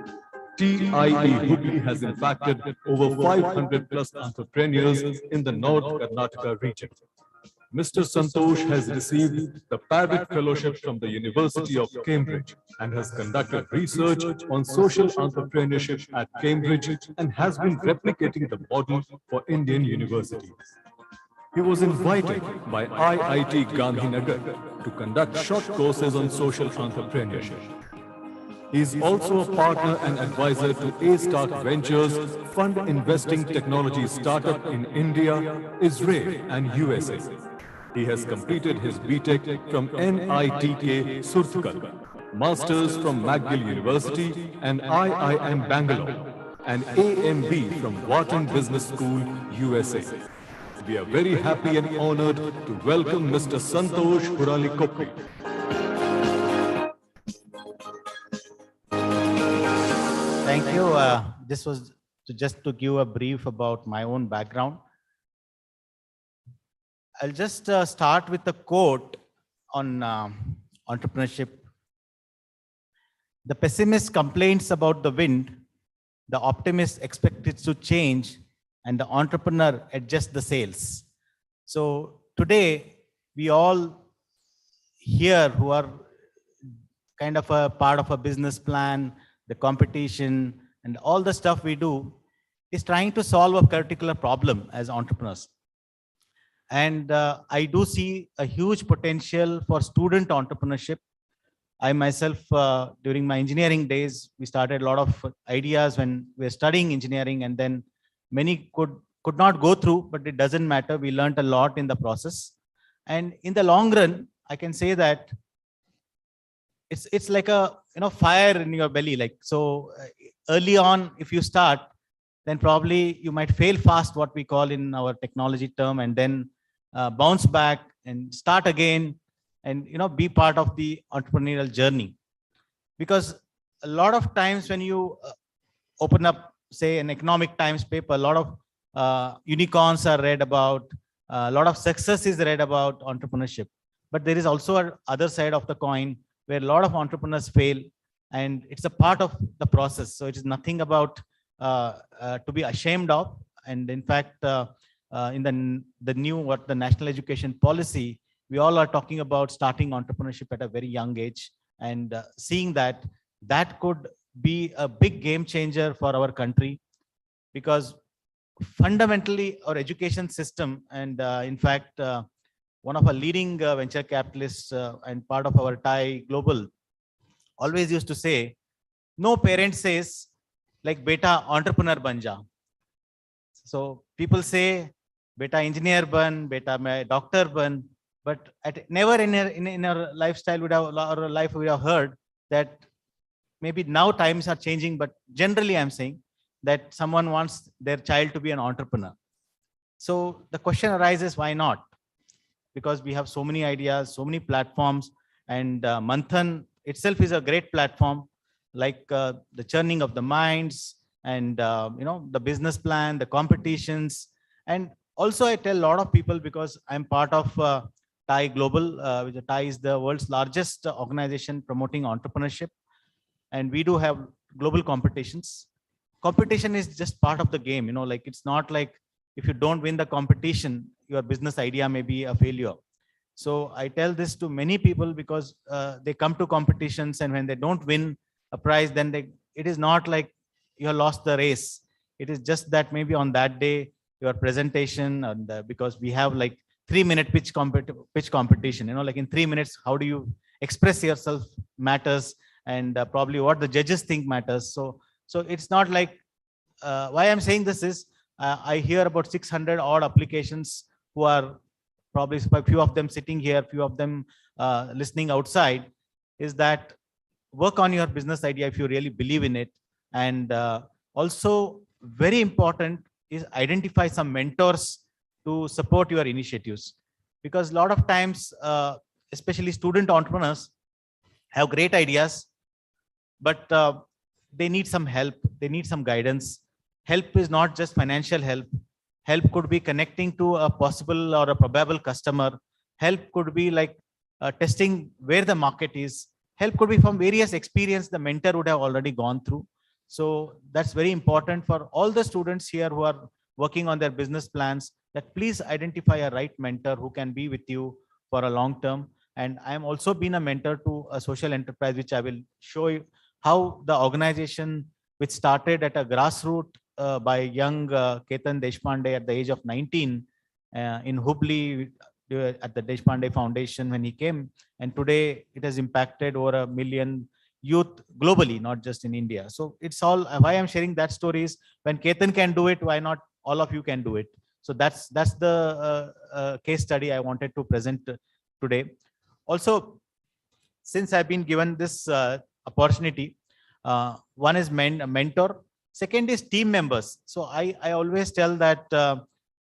TIE Hubli has impacted over 500 plus entrepreneurs in the North Karnataka region. Mr. Santosh has received the Pavitt Fellowship from the University of Cambridge and has conducted research on social entrepreneurship at Cambridge and has been replicating the model for Indian universities. He was invited by IIT Gandhinagar to conduct short courses on social entrepreneurship. He is also a partner and advisor to A-Start Ventures, fund investing technology startup in India, Israel, and USA. He has completed his BTech from NITK Surthkal, Masters from McGill University and IIM Bangalore, and AMB from Wharton Business School, USA. We are very happy and honored to welcome Mr. Santosh Purali-Koppy. Thank you. This was just to give a brief about my own background. I'll just start with a quote on entrepreneurship. The pessimist complains about the wind, the optimist expects it to change, and the entrepreneur adjusts the sails. So today, we all here who are kind of a part of a business plan, the competition, and all the stuff we do is trying to solve a particular problem as entrepreneurs. And I do see a huge potential for student entrepreneurship. I myself, during my engineering days, we started a lot of ideas when we were studying engineering, and then many could not go through, but it doesn't matter. We learned a lot in the process. And in the long run, I can say that it's like a fire in your belly. Like, so early on, if you start, then probably you might fail fast, what we call in our technology term, and then bounce back and start again, and be part of the entrepreneurial journey. Because a lot of times when you open up, say, an Economic Times paper, a lot of unicorns are read about, a lot of success is read about entrepreneurship. But there is also an other side of the coin where a lot of entrepreneurs fail, and it's a part of the process. So it is nothing about to be ashamed of. And in fact, in the new the national education policy, we all are talking about starting entrepreneurship at a very young age, and seeing that could be a big game changer for our country, because fundamentally our education system, and in fact, one of our leading venture capitalists and part of our TIE Global always used to say, no parent says like, beta entrepreneur ban ja. So people say, beta engineer ban, beta my doctor ban, but never in our lifestyle would have, or life we have heard that maybe now times are changing, but generally I'm saying that someone wants their child to be an entrepreneur. So the question arises, why not? Because we have so many ideas, so many platforms, and Manthan itself is a great platform, like the churning of the minds, and the business plan, the competitions, and Also, I tell a lot of people because I'm part of TIE Global, which TIE is the world's largest organization promoting entrepreneurship. And we do have global competitions. Competition is just part of the game, like it's not like if you don't win the competition, your business idea may be a failure. So I tell this to many people because they come to competitions, and when they don't win a prize, then it is not like you have lost the race. It is just that maybe on that day, your presentation, and because we have like 3-minute pitch competition, like in 3 minutes, how do you express yourself matters, and probably what the judges think matters. So it's not like, why I'm saying this is, I hear about 600 odd applications who are probably a few of them sitting here, few of them listening outside, is that work on your business idea if you really believe in it. And also very important is identify some mentors to support your initiatives. Because a lot of times, especially student entrepreneurs have great ideas, but they need some help, they need some guidance. Help is not just financial help. Help could be connecting to a possible or a probable customer. Help could be like testing where the market is. Help could be from various experience the mentor would have already gone through. So that's very important for all the students here who are working on their business plans, that please identify a right mentor who can be with you for a long term. And I am also been a mentor to a social enterprise, which I will show you how the organization, which started at a grassroots by young Ketan Deshpande at the age of 19 in Hubli at the Deshpande Foundation when he came. And today it has impacted over 1 million youth globally, not just in India. So it's all, why I'm sharing that story is, when Ketan can do it, why not all of you can do it? So that's the case study I wanted to present today. Also, since I've been given this opportunity, one is mentor. Second is team members. So I always tell that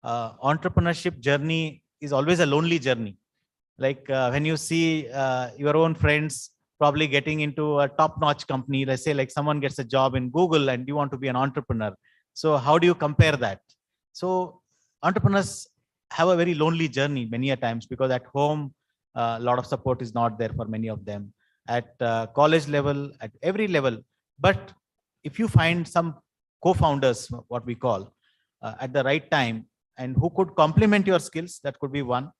entrepreneurship journey is always a lonely journey. Like when you see your own friends probably getting into a top-notch company, let's say like someone gets a job in Google and you want to be an entrepreneur. So how do you compare that? So entrepreneurs have a very lonely journey many a times, because at home, a lot of support is not there for many of them. At college level, at every level. But if you find some co-founders, what we call, at the right time, and who could complement your skills, that could be one.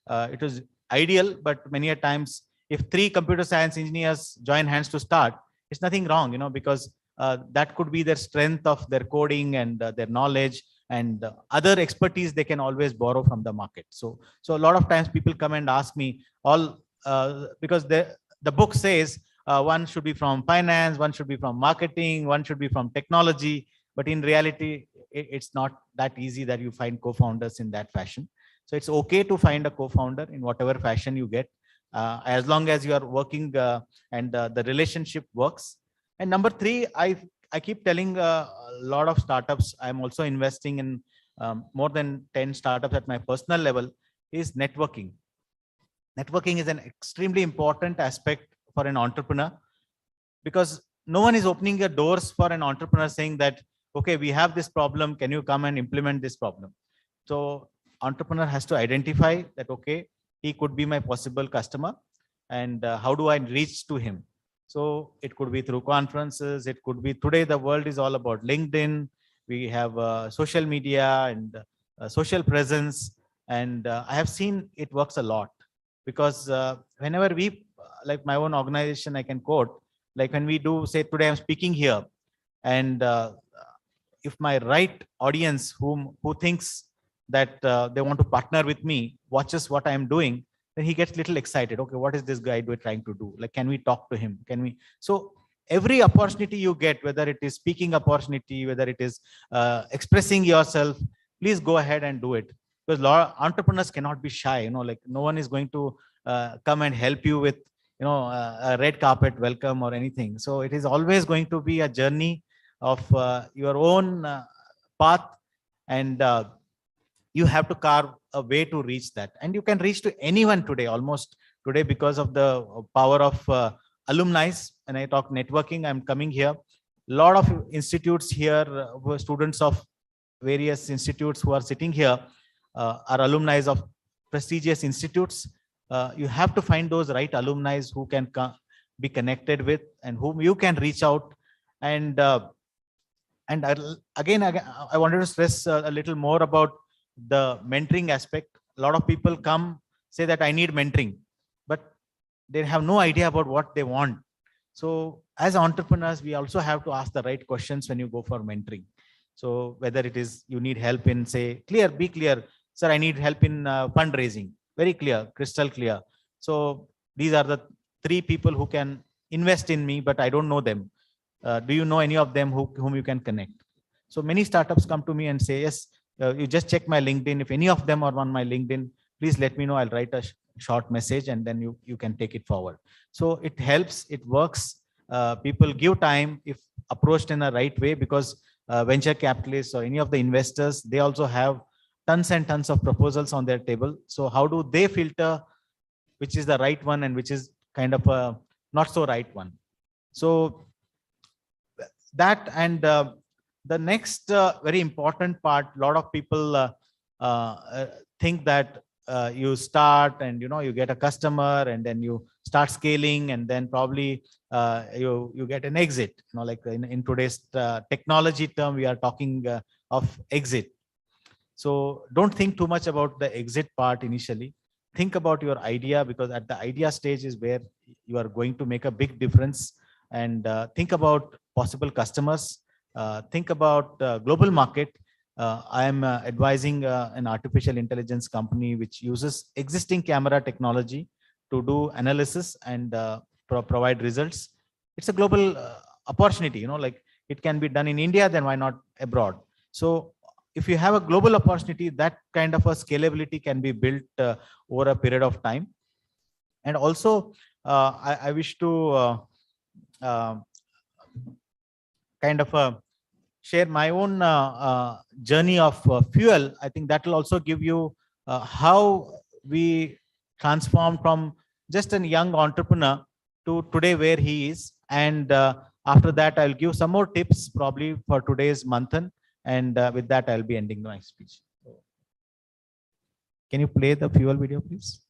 It is ideal, but many a times, if 3 computer science engineers join hands to start, it's nothing wrong, because that could be their strength of their coding and their knowledge and other expertise they can always borrow from the market. So a lot of times people come and ask me because the book says one should be from finance, one should be from marketing, one should be from technology. But in reality, it's not that easy that you find co-founders in that fashion. So it's okay to find a co-founder in whatever fashion you get, as long as you are working and the relationship works. And number 3, I keep telling a lot of startups, I'm also investing in more than 10 startups at my personal level, is networking. Networking is an extremely important aspect for an entrepreneur, because no one is opening the doors for an entrepreneur saying that, okay, we have this problem, can you come and implement this problem? So entrepreneur has to identify that, okay, he could be my possible customer, and how do I reach to him? So it could be through conferences. It could be, today the world is all about LinkedIn. We have social media and social presence. And I have seen it works a lot, because whenever we, like my own organization, I can quote, like when we do say, today I'm speaking here, and if my right audience who thinks that they want to partner with me watches what I'm doing, then he gets little excited. Okay, what is this guy trying to do? Like, can we talk to him? Can we? So every opportunity you get, whether it is speaking opportunity, whether it is expressing yourself, please go ahead and do it. Because a lot of entrepreneurs cannot be shy. Like no one is going to come and help you with, a red carpet welcome or anything. So it is always going to be a journey of your own path, and you have to carve a way to reach that. And you can reach to anyone today, almost today, because of the power of alumni. And I talk networking, I'm coming here. A lot of institutes here, students of various institutes who are sitting here, are alumni of prestigious institutes. You have to find those right alumni who can be connected with and whom you can reach out. And again, I wanted to stress a little more about the mentoring aspect. A lot of people come say that I need mentoring, but they have no idea about what they want. So as entrepreneurs, we also have to ask the right questions when you go for mentoring. So whether it is you need help in, say, be clear, sir, I need help in fundraising. Very clear, crystal clear. So these are the 3 people who can invest in me, but I don't know them. Do you know any of them whom you can connect? So many startups come to me and say, yes, you just check my LinkedIn. If any of them are on my LinkedIn, please let me know. I'll write a short message and then you can take it forward. So it helps, it works. People give time if approached in the right way, because venture capitalists or any of the investors, they also have tons and tons of proposals on their table. So how do they filter which is the right one and which is kind of a not so right one? So that, and the next very important part, a lot of people think that you start and you get a customer and then you start scaling and then probably you get an exit. Like in today's technology term, we are talking of exit. So don't think too much about the exit part initially. Think about your idea, because at the idea stage is where you are going to make a big difference. And think about possible customers. Think about global market. I am advising an artificial intelligence company which uses existing camera technology to do analysis and provide results. It's a global opportunity, like it can be done in India, then why not abroad? So if you have a global opportunity, that kind of a scalability can be built over a period of time. And also, I wish to kind of share my own journey of fuel. I think that will also give you how we transform from just a young entrepreneur to today where he is. And after that, I'll give some more tips probably for today's Manthan. And with that, I'll be ending my speech. Can you play the fuel video, please?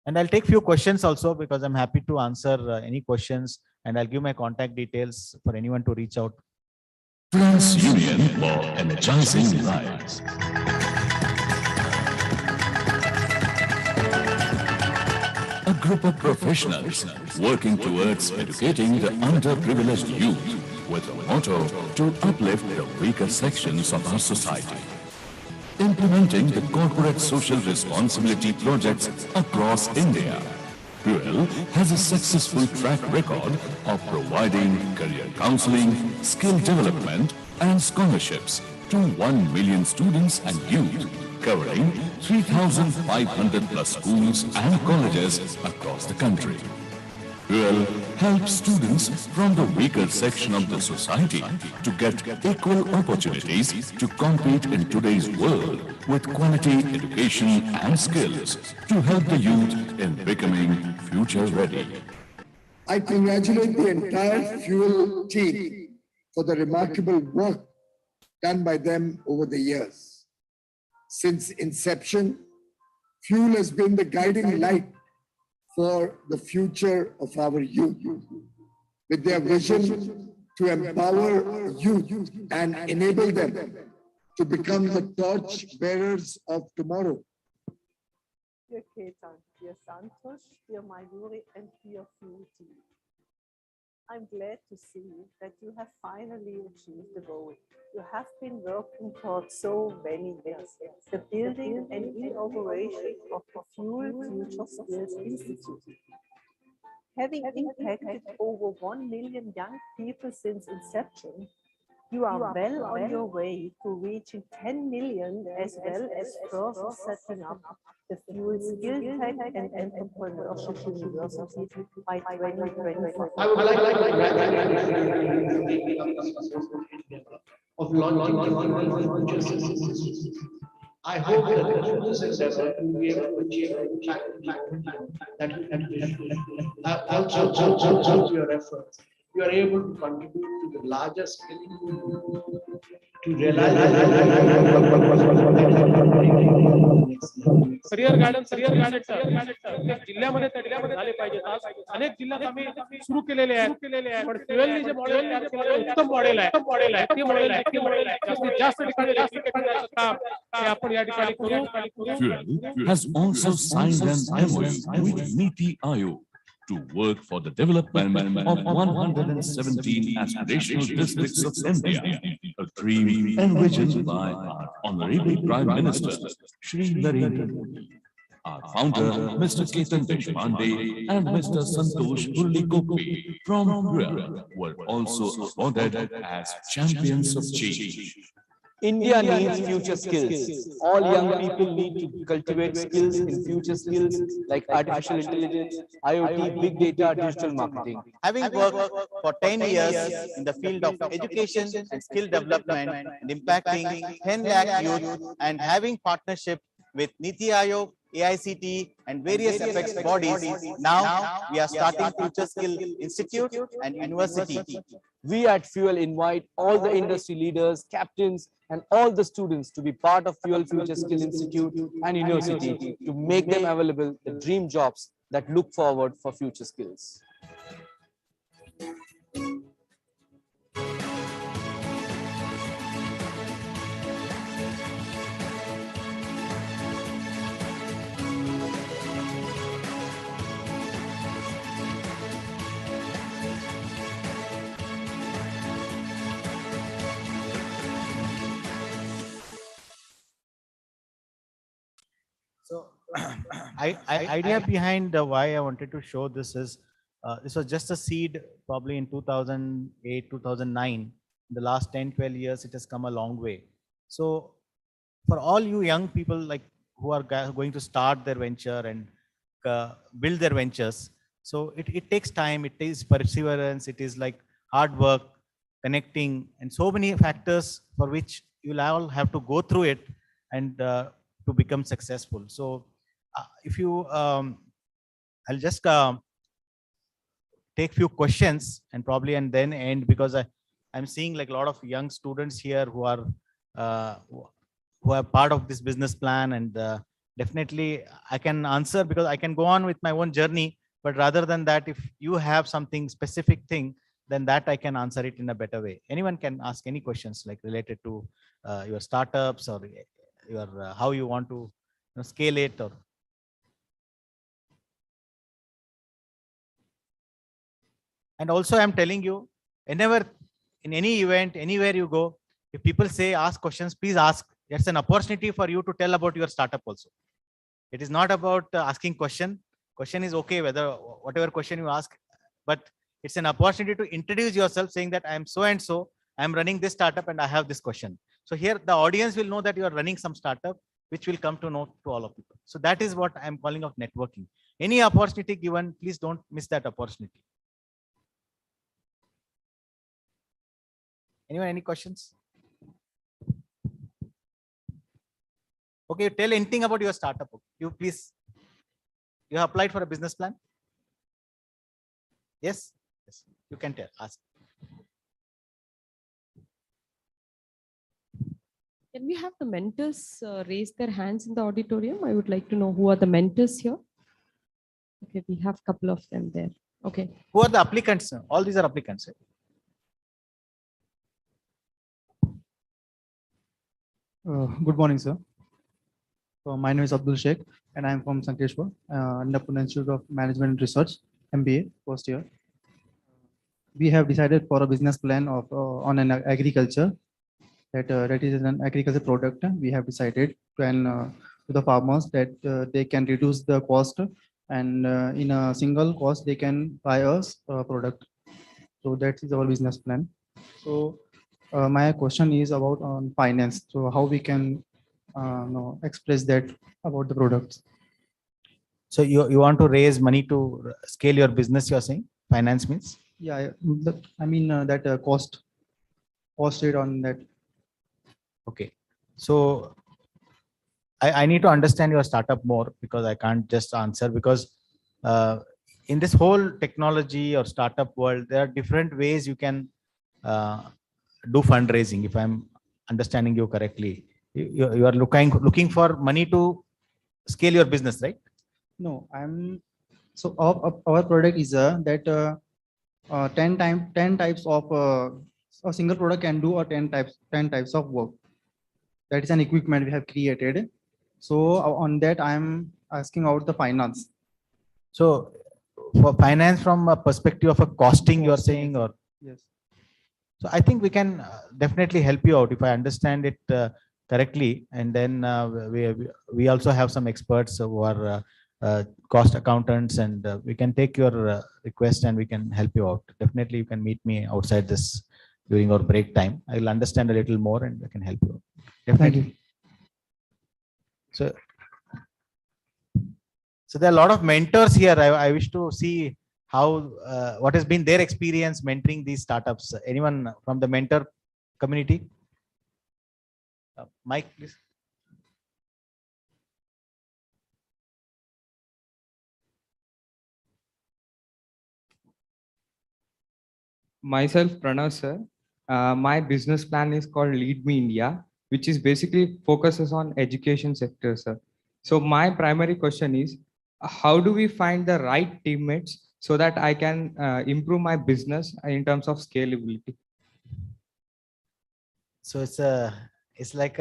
And I'll take few questions also, because I'm happy to answer any questions, and I'll give my contact details for anyone to reach out. TransUnion for energizing lives. A group of professionals working towards educating the underprivileged youth with a motto to uplift the weaker sections of our society. Implementing the corporate social responsibility projects across India, Fuel has a successful track record of providing career counseling, skill development and scholarships to 1 million students and youth, covering 3,500 plus schools and colleges across the country. Fuel helps students from the weaker section of the society to get equal opportunities to compete in today's world with quality education and skills to help the youth in becoming future ready. I congratulate the entire Fuel team for the remarkable work done by them over the years. Since inception, Fuel has been the guiding light for the future of our youth, with their vision to empower youth and enable them to become the torch bearers of tomorrow. Dear Ketan, dear Santosh, dear Mayuri, and dear Fuel team, I'm glad to see that you have finally achieved the goal you have been working towards so many years, the building and inauguration of the Fuel Future Skills Institute. Having impacted over 1 million young people since inception, you are well on your way to reaching 10 million, as well as further setting up the Fuel Skill Tech and Entrepreneurship University by 2025. I would like to congratulate of launching I hope that through this endeavor you will be able to achieve that also your efforts you are able to contribute to the larger scale to realize career garden जिल्ह्यामध्ये त्या ठिकाणी झाले पाहिजेत. आज अनेक जिल्ह्यात आम्ही सुरू केलेले आहेत पण फ्युएलनी जे मॉडेल तयार केलेलं उत्तम मॉडेल आहे ते मॉडेल जास्तीत जास्त ठिकाणी replicate करण्याचं काम हे आपण या ठिकाणी करू. Fuel has also signed an MOU with NITI Aayog to work for the development of 117 aspirational districts of India, a dream envisioned by our Honorable Prime Minister, Shri Narendra Modi. Our founder, Mr. Ketan Deshpande and Mr. Santosh Hurlikope from Fuel were also awarded as champions of change. India needs future skills. All young people need to cultivate skills in future skills like artificial intelligence, IoT, big data, digital marketing. Having worked for 10 years in the field of education and skill development and impacting 10 lakh youth and having partnership with NITI Aayog, AICT and various apex bodies, now we are starting Future Skill Institute and University. We at Fuel invite all the industry leaders, captains and all the students to be part of Fuel Future Skill Institute and University to make them available the dream jobs that look forward for future skills. So, idea behind why I wanted to show this is, this was just a seed probably in 2008, 2009. In the last 10, 12 years, it has come a long way. So for all you young people like who are going to start their venture and build their ventures, so it takes time, it takes perseverance, it is like hard work, connecting and so many factors for which you'll all have to go through it and to become successful. So if you, I'll just take few questions and probably and then end, because I'm seeing like a lot of young students here who are part of this business plan, and definitely I can answer because I can go on with my own journey. But rather than that, if you have something specific thing, then that I can answer it in a better way. Anyone can ask any questions like related to your startups or your how you want to scale it. Or and also I'm telling you, whenever in any event, anywhere you go, if people say ask questions, please ask. It's an opportunity for you to tell about your startup also. It is not about asking question. Question is okay, whether whatever question you ask, but it's an opportunity to introduce yourself, saying that I am so and so, I am running this startup and I have this question. So here the audience will know that you are running some startup, which will come to know to all of people. So that is what I am calling of networking. Any opportunity given, please don't miss that opportunity. Anyone, any questions? Okay, tell anything about your startup. You please, you have applied for a business plan? Yes, yes, you can tell, ask. Can we have the mentors raise their hands in the auditorium? I would like to know who are the mentors here. Okay, we have a couple of them there. Okay. Who are the applicants? All these are applicants. Good morning, sir. So my name is Abdul Sheikh and I am from Sankeshwar, Entrepreneurship Institute of Management and Research, MBA, first year. We have decided for a business plan of on an agriculture. That is an agriculture product. We have decided to the farmers that they can reduce the cost, and in a single cost they can buy us a product. So that is our business plan. So my question is about finance. So how we can express that about the products. So you want to raise money to scale your business, you are saying? Finance means? Yeah, I mean that cost rate on that. Okay, so I need to understand your startup more, because I can't just answer, because in this whole technology or startup world, there are different ways you can do fundraising. If I'm understanding you correctly, you are looking for money to scale your business, right? No, so our product is that 10 types of a single product can do, or 10 types of work. That is an equipment we have created. So on that, I'm asking out the finance. So for finance from a perspective of a costing, you are saying, or? Yes. So I think we can definitely help you out if I understand it correctly. And then we also have some experts who are cost accountants, and we can take your request and we can help you out. Definitely, you can meet me outside this during our break time. I will understand a little more and I can help you out. Definitely. So there are a lot of mentors here. I wish to see how what has been their experience mentoring these startups. Anyone from the mentor community? Mike, please. Myself, Pranav sir. My business plan is called Lead Me India, which is basically focuses on education sector, sir. So my primary question is, how do we find the right teammates so that I can improve my business in terms of scalability? So it's like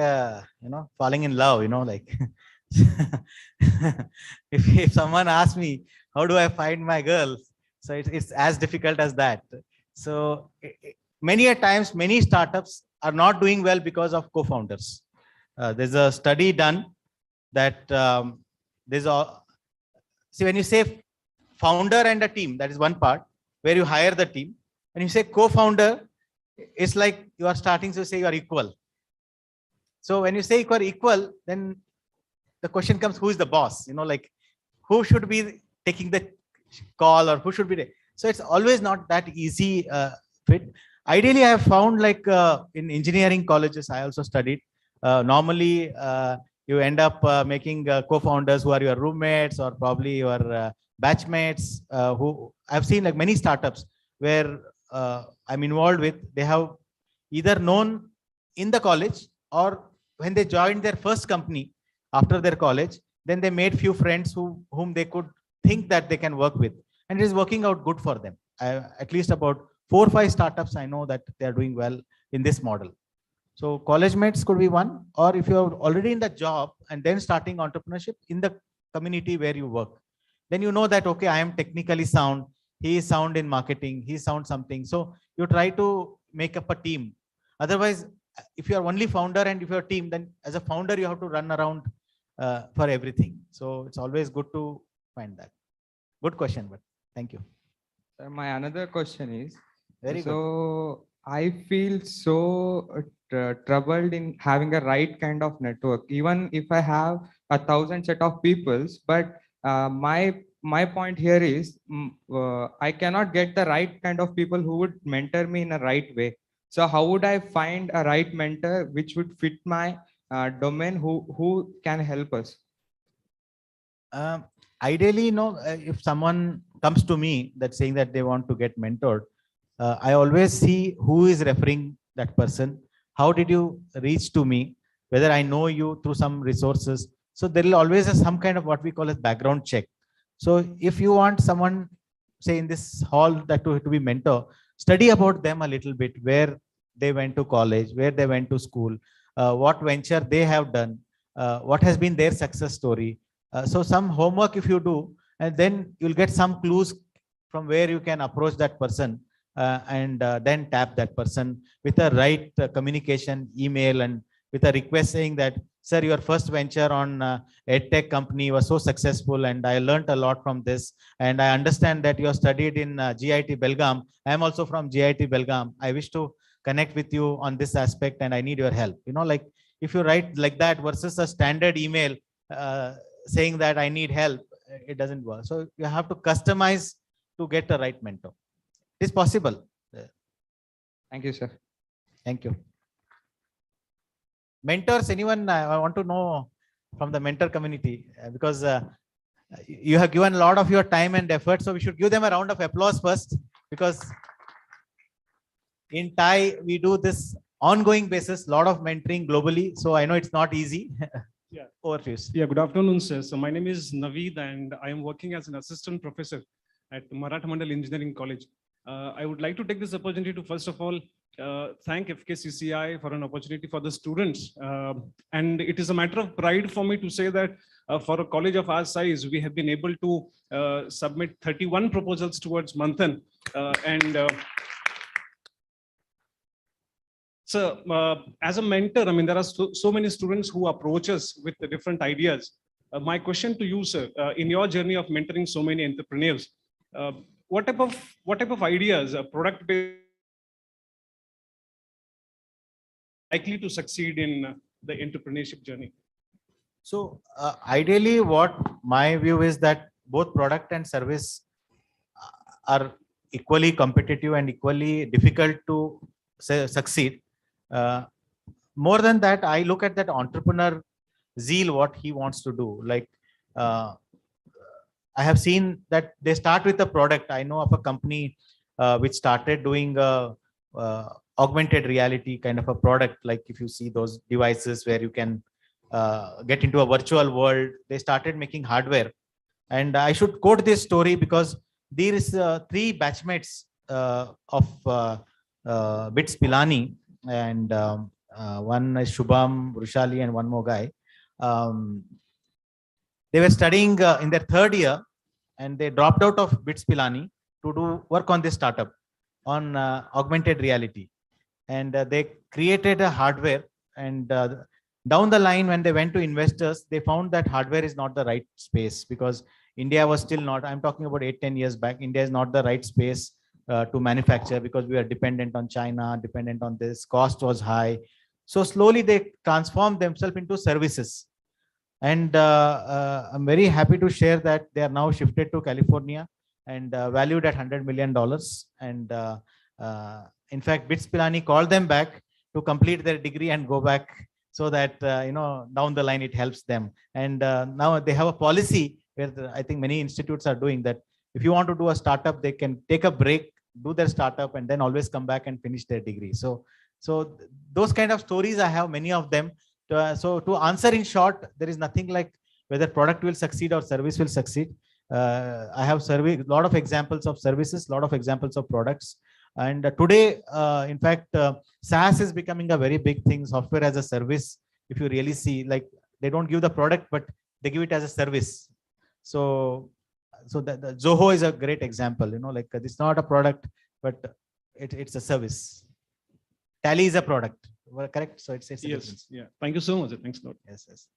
falling in love, like if someone asks me, how do I find my girl? So it's as difficult as that. So many a times, many startups are not doing well because of co-founders. There's a study done that see, when you say founder and a team, that is one part where you hire the team. When you say co-founder, it's like you are starting to say you are equal. So when you say you are equal, then the question comes, who is the boss? Like who should be taking the call, or who should be. So it's always not that easy fit. Ideally, I have found, like in engineering colleges, I also studied. Normally, you end up making co-founders who are your roommates or probably your batchmates. Who I've seen, like many startups where I'm involved with, they have either known in the college, or when they joined their first company after their college, then they made few friends whom they could think that they can work with, and it is working out good for them. At least about 4 or 5 startups I know that they are doing well in this model. So college mates could be one, or if you're already in the job and then starting entrepreneurship in the community where you work, then you know that, okay, I am technically sound, he is sound in marketing, he is sound something. So you try to make up a team. Otherwise, if you are only founder and if you're a team, then as a founder, you have to run around for everything. So it's always good to find that. Good question, but thank you. My another question is, very good. So I feel so troubled in having a right kind of network. Even if I have 1,000 set of peoples, but my point here is I cannot get the right kind of people who would mentor me in a right way. So how would I find a right mentor which would fit my domain, who can help us? Ideally, if someone comes to me that saying that they want to get mentored, I always see who is referring that person. How did you reach to me? Whether I know you through some resources. So there will always be some kind of what we call as background check. So if you want someone, say in this hall, that to be mentor, study about them a little bit, where they went to college, where they went to school, what venture they have done, what has been their success story. So some homework if you do, and then you'll get some clues from where you can approach that person and then tap that person with a right communication email, and with a request saying that, sir, your first venture on EdTech company was so successful and I learned a lot from this. And I understand that you have studied in GIT Belgaum. I am also from GIT Belgaum. I wish to connect with you on this aspect and I need your help. Like if you write like that versus a standard email saying that I need help, it doesn't work. So you have to customize to get the right mentor. It is possible. Thank you, sir. Thank you. Mentors, anyone? I want to know from the mentor community, because You have given a lot of your time and effort, so we should give them a round of applause first, because in Thai, we do this ongoing basis, lot of mentoring globally. So I know it's not easy. Yeah. Over to you. Yeah, good afternoon, sir. So my name is Naveed, and I am working as an assistant professor at Maratha Mandal Engineering College. I would like to take this opportunity to, first of all, thank FKCCI for an opportunity for the students. And it is a matter of pride for me to say that for a college of our size, we have been able to submit 31 proposals towards Manthan. So as a mentor, I mean, there are so many students who approach us with the different ideas. My question to you, sir, in your journey of mentoring so many entrepreneurs, what type of ideas, product-based, likely to succeed in the entrepreneurship journey? So ideally, what my view is that both product and service are equally competitive and equally difficult to succeed. More than that, I look at that entrepreneur zeal, what he wants to do. Like I have seen that they start with a product. I know of a company which started doing augmented reality kind of a product. Like if you see those devices where you can get into a virtual world, they started making hardware. And I should quote this story because there is 3 batchmates of Bits Pilani, and one is Shubham, Rushali, and one more guy. They were studying in their 3rd year, and they dropped out of Bits Pilani to do work on this startup on augmented reality. And they created a hardware, and down the line, when they went to investors, they found that hardware is not the right space, because India was still not, I'm talking about 8-10 years back, India is not the right space to manufacture, because we are dependent on China, dependent on this, cost was high. So slowly they transformed themselves into services. And I'm very happy to share that they are now shifted to California and valued at $100 million. And in fact, Bits Pilani called them back to complete their degree and go back, so that down the line it helps them. And now they have a policy where I think many institutes are doing that. If you want to do a startup, they can take a break, do their startup, and then always come back and finish their degree. So those kind of stories, I have many of them. So to answer in short, there is nothing like whether product will succeed or service will succeed. I have a lot of examples of services, a lot of examples of products. And today, in fact, SaaS is becoming a very big thing, software as a service. If you really see, like they don't give the product, but they give it as a service. So the Zoho is a great example, like it's not a product, but it's a service. Tally is a product, correct? So it's a yes, yeah. Thank you so much. Thanks a lot. Yes.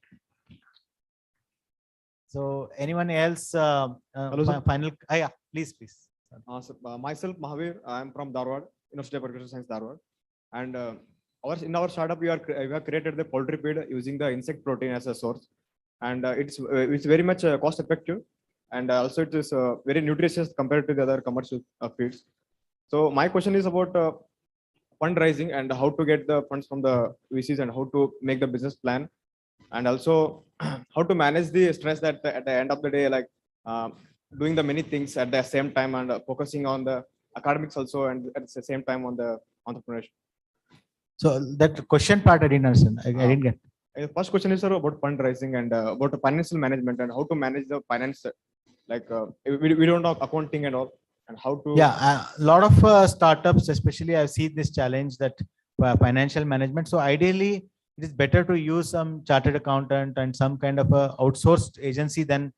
So anyone else? Hello, Final? Yeah, please. Myself, Mahavir. I am from Dharwad, University of Agricultural Science, Dharwad. And in our startup, we have created the poultry feed using the insect protein as a source, and it's very much cost effective, and also it is very nutritious compared to the other commercial feeds. So my question is about fundraising and how to get the funds from the VCs and how to make the business plan, and also how to manage the stress that at the end of the day, like doing the many things at the same time and focusing on the academics also, and at the same time on the entrepreneurship. So that question part I didn't understand. I didn't get. The first question is, sir, about fundraising and about the financial management and how to manage the finance. Like we don't know accounting and all, and how to. Yeah, a lot of startups, especially I've seen this challenge, that financial management. So ideally, it is better to use some chartered accountant and some kind of a outsourced agency than,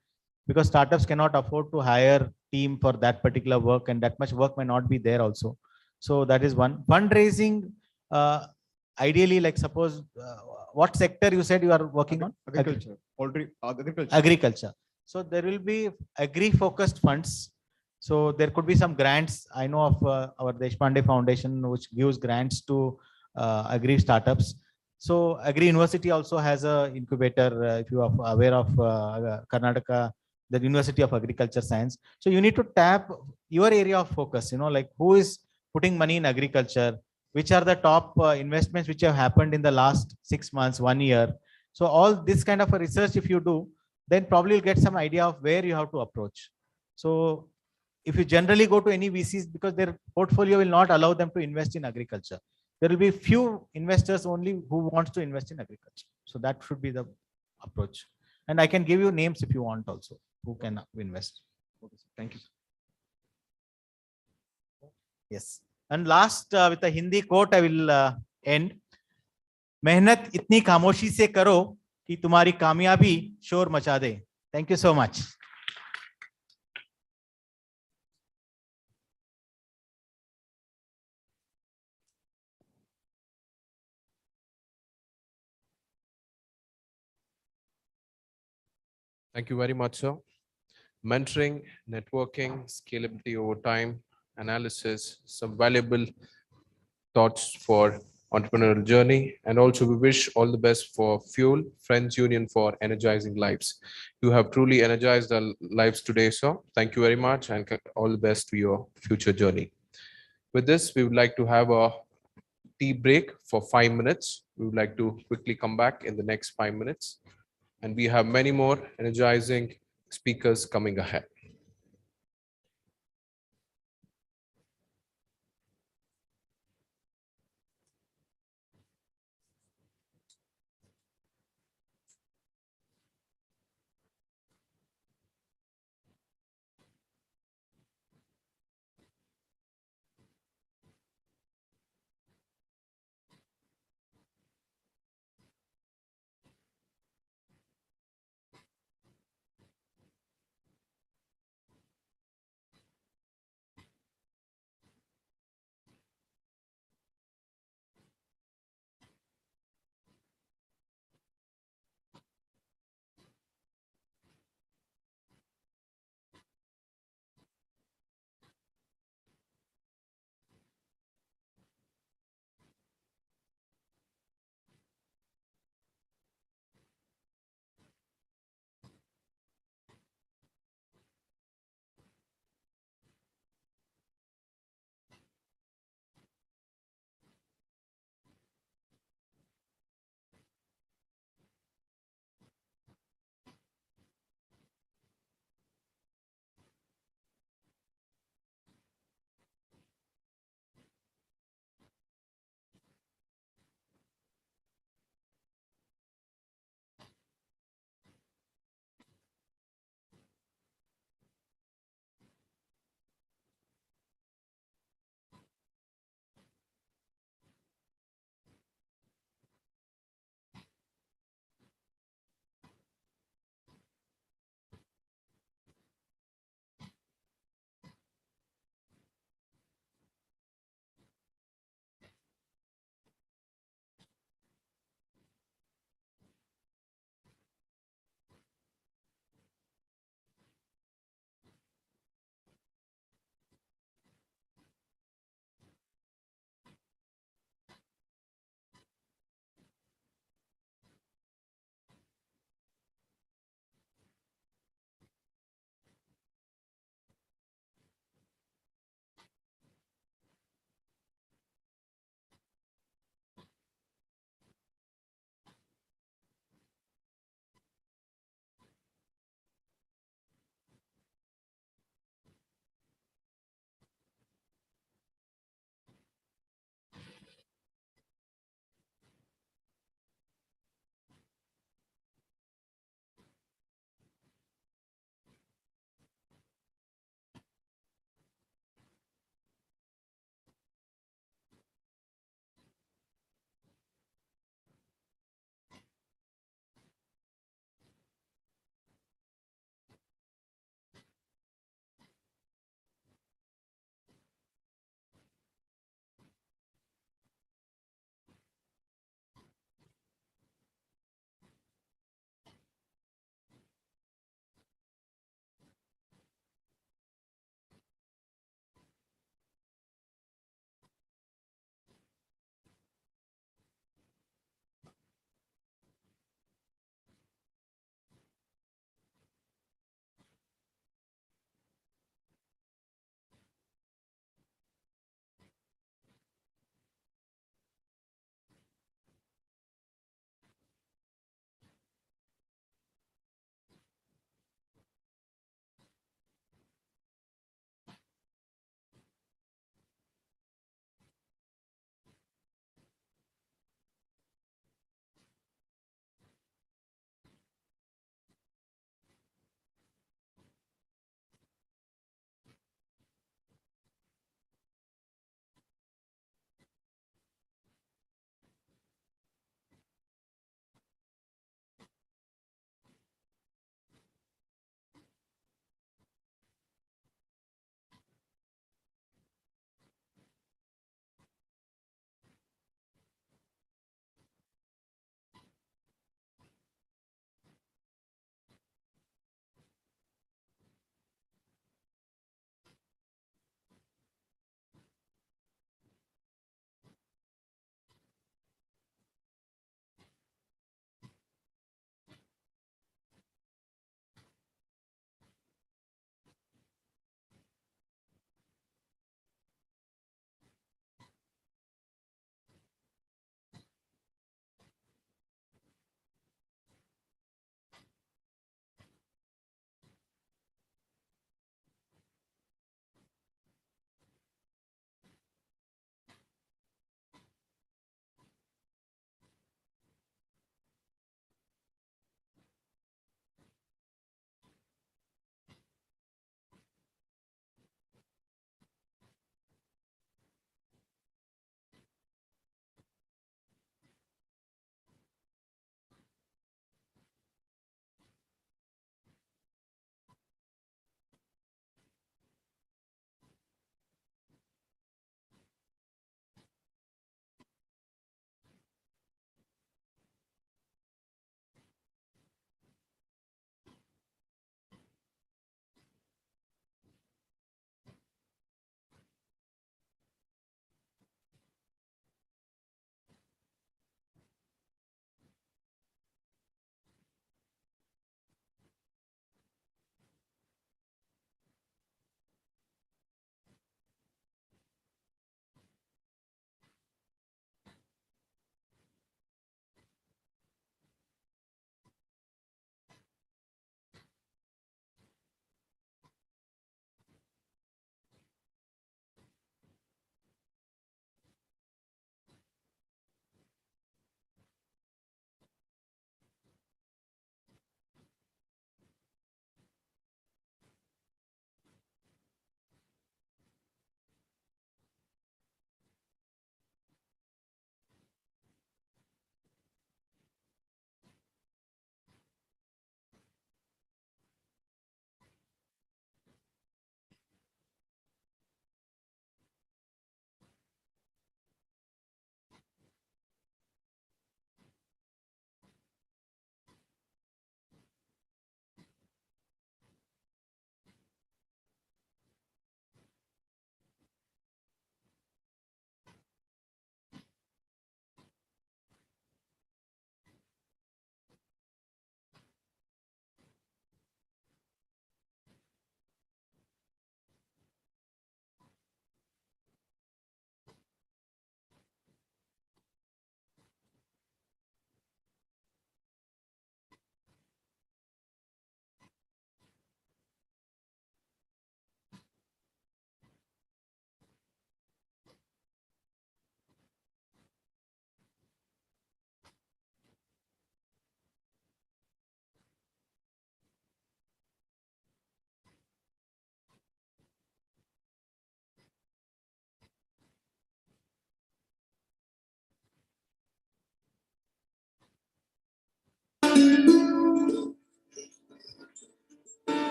because startups cannot afford to hire team for that particular work, and that much work may not be there also. So that is one. Fundraising, ideally, like suppose what sector you said you are working on? Agriculture, poultry, agriculture. Agriculture. So there will be agri-focused funds. So there could be some grants. I know of our Deshpande Foundation, which gives grants to agri startups. So Agri University also has a incubator. If you are aware of Karnataka, the University of Agriculture Science. So you need to tap your area of focus. Like who is putting money in agriculture, which are the top investments which have happened in the last 6 months, 1 year. So all this kind of a research, if you do, then probably you'll get some idea of where you have to approach. So if you generally go to any VCs, because their portfolio will not allow them to invest in agriculture, there will be few investors only who wants to invest in agriculture. So that should be the approach. And I can give you names if you want also, who can invest. Okay, thank you. Yes. And last with a Hindi quote, I will end. मेहनत इतनी खामोशी से करो कि तुम्हारी कामयाबी शोर मचा दे. Thank you so much. Thank you very much, sir. Mentoring, networking, scalability over time, analysis, some valuable thoughts for entrepreneurial journey. And also we wish all the best for Fuel, Friends Union for energizing lives. You have truly energized our lives today, sir. Thank you very much and all the best to your future journey. With this, we would like to have a tea break for 5 minutes. We would like to quickly come back in the next 5 minutes. And we have many more energizing speakers coming ahead.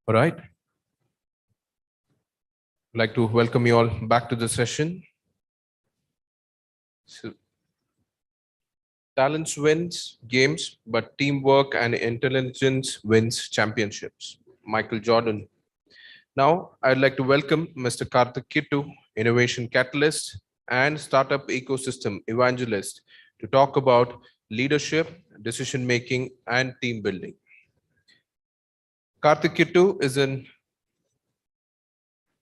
All right. I'd like to welcome you all back to the session. So, talents wins games, but teamwork and intelligence wins championships. Michael Jordan. Now, I'd like to welcome Mr. Karthik Kittu, Innovation Catalyst and Startup Ecosystem Evangelist, to talk about leadership, decision-making, and team building. Karthik Kittu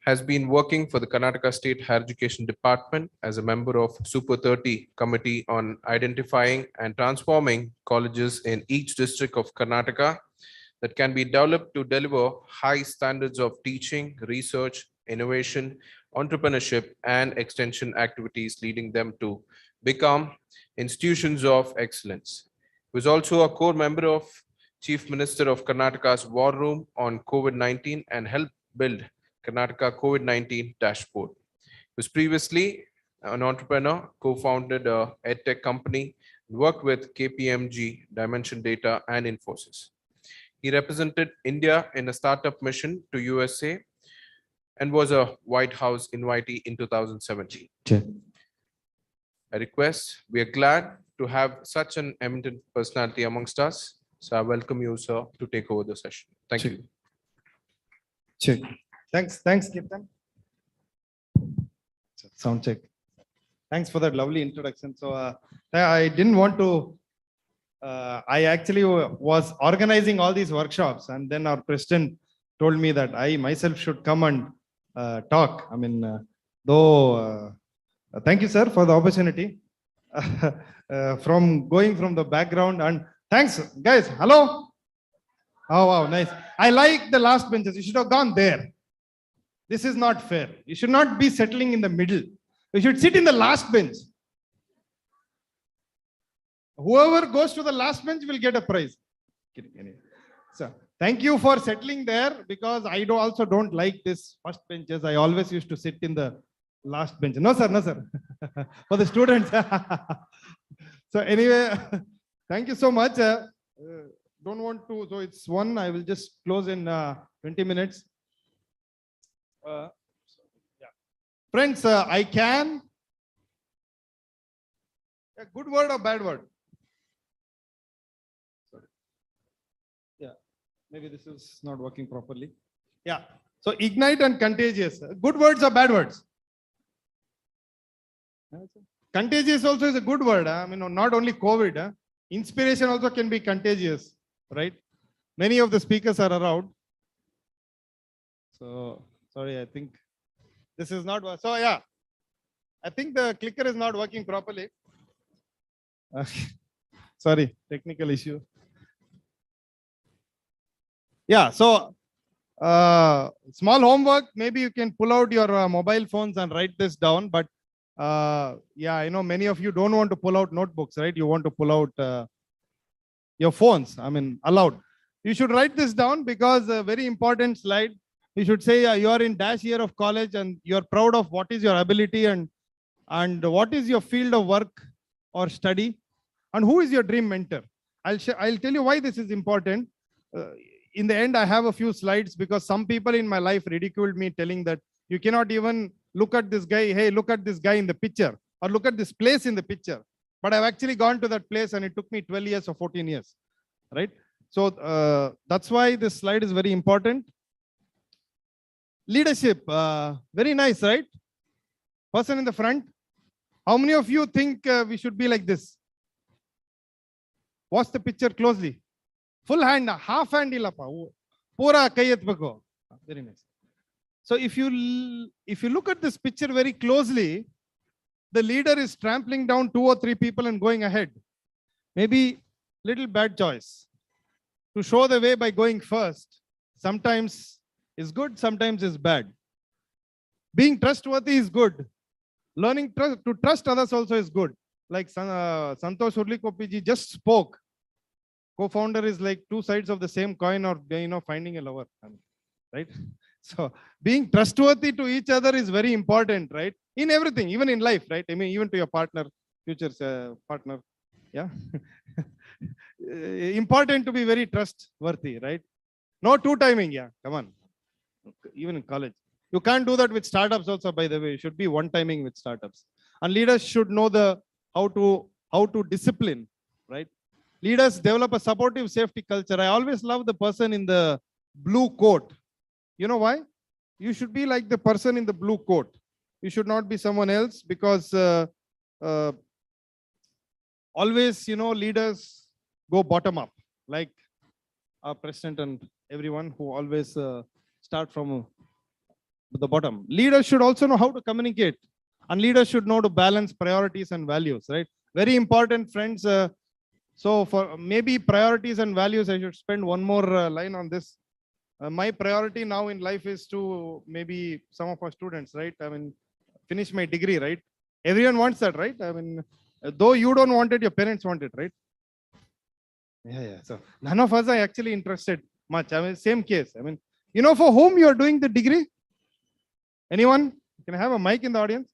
has been working for the Karnataka State Higher Education Department as a member of Super 30 Committee on identifying and transforming colleges in each district of Karnataka that can be developed to deliver high standards of teaching, research, innovation, entrepreneurship, and extension activities, leading them to become institutions of excellence. He was also a core member of Chief Minister of Karnataka's War Room on COVID-19 and helped build Karnataka COVID-19 dashboard. He was previously an entrepreneur, co-founded a edtech company, worked with KPMG, Dimension Data, and Infosys. He represented India in a startup mission to USA and was a White House invitee in 2017. A request, we are glad to have such an eminent personality amongst us. So I welcome you, sir, to take over the session. Thank you. Check. Thanks, Kirtan. Sound check. Thanks for that lovely introduction. So I didn't want to, I actually was organizing all these workshops, and then our president told me that I myself should come and talk. I mean, thank you, sir, for the opportunity. Going from the background, and thanks, guys. Hello. Oh, wow, nice. I like the last benches. You should have gone there. This is not fair. You should not be settling in the middle. You should sit in the last bench. Whoever goes to the last bench will get a prize. So thank you for settling there, because I also don't like this first benches. I always used to sit in the last bench. No, sir, no, sir. For the students. So anyway, thank you so much. Don't want to, so it's one, I will just close in 20 minutes. Yeah. Friends, I can, a good word or bad word? Sorry. Yeah, maybe this is not working properly. Yeah, so ignite and contagious. Good words or bad words? Contagious also is a good word. I mean, not only COVID. Inspiration also can be contagious, right? Many of the speakers are around. So, sorry, I think this is not, so yeah, I think the clicker is not working properly. Sorry, technical issue. Yeah, so small homework, maybe you can pull out your mobile phones and write this down, but yeah, I know many of you don't want to pull out notebooks, right? You want to pull out your phones, I mean, allowed. You should write this down, because a very important slide. You should say you are in dash year of college and you are proud of what is your ability and what is your field of work or study, and who is your dream mentor. I'll tell you why this is important. In the end, I have a few slides, because some people in my life ridiculed me, telling that you cannot even look at this guy. Hey, look at this guy in the picture, or look at this place in the picture. But I've actually gone to that place and it took me 12 years or 14 years, right? So that's why this slide is very important. Leadership, very nice, right? Person in the front. How many of you think we should be like this? Watch the picture closely. Full hand, half hand illappa. Pura kai etbeko. Very nice. So if you look at this picture very closely, the leader is trampling down 2 or 3 people and going ahead. Maybe little bad choice. To show the way by going first, sometimes is good, sometimes is bad. Being trustworthy is good. Learning to trust others also is good. Like Santosh Urlikopiji just spoke. Co-founder is like 2 sides of the same coin, or finding a lover, right? So being trustworthy to each other is very important, right? In everything, even in life, right? I mean, even to your partner, future partner, yeah. Important to be very trustworthy, right? No two timing. Yeah, come on. Even in college. You can't do that with startups also, by the way. You should be one timing with startups. And leaders should know the how to discipline, right? Leaders develop a supportive safety culture. I always love the person in the blue coat. You know why? You should be like the person in the blue coat. You should not be someone else, because always, leaders go bottom up, like our president and everyone who always start from the bottom. Leaders should also know how to communicate, and leaders should know to balance priorities and values, right? Very important, friends. So for maybe priorities and values, I should spend one more line on this. My priority now in life is to maybe some of our students, right? I mean, finish my degree, right? Everyone wants that, right? I mean, though you don't want it, your parents want it, right? Yeah. So none of us are actually interested much. I mean, same case. I mean, for whom you are doing the degree? Anyone? Can I have a mic in the audience?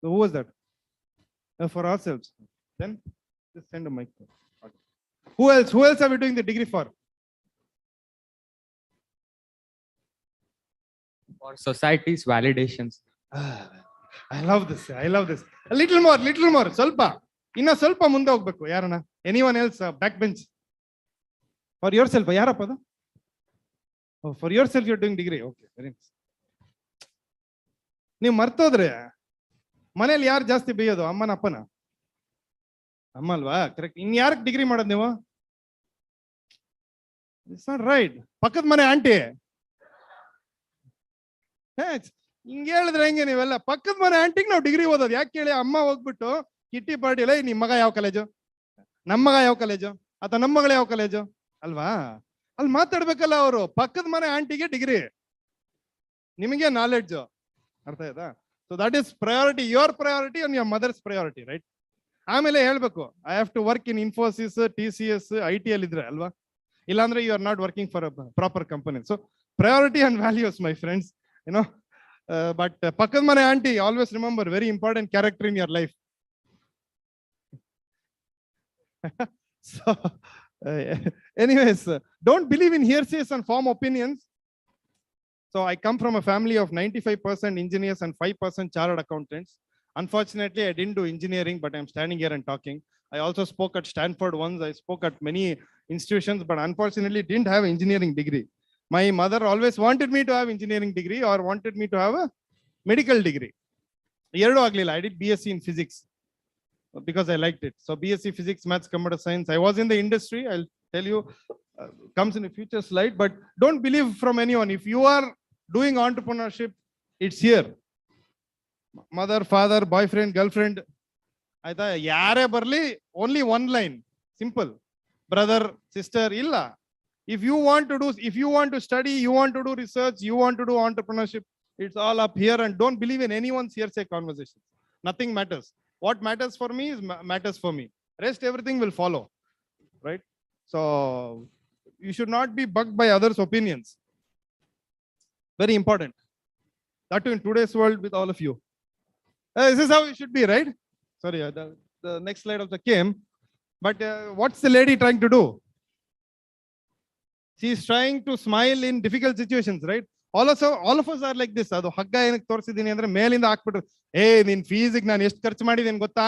So who was that? For ourselves. Then just send a mic. Who else? Who else are we doing the degree for? For society's validations. I love this. I love this. A little more. Salpa. Inna salpa munde hogbeku. Yarana? Anyone else? Backbench. For yourself. Yarappa? Oh, for yourself, you're doing degree. Okay, very nice. ನೀವು ಮರ್ತೋದ್ರೆ ಮನೇಲಿ ಯಾರು ಜಾಸ್ತಿ ಬೇಯೋದು, ಅಮ್ಮನ ಅಪ್ಪನ? ಅಮ್ಮ ಅಲ್ವಾ? Correct. ಇನ್ಯಾರಕ್ಕೆ degree ಮಾಡೋದು ನೀವು? It's not right. ಪಕ್ಕದ ಮನೆ ಆಂಟಿ. ಹಿಂಗೆ ಹೇಳಿದ್ರೆ ಹೆಂಗೆ ನೀವೆಲ್ಲ? ಪಕ್ಕದ ಮನೆ ಆಂಟಿಗೆ ನಾವು ಡಿಗ್ರಿ ಓದೋದು ಯಾಕೆ ಹೇಳಿ? ಅಮ್ಮ ಹೋಗ್ಬಿಟ್ಟು ಕಿಟ್ಟಿ ಪಾರ್ಟಿಲ್ಲ, ನಿಮ್ಮ ಮಗ ಯಾವ ಕಾಲೇಜು, ನಮ್ಮ ಮಗ ಯಾವ ಕಾಲೇಜು, ಅಥವಾ ನಮ್ಮ ಮಗಳು ಯಾವ ಕಾಲೇಜು ಅಲ್ವಾ? ಅಲ್ಲಿ ಮಾತಾಡ್ಬೇಕಲ್ಲ ಅವರು. ಪಕ್ಕದ ಮನೆ ಆಂಟಿಗೆ ಡಿಗ್ರಿ, ನಿಮಗೆ ನಾಲೆಡ್ಜ್. ಅರ್ಥ ಆಯ್ತಾ? So that is priority, your priority and your mother's priority, right? ಆಮೇಲೆ ಹೇಳ್ಬೇಕು, I have to work in Infosys, TCS, IT ಅಲ್ಲಿ ಇದ್ರೆ ಅಲ್ವಾ? ಇಲ್ಲಾಂದ್ರೆ you are not working for a proper company. So priority and values, my friends, but ಪಕ್ಕದ ಮನೆ aunty, always remember, very important character in your life. So anyways, don't believe in hearsays and form opinions. So I come from a family of 95% engineers and 5% chartered accountants. Unfortunately, I didn't do engineering, but I'm standing here and talking. I also spoke at Stanford once. I spoke at many institutions, but unfortunately didn't have an engineering degree. My mother always wanted me to have engineering degree or wanted me to have a medical degree. I did BSc in physics because I liked it. So BSc Physics, Maths, Computer Science. I was in the industry. I'll tell you, comes in a future slide, but don't believe from anyone. If you are doing entrepreneurship, it's here. Mother, father, boyfriend, girlfriend. I thought, yare barli, only one line. Simple. Brother, sister, illa. If you want to study, you want to do research, you want to do entrepreneurship, it's all up here, and don't believe in anyone's hearsay conversations. Nothing matters. What matters for me is matters for me. Rest, everything will follow, right? So you should not be bugged by others' opinions. Very important. That too in today's world with all of you. This is how it should be, right? Sorry, the next slide also came. But what's the lady trying to do? She's trying to smile in difficult situations, right? All of us are like this. ಅದು ಹಗ್ಗ ಏನಕ್ಕೆ ತೋರಿಸಿದೀನಿ ಅಂದ್ರೆ ಮೇಲಿಂದ ಹಾಕ್ಬಿಟ್ರು, ನಿನ್ ಫೀಸಿಗೆ ನಾನು ಎಷ್ಟು ಖರ್ಚು ಮಾಡಿದ್ದೀನಿ ಗೊತ್ತಾ?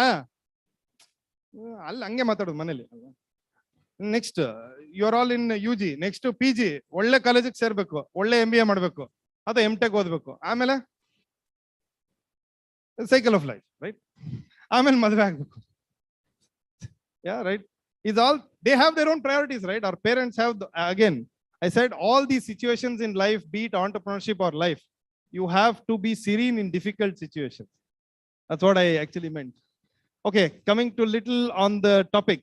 ಅಲ್ಲಿ ಹಂಗೆ ಮಾತಾಡೋದು ಮನೇಲಿ. Next you are all in UG, next PG, ಒಳ್ಳೆ ಕಾಲೇಜಿಗೆ ಸೇರ್ಬೇಕು, ಒಳ್ಳೆ MBA ಮಾಡ್ಬೇಕು, ಅಥವಾ MTech ಓದ್ಬೇಕು, ಆಮೇಲೆ ಸೈಕಲ್ ಆಫ್ ಲೈಫ್, ರೈಟ್? ಆಮೇಲೆ ಮದುವೆ ಆಗ್ಬೇಕು. Yeah, right? Is all they have their own priorities, right? Our parents have again, I said all these situations in life, be it entrepreneurship or life, you have to be serene in difficult situations. That's what I actually meant. Okay, coming to little on the topic.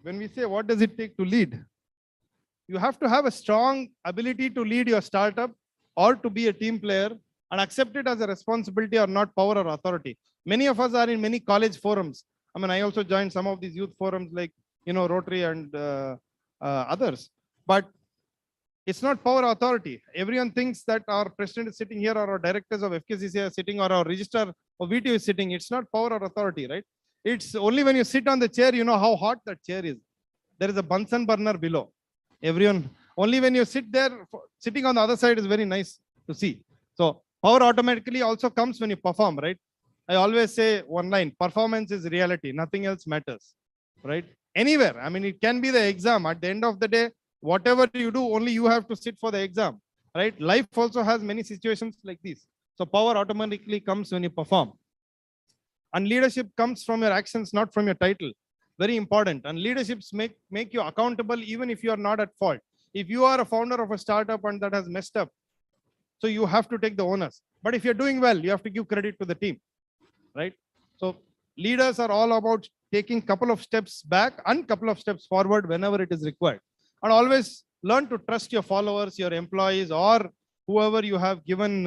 When we say what does it take to lead, you have to have a strong ability to lead your startup or to be a team player and accept it as a responsibility or not power or authority. Many of us are in many college forums. I mean, I also joined some of these youth forums like, Rotary and others. But it's not power authority. Everyone thinks that our president is sitting here or our directors of FKCCI are sitting or our registrar of VTU is sitting. It's not power or authority, right? It's only when you sit on the chair, you know how hot that chair is. There is a Bunsen burner below. Everyone, only when you sit there, sitting on the other side is very nice to see. So power automatically also comes when you perform, right? I always say one line, performance is reality, nothing else matters, right? Anywhere. I mean, it can be the exam. At the end of the day, whatever you do, only you have to sit for the exam, right? Life also has many situations like this. So power automatically comes when you perform. And leadership comes from your actions, not from your title. Very important. And leaderships make you accountable even if you are not at fault. If you are a founder of a startup and that has messed up, so you have to take the onus. But if you're doing well, you have to give credit to the team, right? So leaders are all about taking couple of steps back and couple of steps forward whenever it is required. And always learn to trust your followers, your employees, or whoever you have given,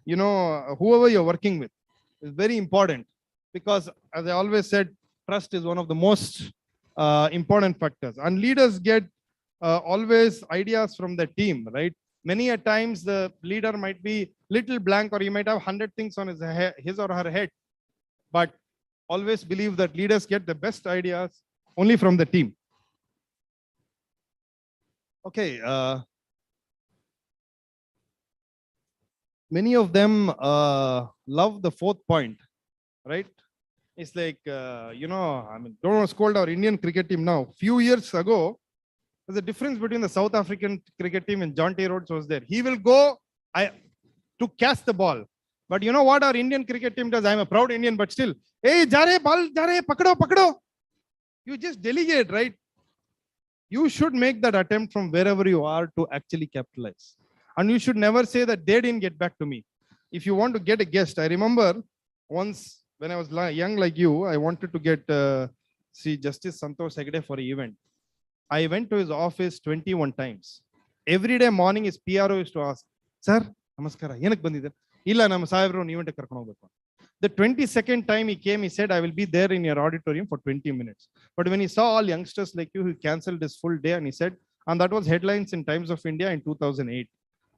whoever you're working with. Is very important, because as I always said, trust is one of the most important factors. And leaders get always ideas from the team, right? Many a times the leader might be little blank, or he might have 100 things on his or her head. But always believe that leaders get the best ideas only from the team. Okay. Many of them love the fourth point, right? It's like, I mean, don't want to scold our Indian cricket team now. Few years ago, there's a difference between the South African cricket team and John T. Rhodes was there. He will go to catch the ball. But you know what our Indian cricket team does? I'm a proud Indian, but still, hey, jare, ball, jare, pakdo, pakdo. You just delegate, right? You should make that attempt from wherever you are to actually capitalize. And you should never say that they didn't get back to me. If you want to get a guest, I remember once when I was young like you, I wanted to get Justice Santosh Hegde for an event. I went to his office 21 times. Every day morning, his PRO used to ask, Sir, namaskara, yenak bandide? Illa nama saibro event karkono hogbeko. The 22nd time he came, he said, I will be there in your auditorium for 20 minutes. But when he saw all youngsters like you, he cancelled his full day and he said, and that was headlines in Times of India in 2008.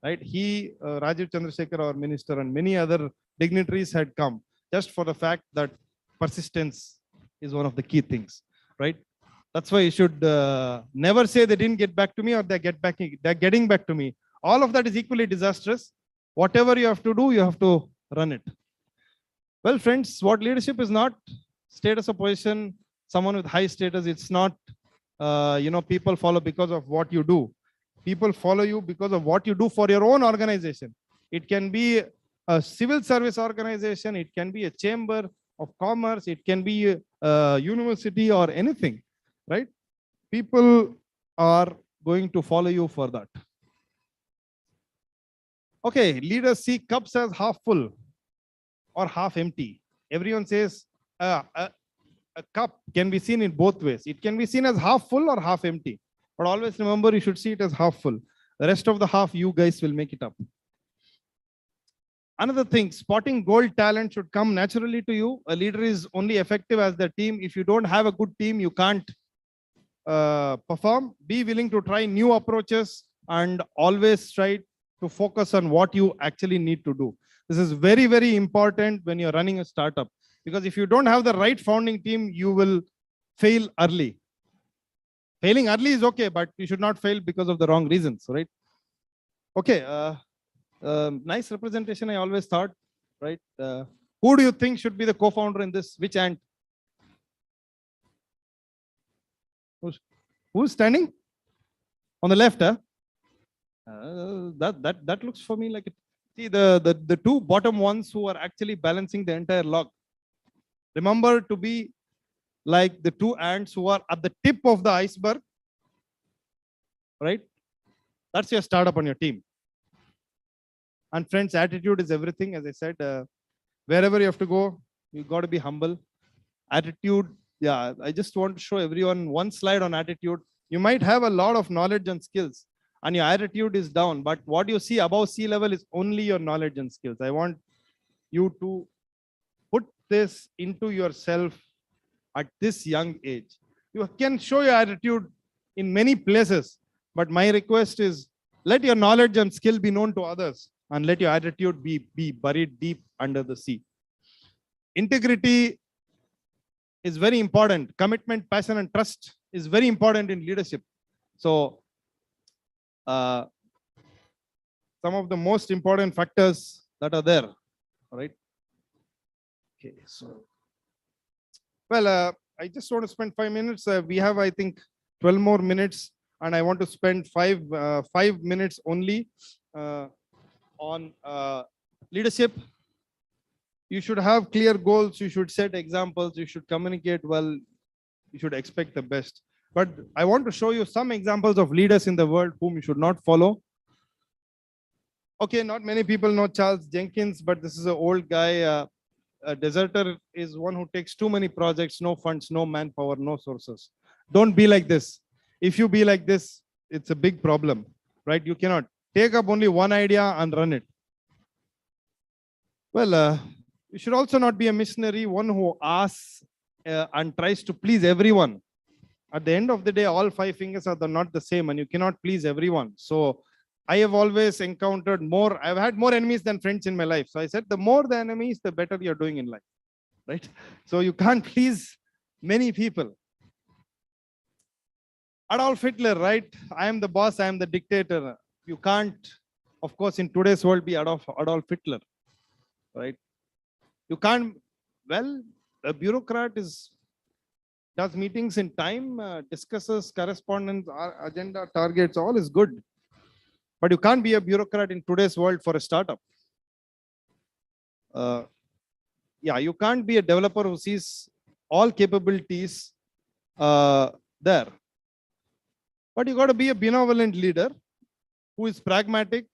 Right? He, Rajiv Chandrasekhar, our minister, and many other dignitaries had come just for the fact that persistence is one of the key things, right? That's why you should never say they didn't get back to me or they're getting back to me. All of that is equally disastrous. Whatever you have to do, you have to run it. Well, friends, what leadership is not status or position, someone with high status. It's not, people follow because of what you do. People follow you because of what you do for your own organization. It can be a civil service organization. It can be a chamber of commerce. It can be a university or anything, right? People are going to follow you for that. Okay, leaders see cups as half full or half empty. Everyone says a cup can be seen in both ways. It can be seen as half full or half empty. But always remember, you should see it as half full. The rest of the half, you guys will make it up. Another thing, spotting gold talent should come naturally to you. A leader is only effective as the team. If you don't have a good team, you can't perform. Be willing to try new approaches and always try to focus on what you actually need to do. This is very, very important when you're running a startup, because if you don't have the right founding team, you will fail early. Failing early is okay, but you should not fail because of the wrong reasons, right? Okay, nice representation, I always thought, right? Who do you think should be the co-founder in this? Which ant? Who's standing? On the left, huh? That looks for me like it. See, the two bottom ones who are actually balancing the entire log. Remember to be like the two ants who are at the tip of the iceberg, right? That's your startup on your team. And friends, attitude is everything. As I said, wherever you have to go, you got to be humble. Attitude, yeah, I just want to show everyone one slide on attitude. You might have a lot of knowledge and skills and your attitude is down, but what you see above sea level is only your knowledge and skills. I want you to put this into yourself at this young age. You can show your attitude in many places, but my request is let your knowledge and skill be known to others and let your attitude be buried deep under the sea. Integrity is very important. Commitment, passion, and trust is very important in leadership. So some of the most important factors that are there, right? Okay, so, well, I just want to spend 5 minutes. We have, I think, 12 more minutes, and I want to spend 5 minutes only on leadership. You should have clear goals. You should set examples. You should communicate well. You should expect the best. But I want to show you some examples of leaders in the world whom you should not follow. Okay, not many people know Charles Jenkins, but this is an old guy. A deserter is one who takes too many projects, no funds, no manpower, no sources. Don't be like this. If you be like this, it's a big problem, right? You cannot take up only one idea and run it. Well, you should also not be a missionary, one who asks and tries to please everyone. At the end of the day, all 5 fingers are not the same, and you cannot please everyone. So I have always encountered more, I've had more enemies than friends in my life. So I said, the more the enemies, the better you're doing in life, right? So you can't please many people. Adolf Hitler, right? I am the boss, I am the dictator. You can't, of course, in today's world be Adolf Hitler, right? You can't, well, a bureaucrat does meetings in time, discusses correspondence, agenda, targets, all is good. But you can't be a bureaucrat in today's world for a startup. Yeah, you can't be a developer who sees all capabilities there. But you got to be a benevolent leader who is pragmatic,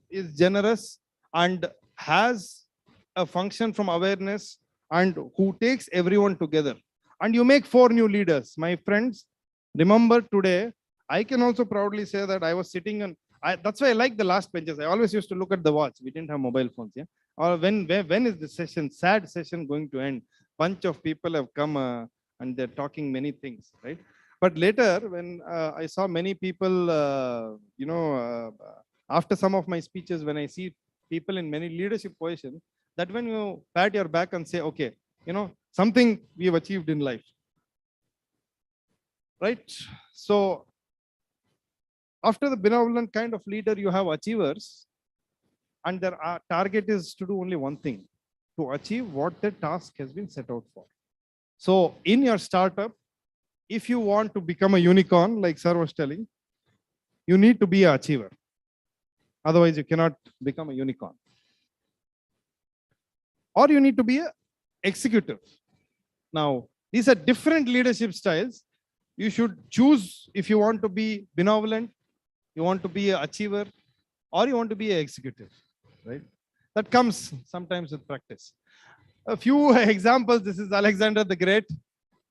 is generous, and has a function from awareness, and who takes everyone together. And you make 4 new leaders. My friends, remember today, I can also proudly say that I was sitting on, that's why I like the last benches. I always used to look at the watch. We didn't have mobile phones. Yeah. Or when is the session, sad session going to end? Bunch of people have come and they're talking many things, right? But later, when I saw many people, after some of my speeches, when I see people in many leadership positions, that when you pat your back and say, okay, something we have achieved in life, right? So after the benevolent kind of leader, you have achievers, and their target is to do only one thing, to achieve what the task has been set out for. So in your startup, if you want to become a unicorn, like sir was telling, you need to be an achiever. Otherwise, you cannot become a unicorn. Or you need to be an executive. Now, these are different leadership styles. You should choose if you want to be benevolent, you want to be an achiever, or you want to be an executive, right? That comes sometimes with practice. A few examples. This is Alexander the Great.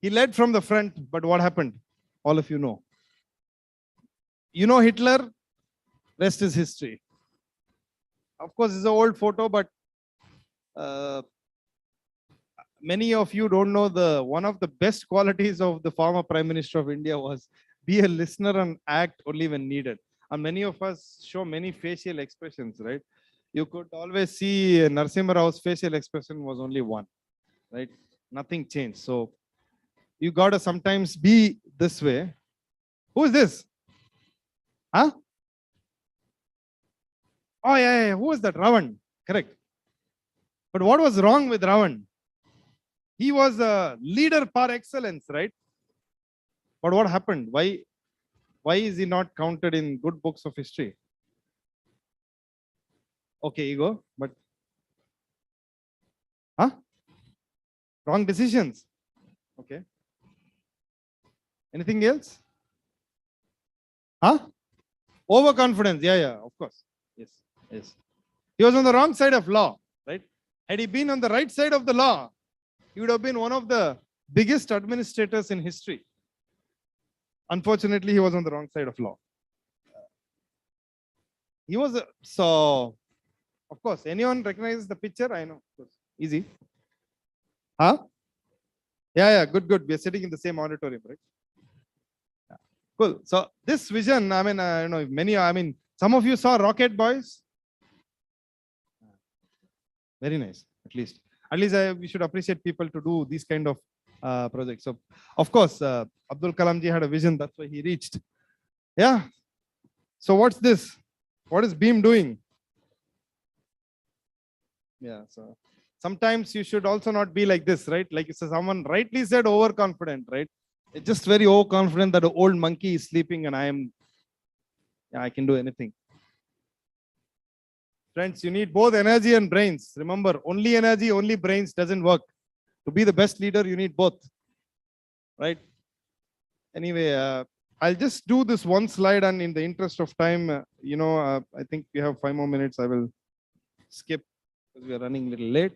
He led from the front, but what happened? All of you know. You know Hitler, rest is history. Of course, it's an old photo, but many of you don't know one of the best qualities of the former Prime Minister of India was be a listener and act only when needed. And many of us show many facial expressions, right? You could always see Narasimha Rao's facial expression was only one, right? Nothing changed. So you got to sometimes be this way. Who is this? Huh? Oh, yeah. Who is that? Ravan. Correct. But what was wrong with Ravan? He was a leader par excellence, right? But what happened? Why is he not counted in good books of history? Okay, ego, but wrong decisions. Okay. Anything else? Overconfidence. Yeah, of course. Yes. He was on the wrong side of law, right? Had he been on the right side of the law, he would have been one of the biggest administrators in history. Unfortunately, he was on the wrong side of law. He was so, of course, anyone recognizes the picture? I know. Easy. Yeah, good. We are sitting in the same auditorium, right? Yeah. Cool. So this vision, some of you saw Rocket Boys. Very nice, at least we should appreciate people to do these kind of project. So, of course, Abdul Kalam ji had a vision. That's why he reached. Yeah. So what's this? What is Beam doing? Yeah. So sometimes you should also not be like this, right? Like someone rightly said, overconfident, right? It's just very overconfident that the old monkey is sleeping and I can do anything. Friends, you need both energy and brains. Remember, only energy, only brains doesn't work. To be the best leader, you need both, right? Anyway, I'll just do this one slide, and in the interest of time, I think we have 5 more minutes. I will skip because we are running a little late.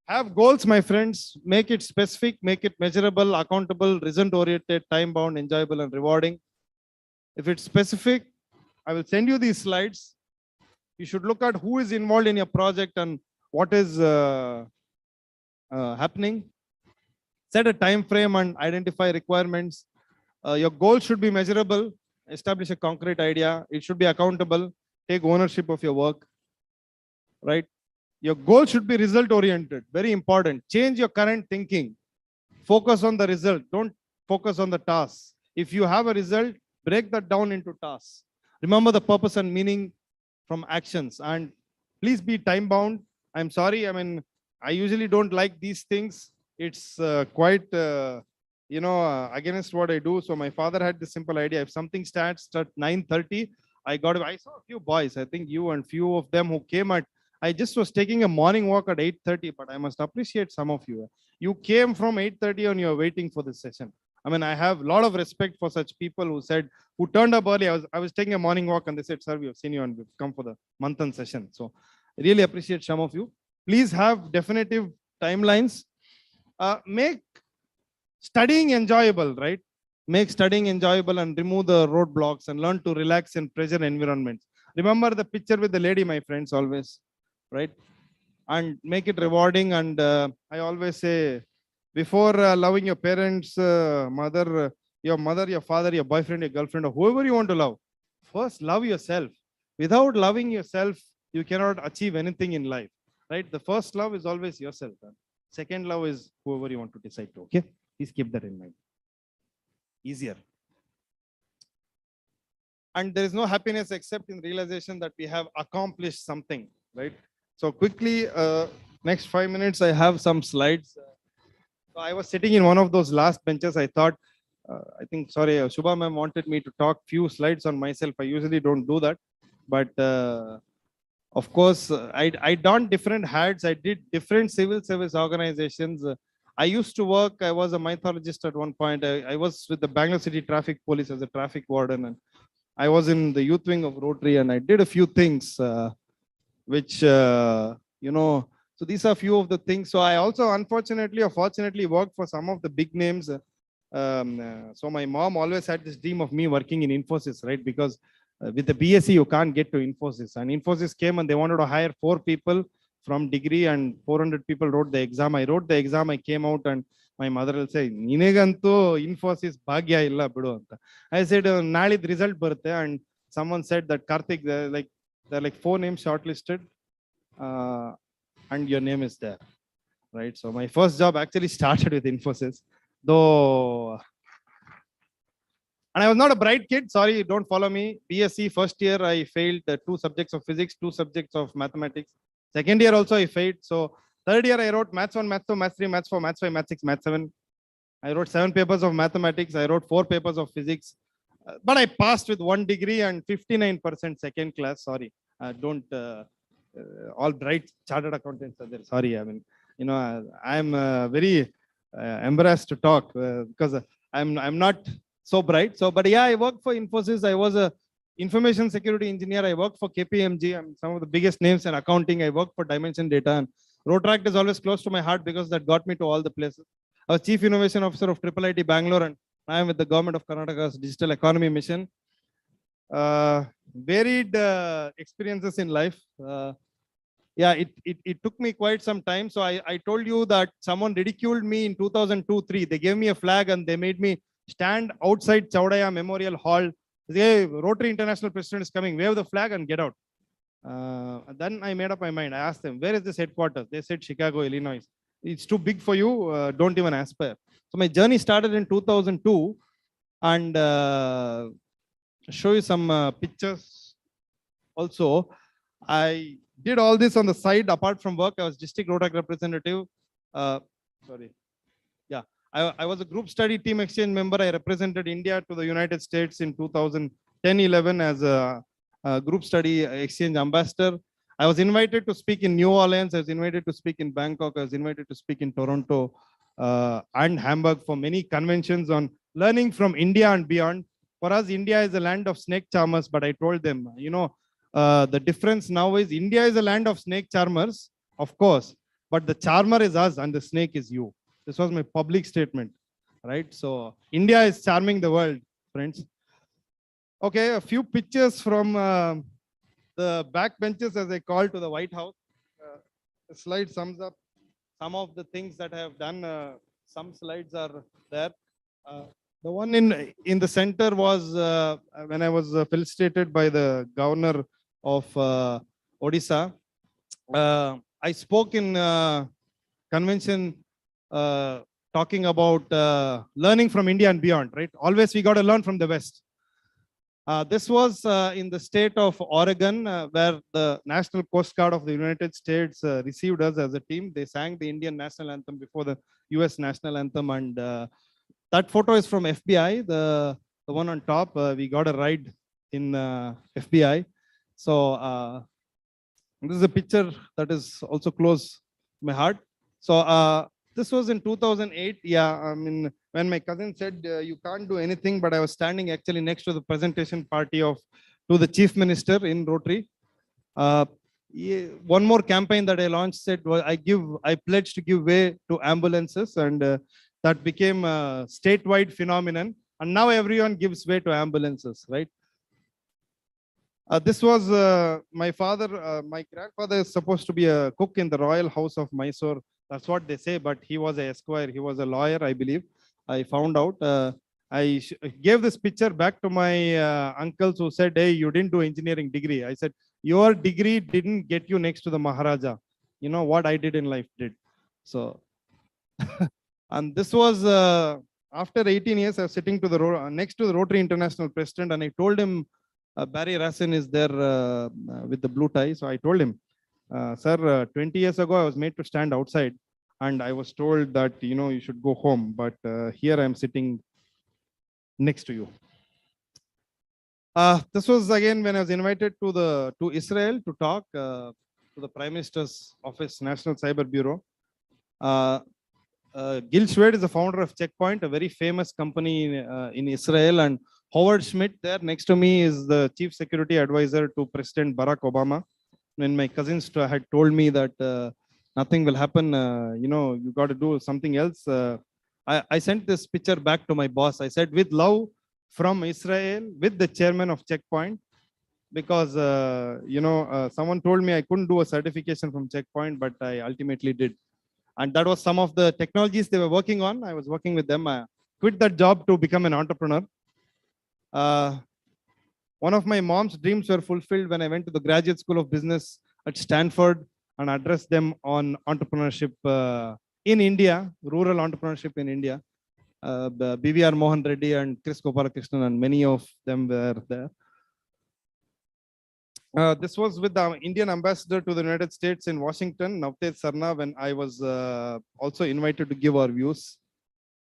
Have goals, my friends. Make it specific, make it measurable, accountable, result-oriented, time-bound, enjoyable, and rewarding. If it's specific, I will send you these slides. You should look at who is involved in your project and what is happening. Set a time frame and identify requirements. Your goal should be measurable. Establish a concrete idea. It should be accountable. Take ownership of your work, right? Your goal should be result oriented. Very important. Change your current thinking. Focus on the result. Don't focus on the task. If you have a result, break that down into tasks. Remember the purpose and meaning from actions, and please be time bound. I'm sorry. I mean, I usually don't like these things. It's quite, against what I do. So my father had this simple idea. If something starts at 9:30, I saw a few boys, I think you and few of them who came I just was taking a morning walk at 8:30, but I must appreciate some of you. You came from 8:30 and you're waiting for this session. I mean, I have a lot of respect for such people who turned up early. I was taking a morning walk and they said, sir, we have seen you and we've come for the Manthan session. So I really appreciate some of you. Please have definitive timelines. Make studying enjoyable, right? Make studying enjoyable and remove the roadblocks and learn to relax in pressure environments. Remember the picture with the lady, my friends, always, right? And make it rewarding. And I always say, before loving your parents, your mother, your father, your boyfriend, your girlfriend, or whoever you want to love, first love yourself. Without loving yourself, you cannot achieve anything in life, right? The first love is always yourself. Second love is whoever you want to decide to, okay? Please keep that in mind. Easier. And there is no happiness except in realization that we have accomplished something, right? So quickly, next 5 minutes, I have some slides. So I was sitting in one of those last benches. I thought, Shubha ma'am wanted me to talk few slides on myself. I usually don't do that. But of course, I donned different hats. I did different civil service organizations. I used to work, I was a mythologist at one point. I was with the Bangalore City Traffic Police as a traffic warden. And I was in the youth wing of Rotary and I did a few things which, so these are few of the things. So I also, unfortunately or fortunately, worked for some of the big names. So my mom always had this dream of me working in Infosys, right? Because with the BSc, you can't get to Infosys. And Infosys came and they wanted to hire 4 people from degree and 400 people wrote the exam. I wrote the exam, I came out and my mother will say, Ninegantu Infosys bhagya illa bidu anta. I said, Nalid result barutte, and someone said that Karthik, there are like 4 names shortlisted. And your name is there, right? So my first job actually started with Infosys, though. And I was not a bright kid. Sorry, don't follow me. BSc first year, I failed 2 subjects of physics, 2 subjects of mathematics. Second year also I failed. So third year I wrote maths 1, maths 2, maths 3, maths 4, maths 5, maths 6, maths 7. I wrote 7 papers of mathematics. I wrote 4 papers of physics. But I passed with 1 degree and 59% second class. Sorry, don't. All bright chartered accountants are there. Sorry, I mean, I'm very embarrassed to talk because I'm not so bright. So, but yeah, I worked for Infosys. I was a information security engineer. I worked for KPMG. I'm some of the biggest names in accounting. I worked for Dimension Data, and Rotaract is always close to my heart because that got me to all the places. I was Chief Innovation Officer of IIIT Bangalore, and I am with the Government of Karnataka's Digital Economy Mission. Varied experiences in life. It took me quite some time. So I told you that someone ridiculed me in 2002-03. They gave me a flag and they made me stand outside Chaudaya Memorial Hall. They say, hey, Rotary International President is coming. Wave the flag and get out. Then I made up my mind. I asked them, where is this headquarters? They said Chicago, Illinois. it's too big for you, don't even aspire. So my journey started in 2002, and show you some pictures also. I did all this on the side apart from work. I was district Rotak representative. Sorry. Yeah, I was a group study team exchange member. I represented India to the United States in 2010-11 as a group study exchange ambassador. I was invited to speak in New Orleans. I was invited to speak in Bangkok. I was invited to speak in Toronto and Hamburg for many conventions on learning from India and beyond. For us, India is a land of snake charmers, but I told them, you know, the difference now is India is a land of snake charmers, of course, but the charmer is us and the snake is you. This was my public statement, right? So India is charming the world, friends. Okay, a few pictures from the back benches, as I call, to the White House. The slide sums up some of the things that I have done. Some slides are there. The one in the center was when I was felicitated by the governor of Odisha. I spoke in convention talking about learning from India and beyond, right? Always we got to learn from the West. This was in the state of Oregon, where the National Coast Guard of the United States received us as a team. They sang the Indian national anthem before the US national anthem, and that photo is from FBI, the one on top. We got a ride in FBI. So this is a picture that is also close to my heart. So this was in 2008. Yeah, I mean, when my cousin said you can't do anything, but I was standing actually next to the presentation party to the chief minister in Rotary. One more campaign that I launched said I pledge to give way to ambulances, and that became a statewide phenomenon. And now everyone gives way to ambulances, right? This was my father. My grandfather is supposed to be a cook in the royal house of Mysore. That's what they say, but he was an esquire. He was a lawyer, I believe. I found out. I gave this picture back to my uncles, who said, hey, you didn't do engineering degree. I said, your degree didn't get you next to the Maharaja. You know what I did in life did. So, and this was after 18 years, I was sitting to the next to the Rotary International president, and I told him, Barry Racine is there with the blue tie. So I told him, sir, 20 years ago, I was made to stand outside, and I was told that, you know, you should go home. But here I am sitting next to you. This was again when I was invited to Israel to talk to the Prime Minister's Office, National Cyber Bureau. Gil Shwed is the founder of Checkpoint, a very famous company in Israel, and Howard Schmidt there next to me is the chief security advisor to President Barack Obama. When my cousins had told me that nothing will happen, you know, you got to do something else. I sent this picture back to my boss. I said, with love from Israel, with the chairman of Checkpoint, because, you know, someone told me I couldn't do a certification from Checkpoint, but I ultimately did. And that was some of the technologies they were working on. I was working with them. I quit that job to become an entrepreneur. One of my mom's dreams were fulfilled when I went to the Graduate School of Business at Stanford and addressed them on entrepreneurship in India, rural entrepreneurship in India. BVR Mohan Reddy and Chris Gopalakrishnan and many of them were there. This was with the Indian ambassador to the United States in Washington, Navtesh Sarna, when I was also invited to give our views.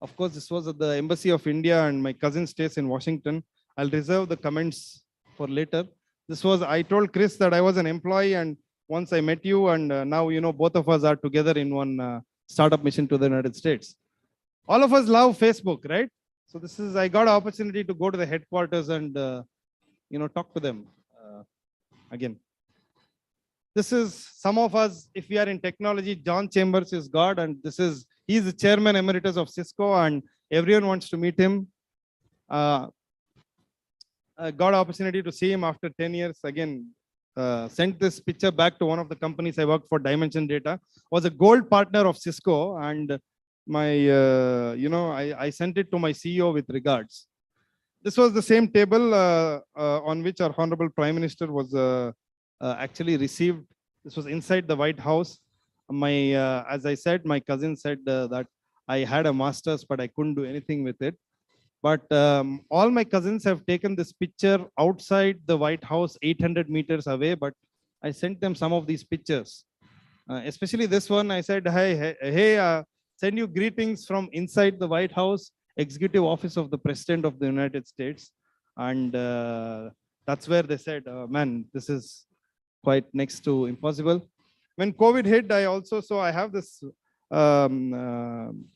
Of course, this was at the Embassy of India, and my cousin stays in Washington. I'll reserve the comments for later. This was, I told Chris that I was an employee, and once I met you, and now, you know, both of us are together in one startup mission to the United States. All of us love Facebook, right? So this is, I got an opportunity to go to the headquarters and, you know, talk to them again. This is some of us, if we are in technology, John Chambers is God, and this is, he's the chairman emeritus of Cisco, and everyone wants to meet him. I got an opportunity to see him after 10 years. Again, sent this picture back to one of the companies I worked for, Dimension Data, was a gold partner of Cisco, and my, you know, I sent it to my CEO with regards. This was the same table on which our Honorable Prime Minister was actually received. This was inside the White House. As I said, my cousin said that I had a master's, but I couldn't do anything with it. But all my cousins have taken this picture outside the White House, 800 meters away. But I sent them some of these pictures, especially this one. I said, hey, send you greetings from inside the White House, Executive Office of the President of the United States. And that's where they said, man, this is quite next to impossible. When COVID hit, I have this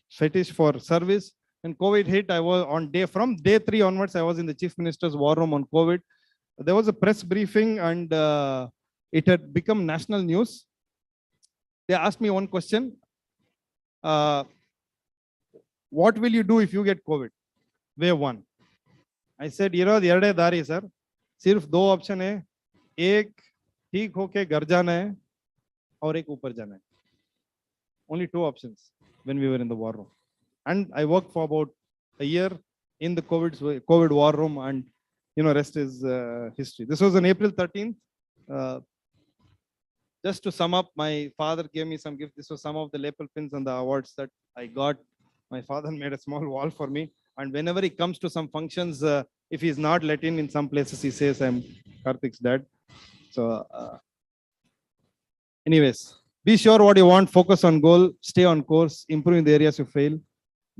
fetish for service. When COVID hit, I was from day 3 onwards, I was in the Chief Minister's war room on COVID. There was a press briefing and it had become national news. They asked me one question. What will you do if you get COVID? Wave 1. I said, yerade dari sir. Sirf do option hai. Ek ठीक होके घर जाना है और एक ऊपर जाना है. Only 2 options when we were in the war room. And I worked for about a year in the COVID war room, and rest is history. This was on April 13th. Just to sum up, my father gave me some gifts. This was some of the lapel pins and the awards that I got. My father made a small wall for me. And whenever he comes to some functions, if he's not let in some places, he says, I'm Karthik's dad. So anyways, be sure what you want, focus on goal, stay on course, improve in the areas you fail,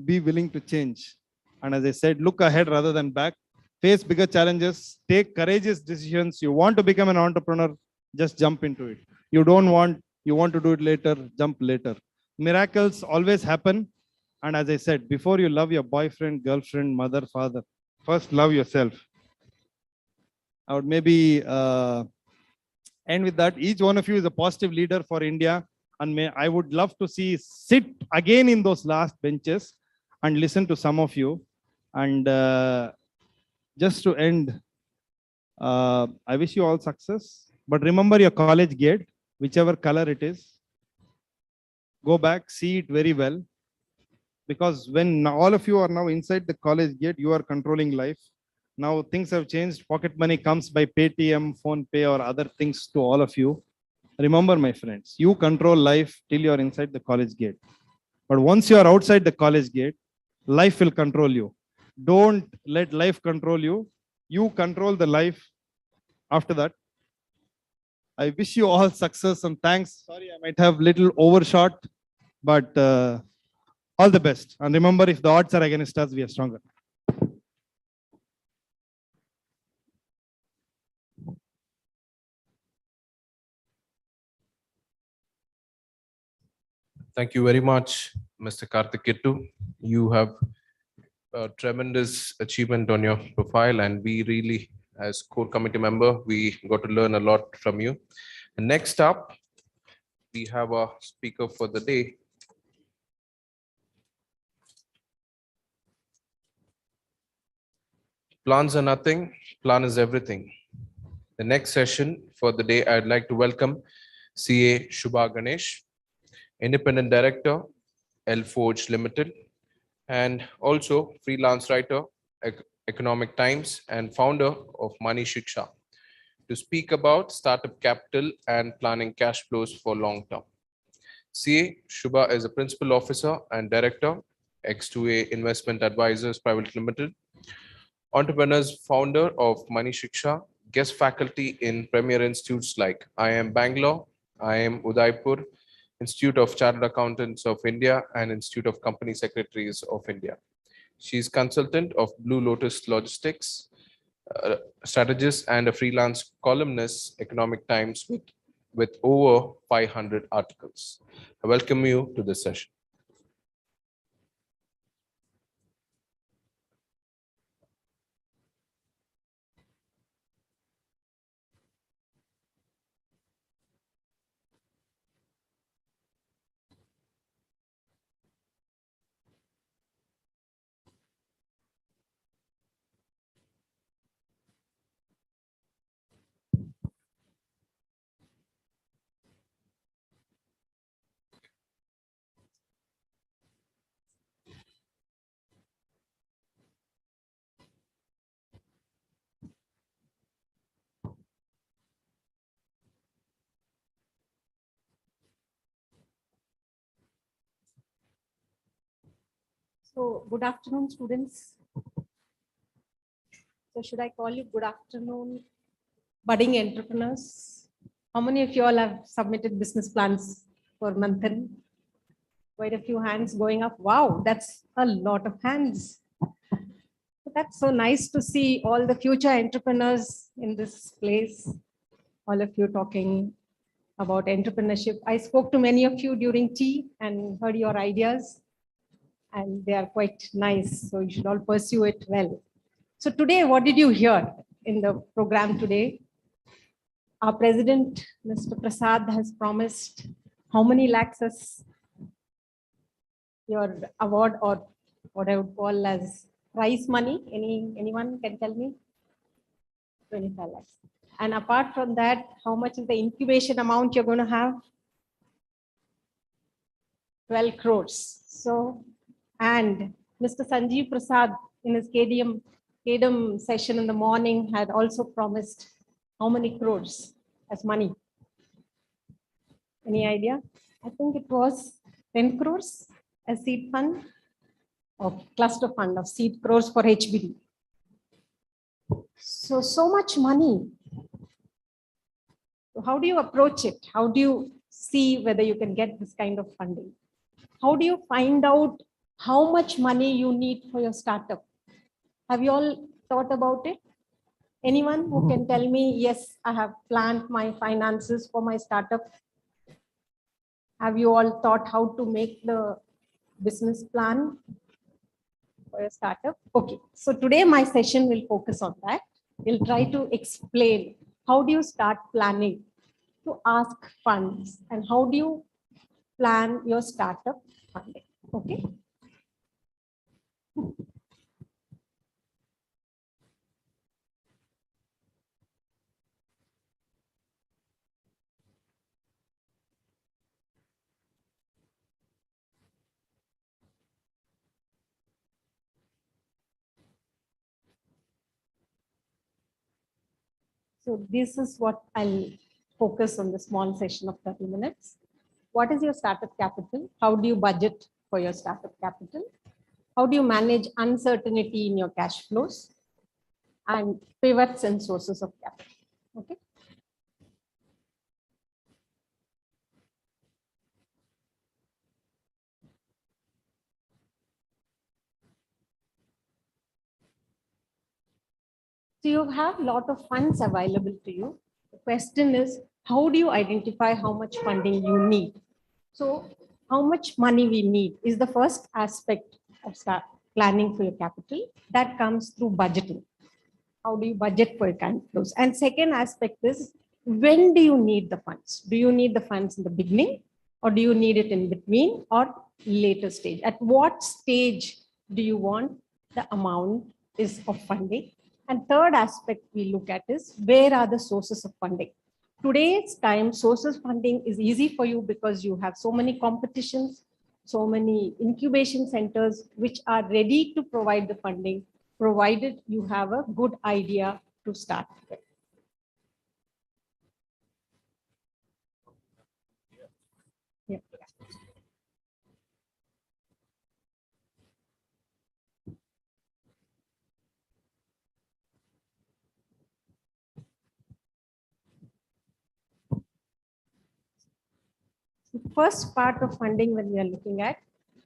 be willing to change. And as I said, look ahead rather than back, face bigger challenges, take courageous decisions. You want to become an entrepreneur, just jump into it. You want to do it later, jump later. Miracles always happen. And as I said, before you love your boyfriend, girlfriend, mother, father, first love yourself. I would maybe end with that. Each one of you is a positive leader for India. And I would love to sit again in those last benches and listen to some of you. And just to end, I wish you all success. But remember your college gate, whichever color it is. Go back, see it very well. Because when all of you are now inside the college gate, you are controlling life. Now things have changed. Pocket money comes by Paytm, Phone Pay, or other things to all of you. Remember, my friends, you control life till you are inside the college gate. But once you are outside the college gate, life will control you. Don't let life control you. You control the life after that. I wish you all success and thanks. Sorry, I might have little overshot, but all the best. And remember, if the odds are against us, we are stronger. Thank you very much, Mr. Karthik. You have a tremendous achievement on your profile, and we really, as core committee member, we got to learn a lot from you. And next up, we have a speaker for the day. Plans are nothing, plan is everything. The next session for the day, I'd like to welcome CA Shubha Ganesh, Independent Director, L-Forge Limited, and also freelance writer, Economic Times, and founder of Money Shiksha, to speak about startup capital and planning cash flows for long term. CA Shubha is a principal officer and director, X2A Investment Advisors Private Limited, entrepreneurs, founder of Money Shiksha, guest faculty in premier institutes like IIM Bangalore, IIM Udaipur, Institute of Chartered Accountants of India, and Institute of Company Secretaries of India. She is consultant of Blue Lotus Logistics, strategist, and a freelance columnist, Economic Times, with over 500 articles. I welcome you to this session. So good afternoon, students. So should I call you good afternoon, budding entrepreneurs? How many of you all have submitted business plans for Manthan? Quite a few hands going up. Wow, that's a lot of hands. That's so nice to see all the future entrepreneurs in this place. All of you talking about entrepreneurship. I spoke to many of you during tea and heard your ideas, and they are quite nice. So you should all pursue it well. So today, what did you hear in the program today? Our president, Mr. Prasad, has promised how many lakhs as your award, or what I would call as prize money? Anyone can tell me? 25 lakhs. And apart from that, how much is the incubation amount you're going to have? 12 crores. So, and Mr. Sanjeev Prasad in his KDM session in the morning had also promised how many crores as money? Any idea? I think it was 10 crores as seed fund, or cluster fund of seed crores for HBD. So much money. So how do you approach it? How do you see whether you can get this kind of funding? How do you find out how much money you need for your startup? Have you all thought about it? Anyone who can tell me, yes, I have planned my finances for my startup? Have you all thought how to make the business plan for your startup? Okay, so today my session will focus on that. We'll try to explain how do you start planning to ask funds and how do you plan your startup funding. Okay. So this is what I'll focus on the small session of 30 minutes. What is your startup capital? How do you budget for your startup capital? How do you manage uncertainty in your cash flows? And pivots and sources of capital. Okay. So you have a lot of funds available to you. The question is, how do you identify how much funding you need? So how much money we need is the first aspect of start planning for your capital. That comes through budgeting. How do you budget for your cash flows? And second aspect is, when do you need the funds? Do you need the funds in the beginning, or do you need it in between or later stage? At what stage do you want the amount is of funding? And third aspect we look at is, where are the sources of funding? Today's time, sources of funding is easy for you because you have so many competitions, so many incubation centers which are ready to provide the funding, provided you have a good idea to start with. Yeah. The first part of funding when we are looking at,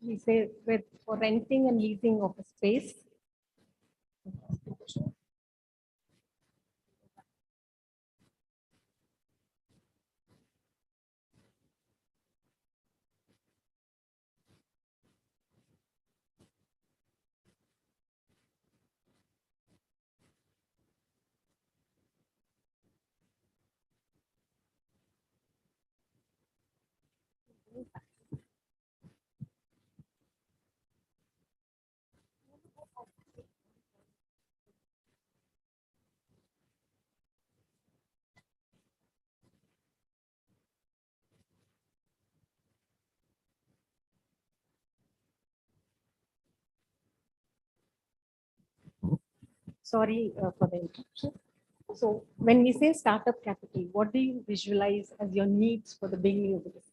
we say for renting and leasing of a space. Sorry for the interruption. So when we say startup capital, what do you visualize as your needs for the beginning of the business?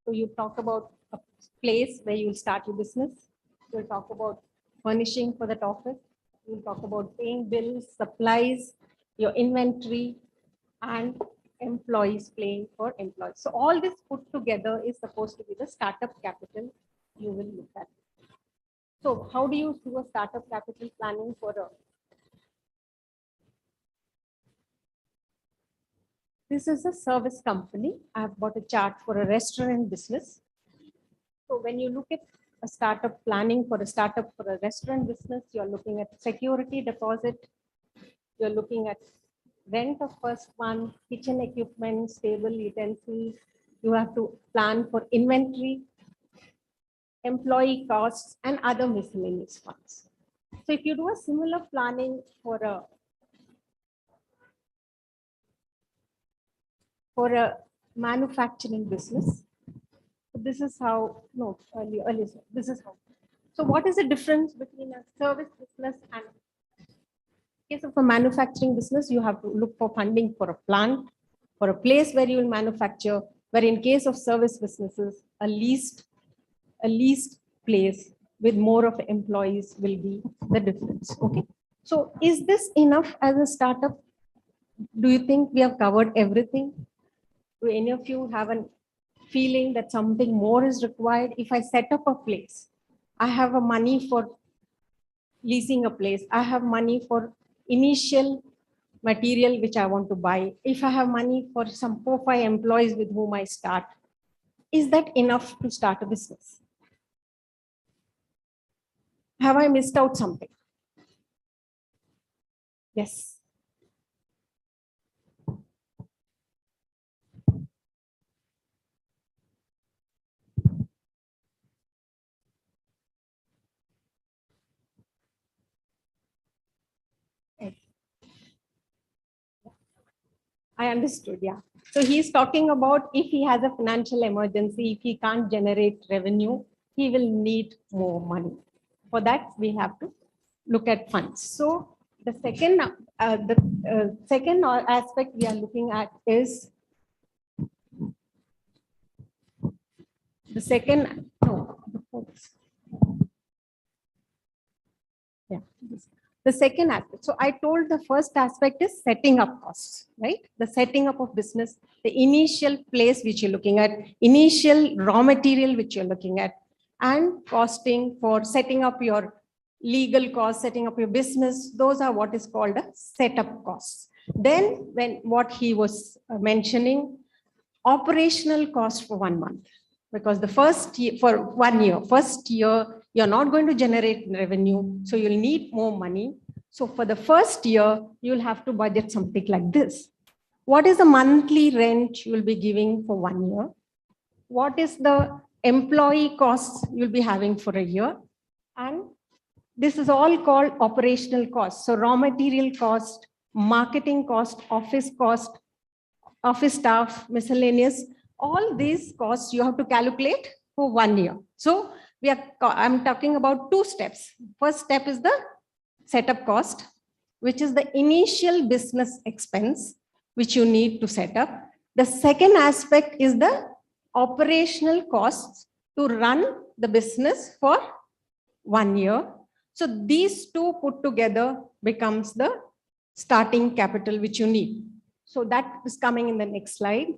So you talk about a place where you'll start your business. We'll talk about furnishing for that office. We'll talk about paying bills, supplies, your inventory, and employees paying for employees. So all this put together is supposed to be the startup capital you will look at. So how do you do a startup capital planning for a? This is a service company. I've got a chart for a restaurant business. So when you look at a startup planning for a startup for a restaurant business, you're looking at security deposit. You're looking at rent of first month, kitchen equipment, stable utensils. You have to plan for inventory, employee costs, and other miscellaneous funds. So if you do a similar planning for a manufacturing business, this is how, no, earlier, this is how. So what is the difference between a service business and in case of a manufacturing business, you have to look for funding for a plant, for a place where you will manufacture, where in case of service businesses, a leased place with more of employees will be the difference. Okay. So is this enough as a startup? Do you think we have covered everything? Do any of you have a feeling that something more is required? If I set up a place, I have a money for leasing a place. I have money for initial material which I want to buy. If I have money for some 4 or 5 employees with whom I start, is that enough to start a business? Have I missed out something? Yes. I understood, yeah. So he's talking about if he has a financial emergency, if he can't generate revenue, he will need more money. For that, we have to look at funds. So the second aspect we are looking at is the second, the second aspect. So I told the first aspect is setting up costs, right? The setting up of business, the initial place which you're looking at, initial raw material which you're looking at, and costing for setting up your legal costs, setting up your business. Those are what is called a setup costs. Then when what he was mentioning, operational cost for 1 month. Because the first year, for 1 year, first year, you're not going to generate revenue, so you'll need more money. So for the first year, you'll have to budget something like this. What is the monthly rent you'll be giving for 1 year? What is the employee costs you'll be having for a year? And this is all called operational costs. So raw material cost, marketing cost, office staff, miscellaneous, all these costs you have to calculate for 1 year. So I'm talking about 2 steps. First step is the setup cost, which is the initial business expense, which you need to set up. The second aspect is the operational costs to run the business for 1 year. So these 2 put together becomes the starting capital which you need. So that is coming in the next slide.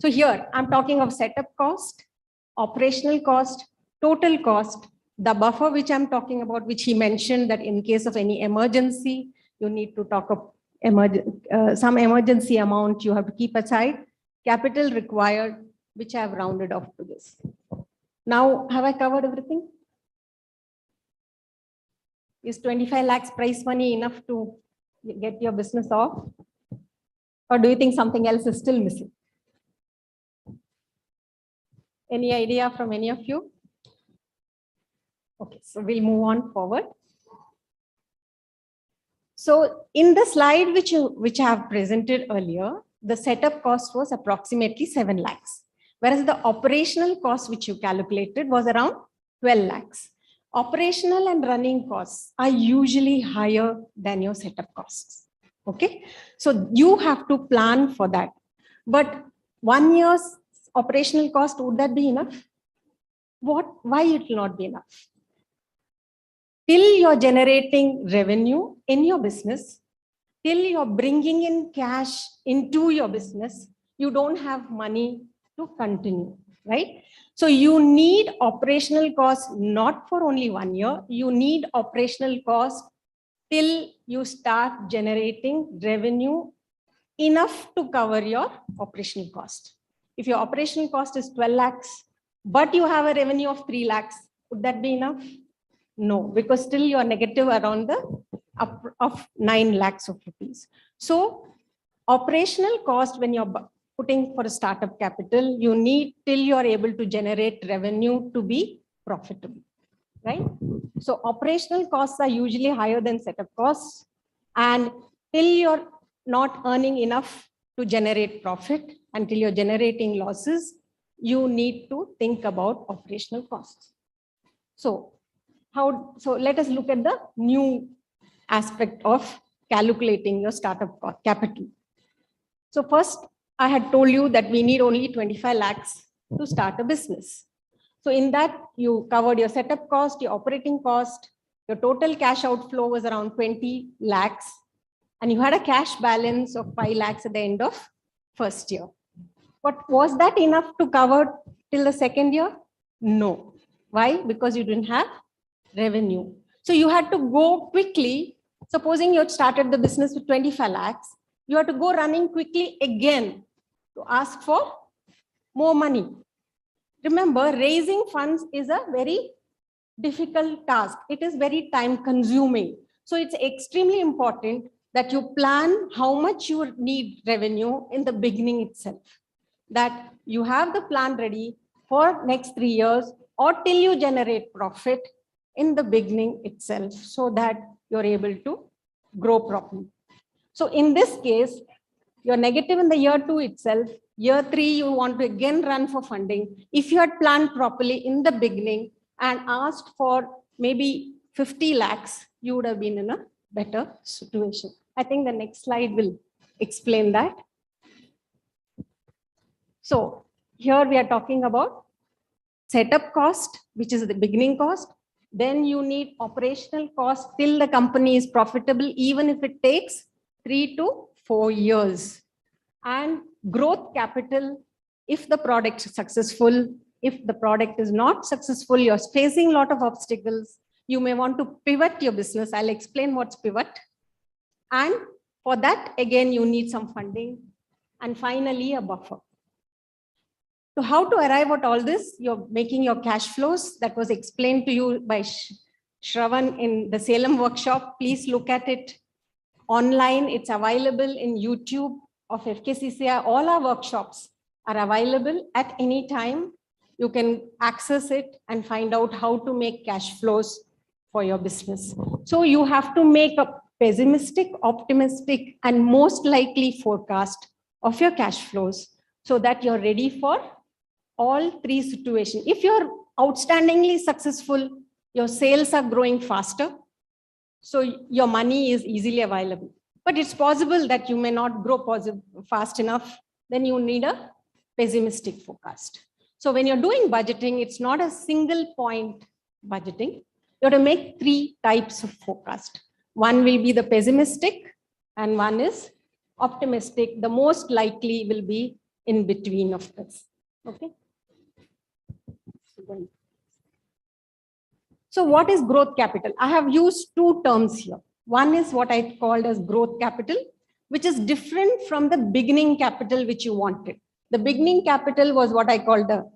So here I'm talking of setup cost, operational cost, total cost, the buffer which I'm talking about, which he mentioned that in case of any emergency, you need to talk of some emergency amount you have to keep aside, capital required, which I have rounded off to this. Now, have I covered everything? Is 25 lakhs prize money enough to get your business off? Or do you think something else is still missing? Any idea from any of you? Okay, so we'll move on forward. So in the slide which I have presented earlier, the setup cost was approximately 7 lakhs, whereas the operational cost which you calculated was around 12 lakhs. Operational and running costs are usually higher than your setup costs. Okay, so you have to plan for that. But 1 year's operational cost, would that be enough? Why it will not be enough? Till you're generating revenue in your business, till you're bringing in cash into your business, you don't have money to continue, right? So you need operational costs, not for only 1 year. You need operational costs till you start generating revenue enough to cover your operational cost. If your operational cost is 12 lakhs, but you have a revenue of 3 lakhs, would that be enough? No, because still you are negative around the of 9 lakhs of rupees. So operational cost, when you're putting for a startup capital, you need till you are able to generate revenue to be profitable, right? So operational costs are usually higher than setup costs, and till you're not earning enough to generate profit, until you're generating losses, you need to think about operational costs. So let us look at the new aspect of calculating your startup capital. So first, I had told you that we need only 25 lakhs to start a business. So in that, you covered your setup cost, your operating cost, your total cash outflow was around 20 lakhs, and you had a cash balance of 5 lakhs at the end of first year. But was that enough to cover till the second year? No. Why? Because you didn't have revenue. So you had to go quickly. Supposing you had started the business with 25 lakhs, you had to go running quickly again to ask for more money. Remember, raising funds is a very difficult task. It is very time consuming. So it's extremely important that you plan how much you need revenue in the beginning itself. That you have the plan ready for next 3 years or till you generate profit in the beginning itself, so that you're able to grow properly. So in this case, you're negative in the year 2 itself. Year 3, you want to again run for funding. If you had planned properly in the beginning and asked for maybe 50 lakhs, you would have been in a better situation. I think the next slide will explain that. So here we are talking about setup cost, which is the beginning cost. Then you need operational cost till the company is profitable, even if it takes 3 to 4 years. And growth capital, if the product is successful. If the product is not successful, you're facing a lot of obstacles. You may want to pivot your business. I'll explain what's pivot. And for that, again, you need some funding. And finally, a buffer. So how to arrive at all this? You're making your cash flows. That was explained to you by Shravan in the Salem workshop. Please look at it online. It's available in YouTube of FKCCI. All our workshops are available at any time. You can access it and find out how to make cash flows for your business. So you have to make a pessimistic, optimistic, and most likely forecast of your cash flows so that you're ready for all 3 situations. If you're outstandingly successful, your sales are growing faster, so your money is easily available. But it's possible that you may not grow fast enough, then you need a pessimistic forecast. So when you're doing budgeting, it's not a single point budgeting. You have to make 3 types of forecast. One will be the pessimistic and one is optimistic. The most likely will be in between of this. Okay. So what is growth capital? I have used 2 terms here. One is what I called as growth capital, which is different from the beginning capital which you wanted. The beginning capital was what I called the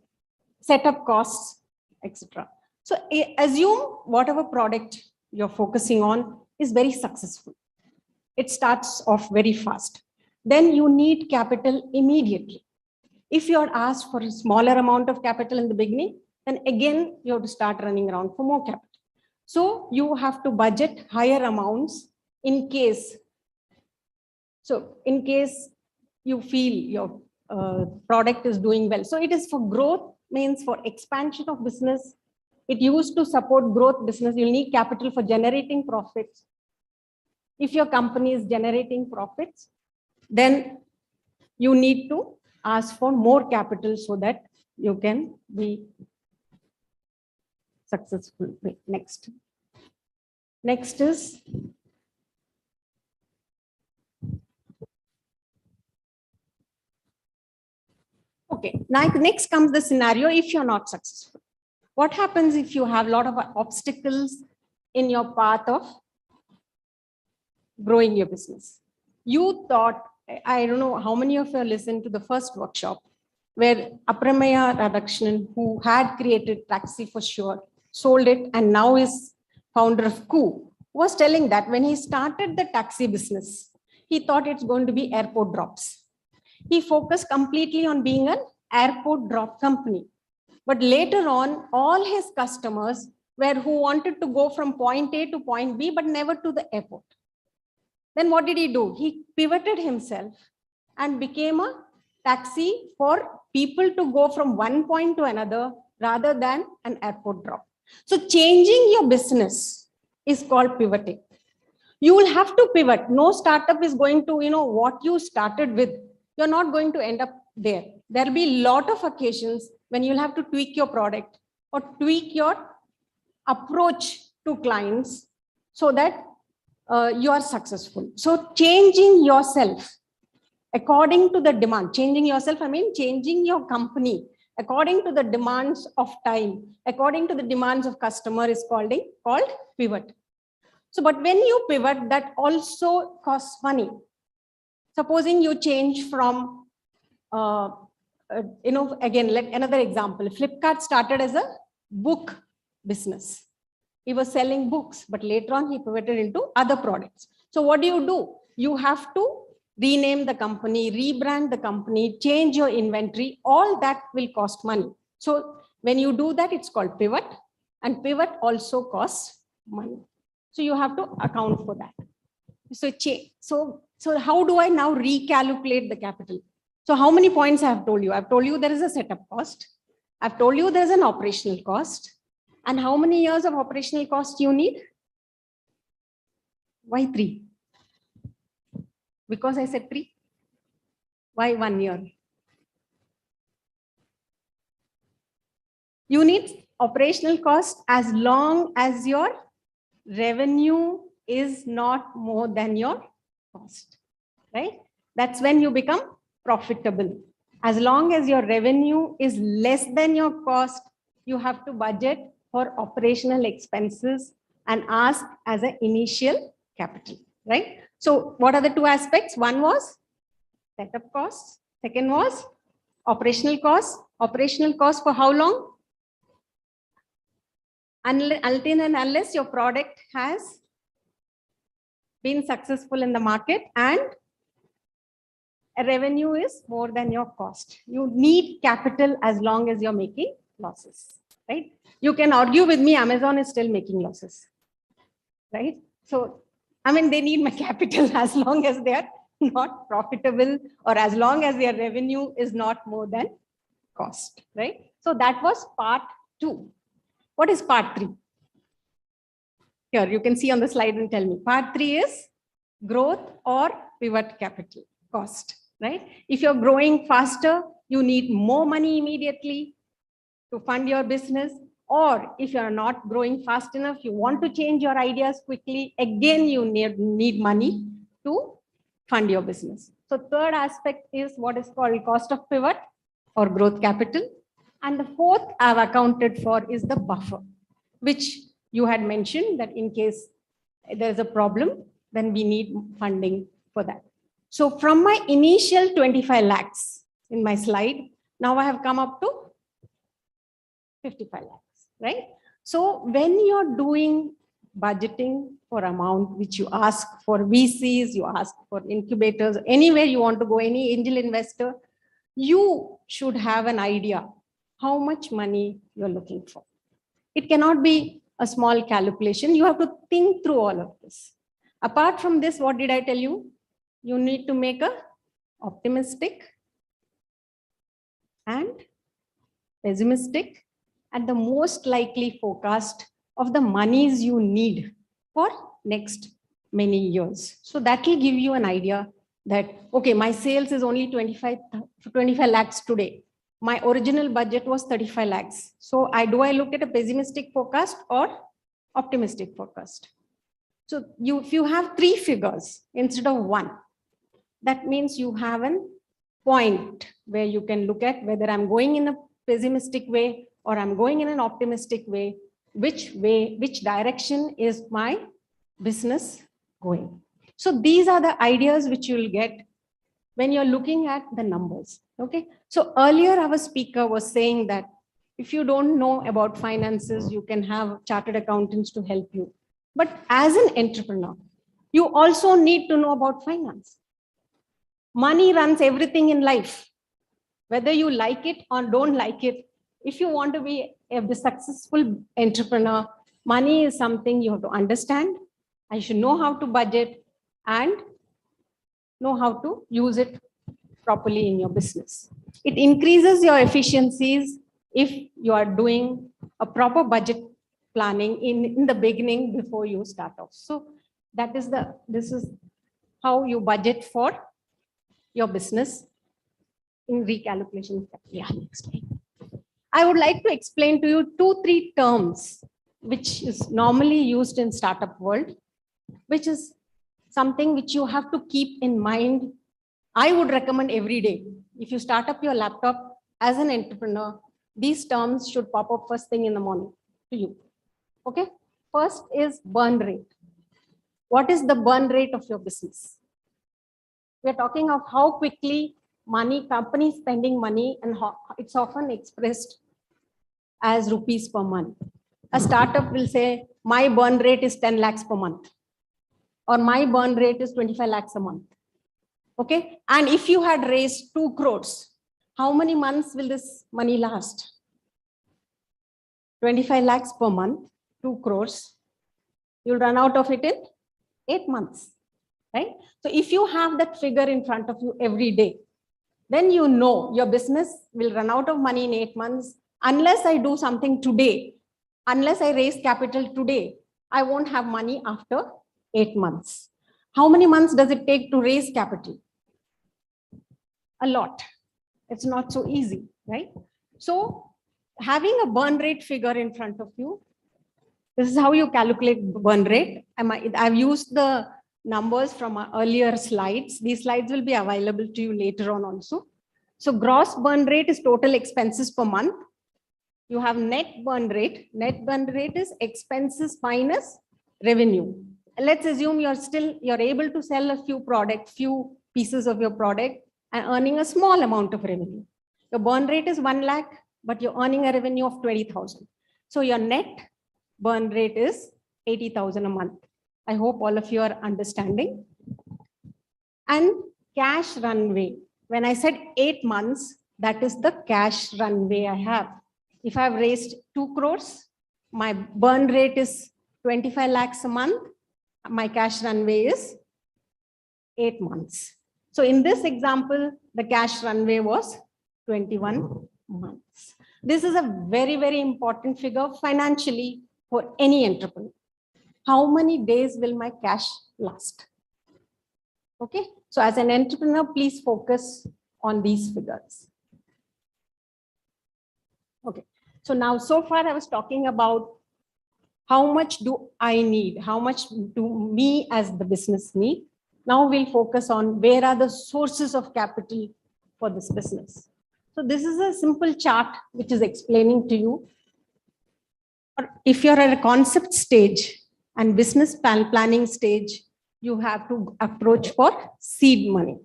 setup costs, etc. So assume whatever product you're focusing on is very successful. It starts off very fast. Then you need capital immediately. If you're asked for a smaller amount of capital in the beginning, then again, you have to start running around for more capital. So you have to budget higher amounts in case. So in case you feel your product is doing well. So it is for growth, means for expansion of business. It used to support growth business. You'll need capital for generating profits. If your company is generating profits, then you need to ask for more capital so that you can be successful way. Next. Next is okay. Now next comes the scenario if you're not successful. What happens if you have a lot of obstacles in your path of growing your business? You thought, I don't know how many of you listened to the first workshop where Apramaya Radhakrishnan, who had created Taxi for Sure, sold it and now is founder of Coup, was telling that when he started the taxi business, he thought it's going to be airport drops. He focused completely on being an airport drop company. But later on, all his customers were who wanted to go from point A to point B, but never to the airport. Then what did he do? He pivoted himself and became a taxi for people to go from one point to another rather than an airport drop. So changing your business is called pivoting. You will have to pivot. No startup is going to, what you started with. You're not going to end up there. There'll be a lot of occasions when you'll have to tweak your product or tweak your approach to clients so that you are successful. So changing yourself according to the demand, changing yourself, I mean changing your company according to the demands of time, according to the demands of customer is called pivot. So, but when you pivot, that also costs money. Supposing you change from, again, like another example, Flipkart started as a book business. He was selling books, but later on he pivoted into other products. So what do? You have to rename the company, rebrand the company, change your inventory, all that will cost money. So when you do that, it's called pivot, and pivot also costs money. So you have to account for that. So how do I now recalculate the capital? So how many points I have told you? I've told you there is a setup cost. I've told you there's an operational cost. And how many years of operational cost you need? Why 3? Because I said 3. Why 1 year? You need operational cost as long as your revenue is not more than your cost, right? That's when you become profitable. As long as your revenue is less than your cost, you have to budget for operational expenses and ask as an initial capital, right? So what are the 2 aspects? One was setup costs. Second was operational costs. Operational costs for how long? Until and unless your product has been successful in the market and a revenue is more than your cost. You need capital as long as you're making losses, right? You can argue with me, Amazon is still making losses, right? So, I mean, they need my capital as long as they are not profitable or as long as their revenue is not more than cost, right? So that was part 2. What is part 3? Here, you can see on the slide and tell me. Part 3 is growth or pivot capital cost, right? If you're growing faster, you need more money immediately to fund your business. Or if you're not growing fast enough, you want to change your ideas quickly, again, you need money to fund your business. So third aspect is what is called cost of pivot or growth capital. And the fourth I've accounted for is the buffer, which you had mentioned that in case there's a problem, then we need funding for that. So from my initial 25 lakhs in my slide, now I have come up to 55 lakhs, right? So when you're doing budgeting for amount which you ask for VCs, you ask for incubators, anywhere you want to go, any angel investor, you should have an idea how much money you're looking for. It cannot be a small calculation. You have to think through all of this. Apart from this, what did I tell you? You need to make a optimistic and pessimistic and the most likely forecast of the monies you need for next many years. So that will give you an idea that, okay, my sales is only 25 lakhs today. My original budget was 35 lakhs. So do I look at a pessimistic forecast or optimistic forecast? So if you have 3 figures instead of 1, that means you have a point where you can look at whether I'm going in a pessimistic way or I'm going in an optimistic way, which direction is my business going. So these are the ideas which you'll get when you're looking at the numbers. Okay. So earlier our speaker was saying that if you don't know about finances, you can have chartered accountants to help you. But as an entrepreneur, you also need to know about finance. Money runs everything in life. Whether you like it or don't like it, if you want to be a successful entrepreneur, money is something you have to understand. I should know how to budget and know how to use it properly in your business. It increases your efficiencies if you are doing a proper budget planning in the beginning before you start off. So this is how you budget for your business in recalculation. Yeah, next. I would like to explain to you 2-3 terms which is normally used in startup world, which is something which you have to keep in mind. I would recommend every day. If you start up your laptop as an entrepreneur, these terms should pop up first thing in the morning to you. Okay. First is burn rate. What is the burn rate of your business? We're talking of how quickly company spending money, and how it's often expressed as rupees per month. A startup will say, my burn rate is 10 lakhs per month, or my burn rate is 25 lakhs a month. Okay. And if you had raised 2 crores, how many months will this money last? 25 lakhs per month, 2 crores. You'll run out of it in 8 months, right? So if you have that figure in front of you every day, then you know your business will run out of money in 8 months. Unless I do something today, unless I raise capital today, I won't have money after 8 months. How many months does it take to raise capital? A lot. It's not so easy, right? So having a burn rate figure in front of you, this is how you calculate burn rate. I've used the numbers from our earlier slides. These slides will be available to you later on also. So gross burn rate is total expenses per month. You have net burn rate. Net burn rate is expenses minus revenue. Let's assume you're able to sell a few pieces of your product and earning a small amount of revenue. Your burn rate is 1 lakh, but you're earning a revenue of 20,000. So your net burn rate is 80,000 a month. I hope all of you are understanding. And cash runway. When I said 8 months, that is the cash runway I have. If I've raised 2 crores, my burn rate is 25 lakhs a month. My cash runway is 8 months. So in this example, the cash runway was 21 months. This is a very, very important figure financially for any entrepreneur. How many days will my cash last? Okay. So as an entrepreneur, please focus on these figures. Okay. So now, so far I was talking about how much do I need? How much do me as the business need? Now we'll focus on where are the sources of capital for this business. So this is a simple chart which is explaining to you. If you're at a concept stage and business planning stage, you have to approach for seed money.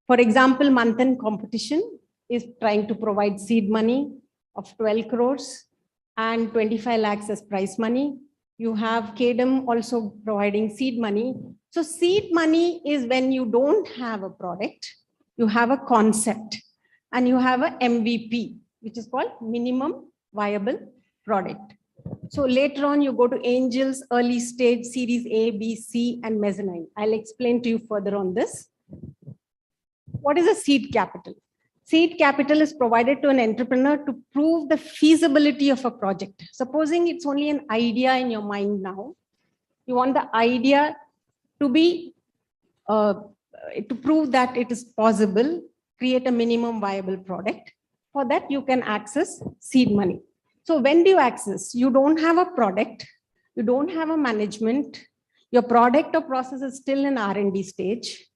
For example, Manthan competition is trying to provide seed money of 12 crores and 25 lakhs as prize money. You have KDM also providing seed money. So seed money is when you don't have a product, you have a concept and you have a MVP, which is called minimum viable product. So later on, you go to angels, early stage, series A, B, C, and mezzanine. I'll explain to you further on this. What is a seed capital? Seed capital is provided to an entrepreneur to prove the feasibility of a project. Supposing it's only an idea in your mind now, you want the idea to be, to prove that it is possible, create a minimum viable product. For that, you can access seed money. So when do you access? You don't have a product, you don't have a management, your product or process is still in R&D stage,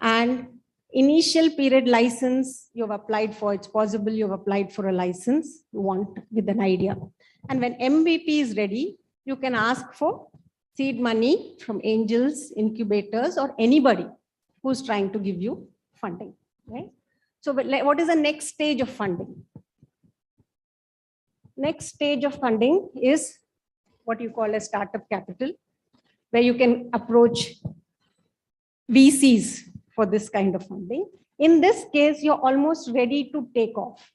and initial period license you've applied for, it's possible you've applied for a license you want with an idea. And when MVP is ready, you can ask for seed money from angels, incubators, or anybody who's trying to give you funding, right? So what is the next stage of funding? Next stage of funding is what you call a startup capital, where you can approach VCs for this kind of funding. In this case, you're almost ready to take off.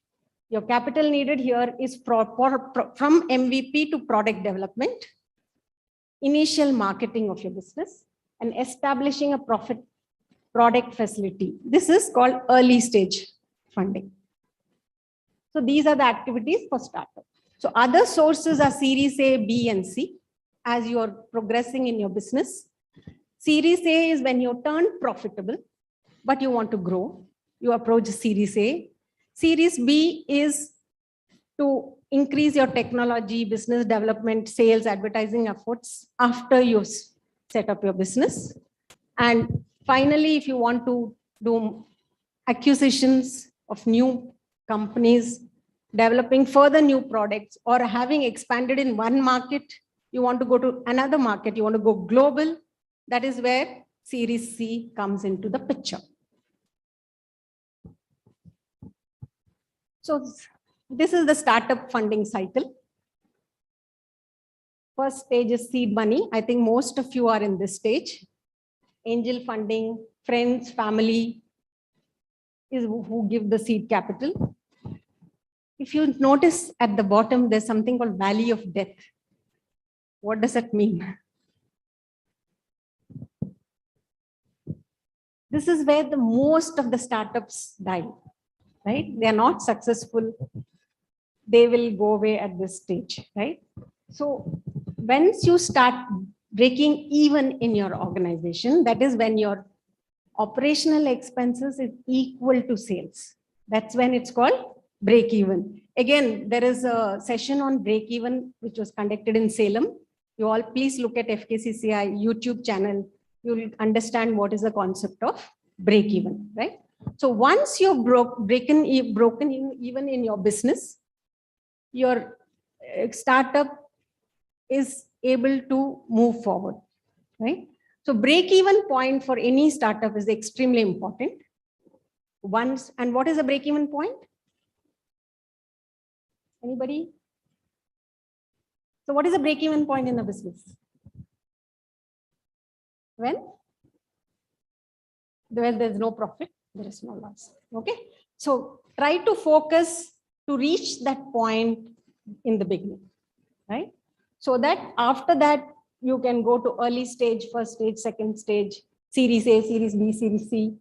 Your capital needed here is from MVP to product development, initial marketing of your business, and establishing a product facility. This is called early stage funding. So these are the activities for startup. So other sources are Series A, B, and C as you are progressing in your business. Series A is when you turn profitable, but you want to grow. You approach Series A. Series B is to increase your technology, business development, sales, advertising efforts after you set up your business. And finally, if you want to do acquisitions of new companies, developing further new products, or having expanded in one market, you want to go to another market, you want to go global, that is where Series C comes into the picture. So this is the startup funding cycle. First stage is seed money. I think most of you are in this stage. Angel funding, friends, family is who give the seed capital. If you notice at the bottom, there's something called Valley of Death. What does that mean? This is where the most of the startups die, right? They are not successful. They will go away at this stage, right? So once you start breaking even in your organization, that is when your operational expenses is equal to sales. That's when it's called break even. Again, there is a session on break even, which was conducted in Salem. You all please look at FKCCI YouTube channel. You'll understand what is the concept of break even, right? So once you're broken even in your business, your startup is able to move forward, right? So break even point for any startup is extremely important. Once, and what is a break even point? Anybody? So what is a break even point in a business? When there's no profit, there is no loss. Okay. So try to focus to reach that point in the beginning, right? So that after that, you can go to early stage, first stage, second stage, Series A, Series B, Series C,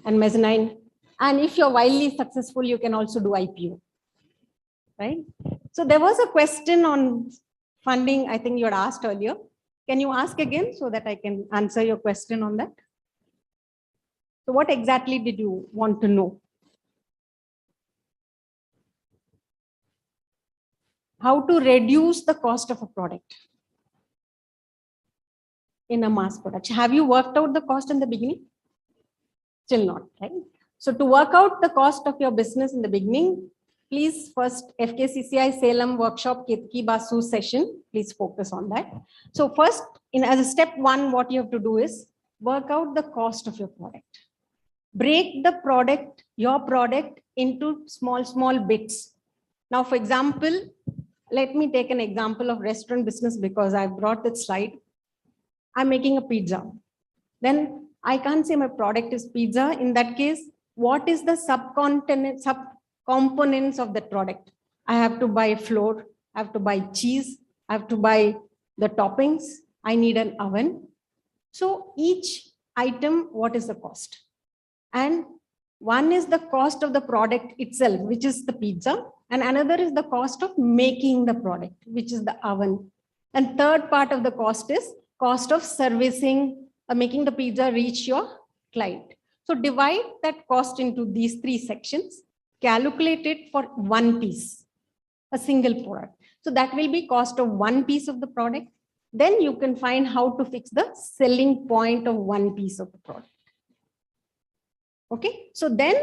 and mezzanine. And if you're wildly successful, you can also do IPO, right? So there was a question on funding, I think you had asked earlier. Can you ask again so that I can answer your question on that? So what exactly did you want to know? How to reduce the cost of a product in a mass production. Have you worked out the cost in the beginning? Still not, right? So to work out the cost of your business in the beginning, please first FKCCI Salem workshop Ketki Basu session, please focus on that. So first, as a step one, what you have to do is work out the cost of your product. Break the product, your product, into small bits. Now, for example, let me take an example of restaurant business because I brought that slide. I'm making a pizza. Then I can't say my product is pizza. In that case, what is the subcomponents of that product? I have to buy flour, I have to buy cheese, I have to buy the toppings, I need an oven. So each item, what is the cost? And one is the cost of the product itself, which is the pizza. And another is the cost of making the product, which is the oven. And third part of the cost is cost of servicing, making the pizza reach your client. So divide that cost into these three sections. calculate it for one piece, a single product. So that will be cost of one piece of the product. Then you can find how to fix the selling point of one piece of the product. Okay, so then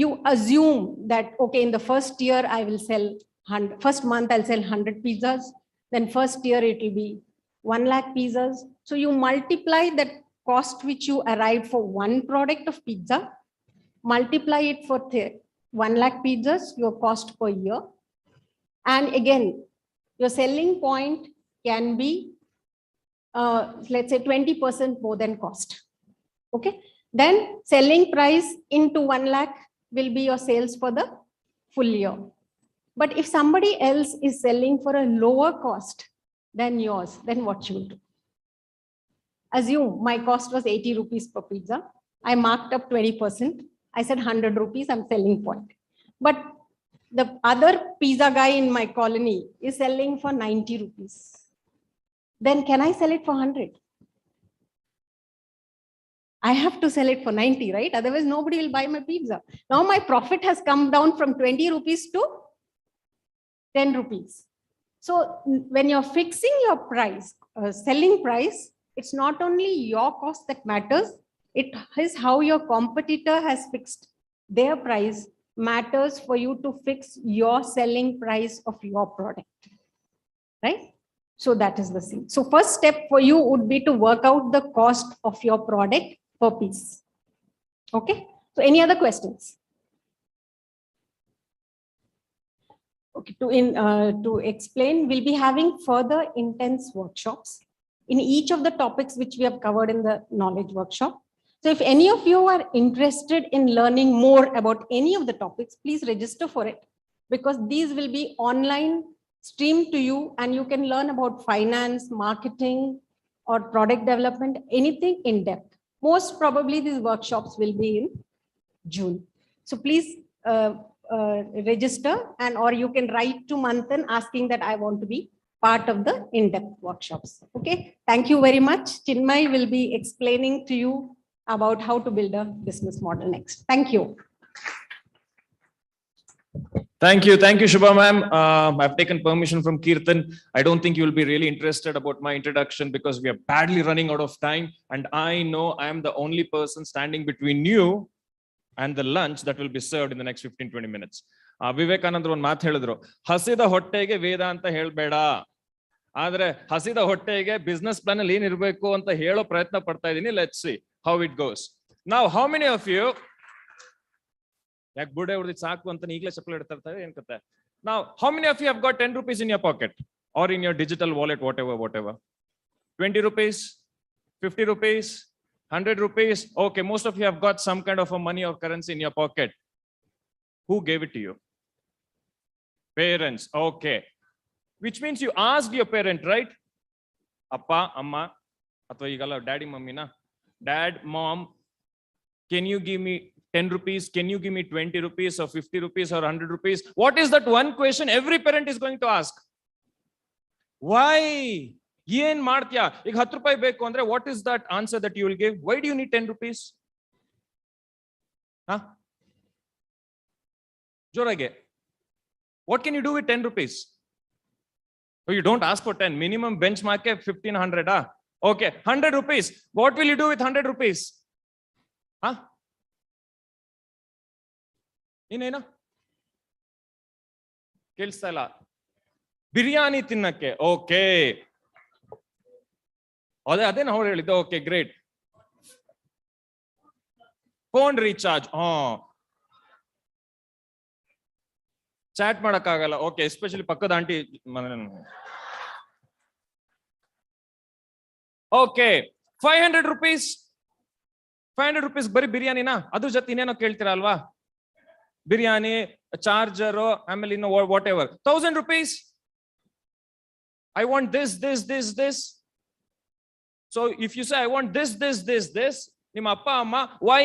you assume that, okay, in the first year, I will sell 100, first month I'll sell 100 pizzas. Then first year it will be 1 lakh pizzas. So you multiply that cost which you arrived for one product of pizza, multiply it for 1 lakh pizzas, your cost per year. And again, your selling point can be, let's say 20% more than cost. Okay, then selling price into 1 lakh will be your sales for the full year. But if somebody else is selling for a lower cost than yours, then what you will do? Assume my cost was 80 rupees per pizza. I marked up 20%. I said 100 rupees, I'm selling point. But the other pizza guy in my colony is selling for 90 rupees. Then can I sell it for 100? I have to sell it for 90, right? Otherwise, nobody will buy my pizza. Now my profit has come down from 20 rupees to 10 rupees. So when you're fixing your price, selling price, it's not only your cost that matters, it is how your competitor has fixed their price matters for you to fix your selling price of your product, right? So that is the thing. So first step for you would be to work out the cost of your product per piece. Okay, so any other questions? Okay, to explain, we'll be having further intense workshops in each of the topics which we have covered in the knowledge workshop. So if any of you are interested in learning more about any of the topics, please register for it, because these will be online streamed to you and you can learn about finance, marketing, or product development, anything in depth. Most probably these workshops will be in June. So please register, and or you can write to Manthan asking that I want to be part of the in-depth workshops. Okay, thank you very much. Chinmay will be explaining to you about how to build a business model next. Thank you. Thank you, Shubha ma'am. I've taken permission from Kirtan. I don't think you will be really interested about my introduction because we are badly running out of time, and I know I am the only person standing between you and the lunch that will be served in the next 15-20 minutes. Vivekananda ಒಂದು ಮಾತು ಹೇಳಿದ್ರು, ಹಸಿದ ಹೊಟ್ಟೆಗೆ ವೇದ ಅಂತ ಹೇಳಬೇಡ, ಆದ್ರೆ ಹಸಿದ ಹೊಟ್ಟೆಗೆ ಬಿಸ್ನೆಸ್ ಪ್ಲಾನ್ ಅಲ್ಲಿ ಏನಿರಬೇಕು ಅಂತ ಹೇಳೋ ಪ್ರಯತ್ನ ಪಡ್ತಾ ಇದೀನಿ. Let's see how it goes. Now, how many of you, ಯಾಕೆ ಬುಡೆ ಹೊಡೆದು ಸಾಕು ಅಂತ ಈಗಲೇ ಚಪ್ಪಲಿ ಇಡ್ತಾ ಇರ್ತಾರೆ ಏನ್ ಕತೆ? Now, how many of you have got 10 rupees in your pocket or in your digital wallet, whatever? 20 rupees, 50 rupees, 100 rupees. Okay, most of you have got some kind of a money or currency in your pocket. Who gave it to you? Parents. Okay. Which means you asked your parent, right? Appa, amma, athwa igala daddy, mummy na. Dad, mom, can you give me 10 rupees? Can you give me 20 rupees or 50 rupees or 100 rupees? What is that one question every parent is going to ask? Why? Yen ಮಾಡ್ತೀಯಾ? ಈಗ 10 ರೂಪಾಯಿ ಬೇಕು ಅಂದ್ರೆ what is that answer that you will give? Why do you need 10 rupees? Huh? ಜೋರಾಗೆ. What can you do with 10 rupees? So you don't ask for 10. Minimum benchmark 1500. Okay, 100 rupees. What will you do with 100 rupees? Huh? ಇನ್ನೇನು ಕೇಳಿಸ್ತಾ ಇಲ್ಲ? ಬಿರಿಯಾನಿ ತಿನ್ನಕ್ಕೆ. Okay, ಅದೇ ನಾವು ಹೇಳಿದ್ದು. Okay, great. Phone recharge. Chat ಮಾಡಕ್ಕಾಗಲ್ಲ. Okay, especially ಪಕ್ಕದ aunty. Okay, 500 rupees. 500 rupees ಬರೀ ಬಿರಿಯಾನಿನಾ? ಅದ್ರ ಜೊತೆ ಇನ್ನೇನೋ ಕೇಳ್ತೀರಾ ಅಲ್ವಾ? ಬಿರಿಯಾನಿ, ಚಾರ್ಜರು, ಆಮೇಲೆ ಇನ್ನು what ever. 1000 rupees. I want this. So if you say I want this, ನಿಮ್ಮ ಅಪ್ಪ ಅಮ್ಮ why?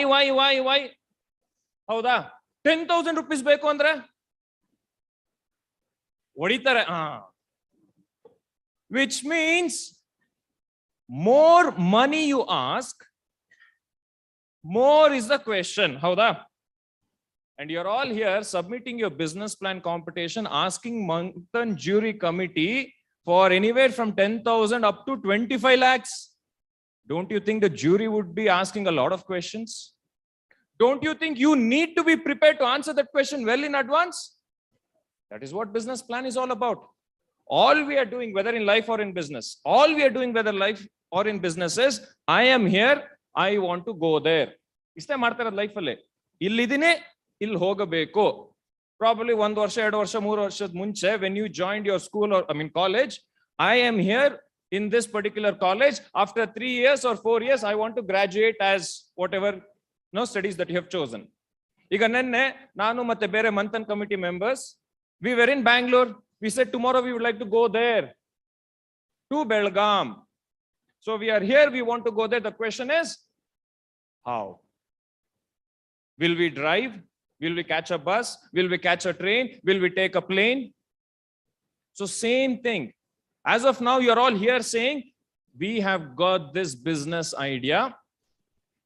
ಹೌದಾ? 10,000 rupees ಬೇಕು ಅಂದ್ರೆ ಹೊಡಿತಾರೆ. Which means more money you ask, more is the question. ಹೌದಾ? And you're all here submitting your business plan competition, asking Manthan jury committee for anywhere from 10,000 up to 25 lakhs. Don't you think the jury would be asking a lot of questions? Don't you think you need to be prepared to answer that question well in advance? That is what business plan is all about. All we are doing, whether in life or in business, all we are doing, whether life or in business, is I am here, I want to go there. Iste ಮಾಡ್ತಾರೆ life ಅಲ್ಲಿ. ಇಲ್ಲಿದಿನೇ ಇಲ್ಲಿ ಹೋಗಬೇಕು. Probably 1 ವರ್ಷ 2 ವರ್ಷ 3 ವರ್ಷದ ಮುಂಚೆ, when you joined your school or college, I am here in this particular college. After 3 years or 4 years, I want to graduate as whatever studies that you have chosen. ಈಗ ನೆನ್ನೆ ನಾನು ಮತ್ತೆ ಬೇರೆ Manthan committee members, we were in Bangalore. We said tomorrow we would like to go there to Belgaum. So we are here, we want to go there. The question is, how? Will we drive? Will we catch a bus? Will we catch a train? Will we take a plane? So same thing. As of now, you're all here saying, we have got this business idea.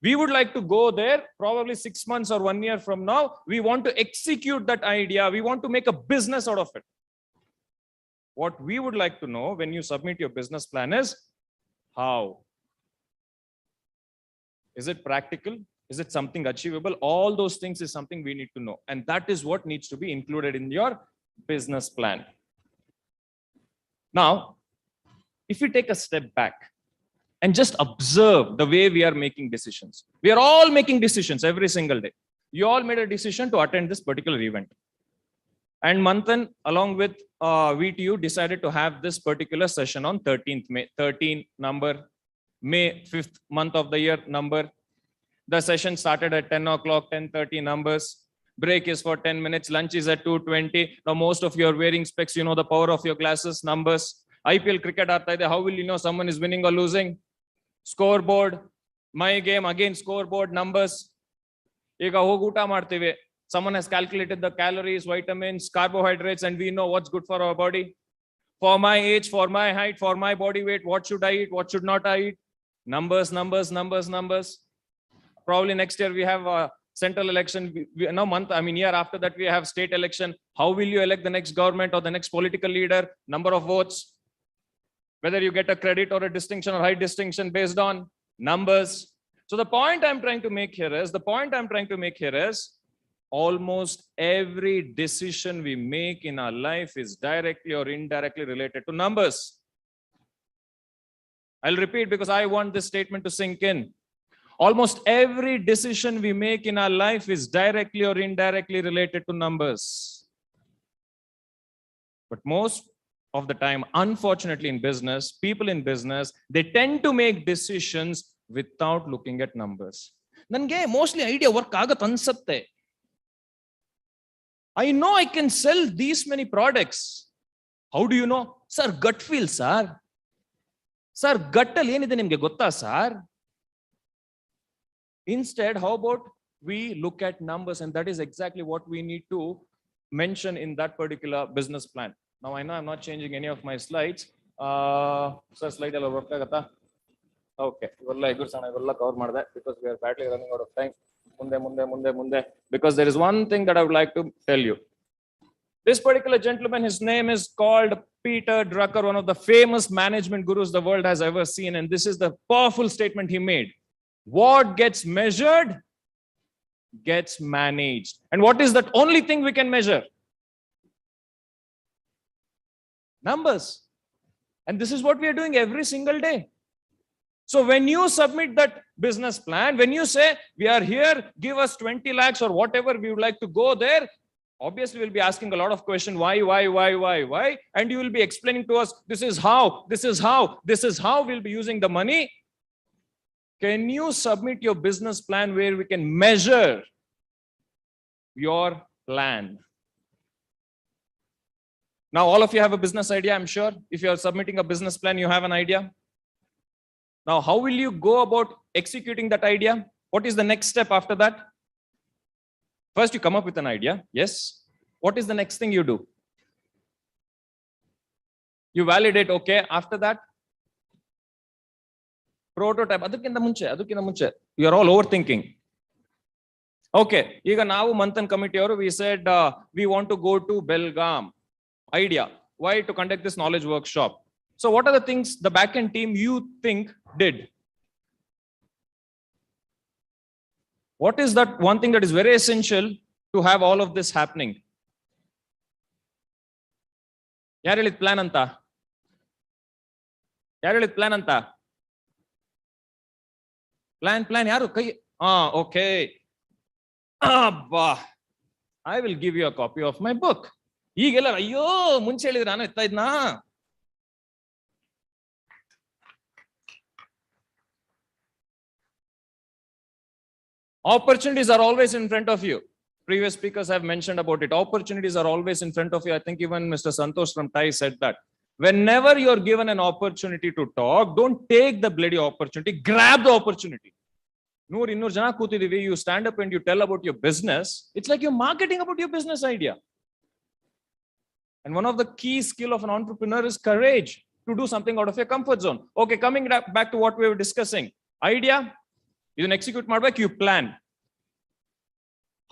We would like to go there, probably 6 months or 1 year from now. We want to execute that idea. We want to make a business out of it. What we would like to know when you submit your business plan is, how? Is it practical? Is it something achievable? All those things is something we need to know. And that is what needs to be included in your business plan. Now, if we take a step back and just observe the way we are making decisions. We are all making decisions every single day. You all made a decision to attend this particular event. And Manthan, along with VTU, decided to have this particular session on 13th May, 13 number, May 5th month of the year number. The session started at 10 o'clock, 10:30 numbers. Break is for 10 minutes. Lunch is at 2:20. Now, most of you are wearing specs. You know the power of your glasses, numbers. IPL cricket aata hai. How will you know someone is winning or losing? Scoreboard. My game, again, scoreboard, numbers. Ega hogi uta ಮಾಡ್ತೀವಿ. Someone has calculated the calories, vitamins, carbohydrates, and we know what's good for our body. For my age, for my height, for my body weight, what should I eat? What should not I eat? Numbers, numbers, numbers, numbers. Probably next year we have a central election. Year after that we have state election. How will you elect the next government or the next political leader? Number of votes. Whether you get a credit or a distinction or high distinction based on numbers. So the point I'm trying to make here is, almost every decision we make in our life is directly or indirectly related to numbers. I'll repeat because I want this statement to sink in. Almost every decision we make in our life is directly or indirectly related to numbers. But most of the time, unfortunately in business, people in business, they tend to make decisions without looking at numbers. Nange mostly idea work agat ansatte. I know I can sell these many products. How do you know? Sir, gut feel, sir. Sir, gut alli enide nimge gotta, sir. Instead, how about we look at numbers? And that is exactly what we need to mention in that particular business plan. Now, I know I'm not changing any of my slides. Sir, slide all work agata. Okay, cover made because we are badly running out of time. Munde. Because there is one thing that I would like to tell you. This particular gentleman, his name is called Peter Drucker, one of the famous management gurus the world has ever seen. And this is the powerful statement he made. What gets measured gets managed. And what is that only thing we can measure? Numbers. And this is what we are doing every single day. So when you submit that business plan, when you say, we are here, give us 20 lakhs or whatever, we would like to go there, obviously we'll be asking a lot of questions. Why? And you will be explaining to us, this is how we'll be using the money. Can you submit your business plan where we can measure your plan? Now, all of you have a business idea, I'm sure. If you are submitting a business plan, you have an idea. Now, how will you go about executing that idea? What is the next step after that? First, you come up with an idea. Yes. What is the next thing you do? You validate, okay. After that, prototype. You are all overthinking. Okay, ಈಗ ನಾವು Manthan committee ಅವರು we said we want to go to Belgaum. Idea. Why to conduct this knowledge workshop? So what are the things the backend team you think did? What is that one thing that is very essential to have all of this happening? ಯಾರು ಹೇಳಿದ plan ಅಂತ? ಯಾರು ಹೇಳಿದ plan ಅಂತ? Plan ಯಾರು ಕೈ? Okay. I will give you a copy of my book. ಈಗೆಲ್ಲ ಅಯ್ಯೋ ಮುಂಚೆ ಹೇಳಿದ್ರೆ ನಾನು ಎತ್ತಾ ಇದ್ನಾ? Opportunities are always in front of you. Previous speakers have mentioned about it. Opportunities are always in front of you. I think even Mr. Santosh from TAI said that. Whenever you are given an opportunity to talk, don't take the bloody opportunity, grab the opportunity. ಇನ್ನೂರು ಜನ ಕೂತಿದೀವಿ, you stand up and you tell about your business. It's like you're marketing about your business idea. And one of the key skill of an entrepreneur is courage to do something out of your comfort zone. Okay, coming back to what we were discussing. Idea, you execute ಮಾಡ್ಬೇಕು, you plan.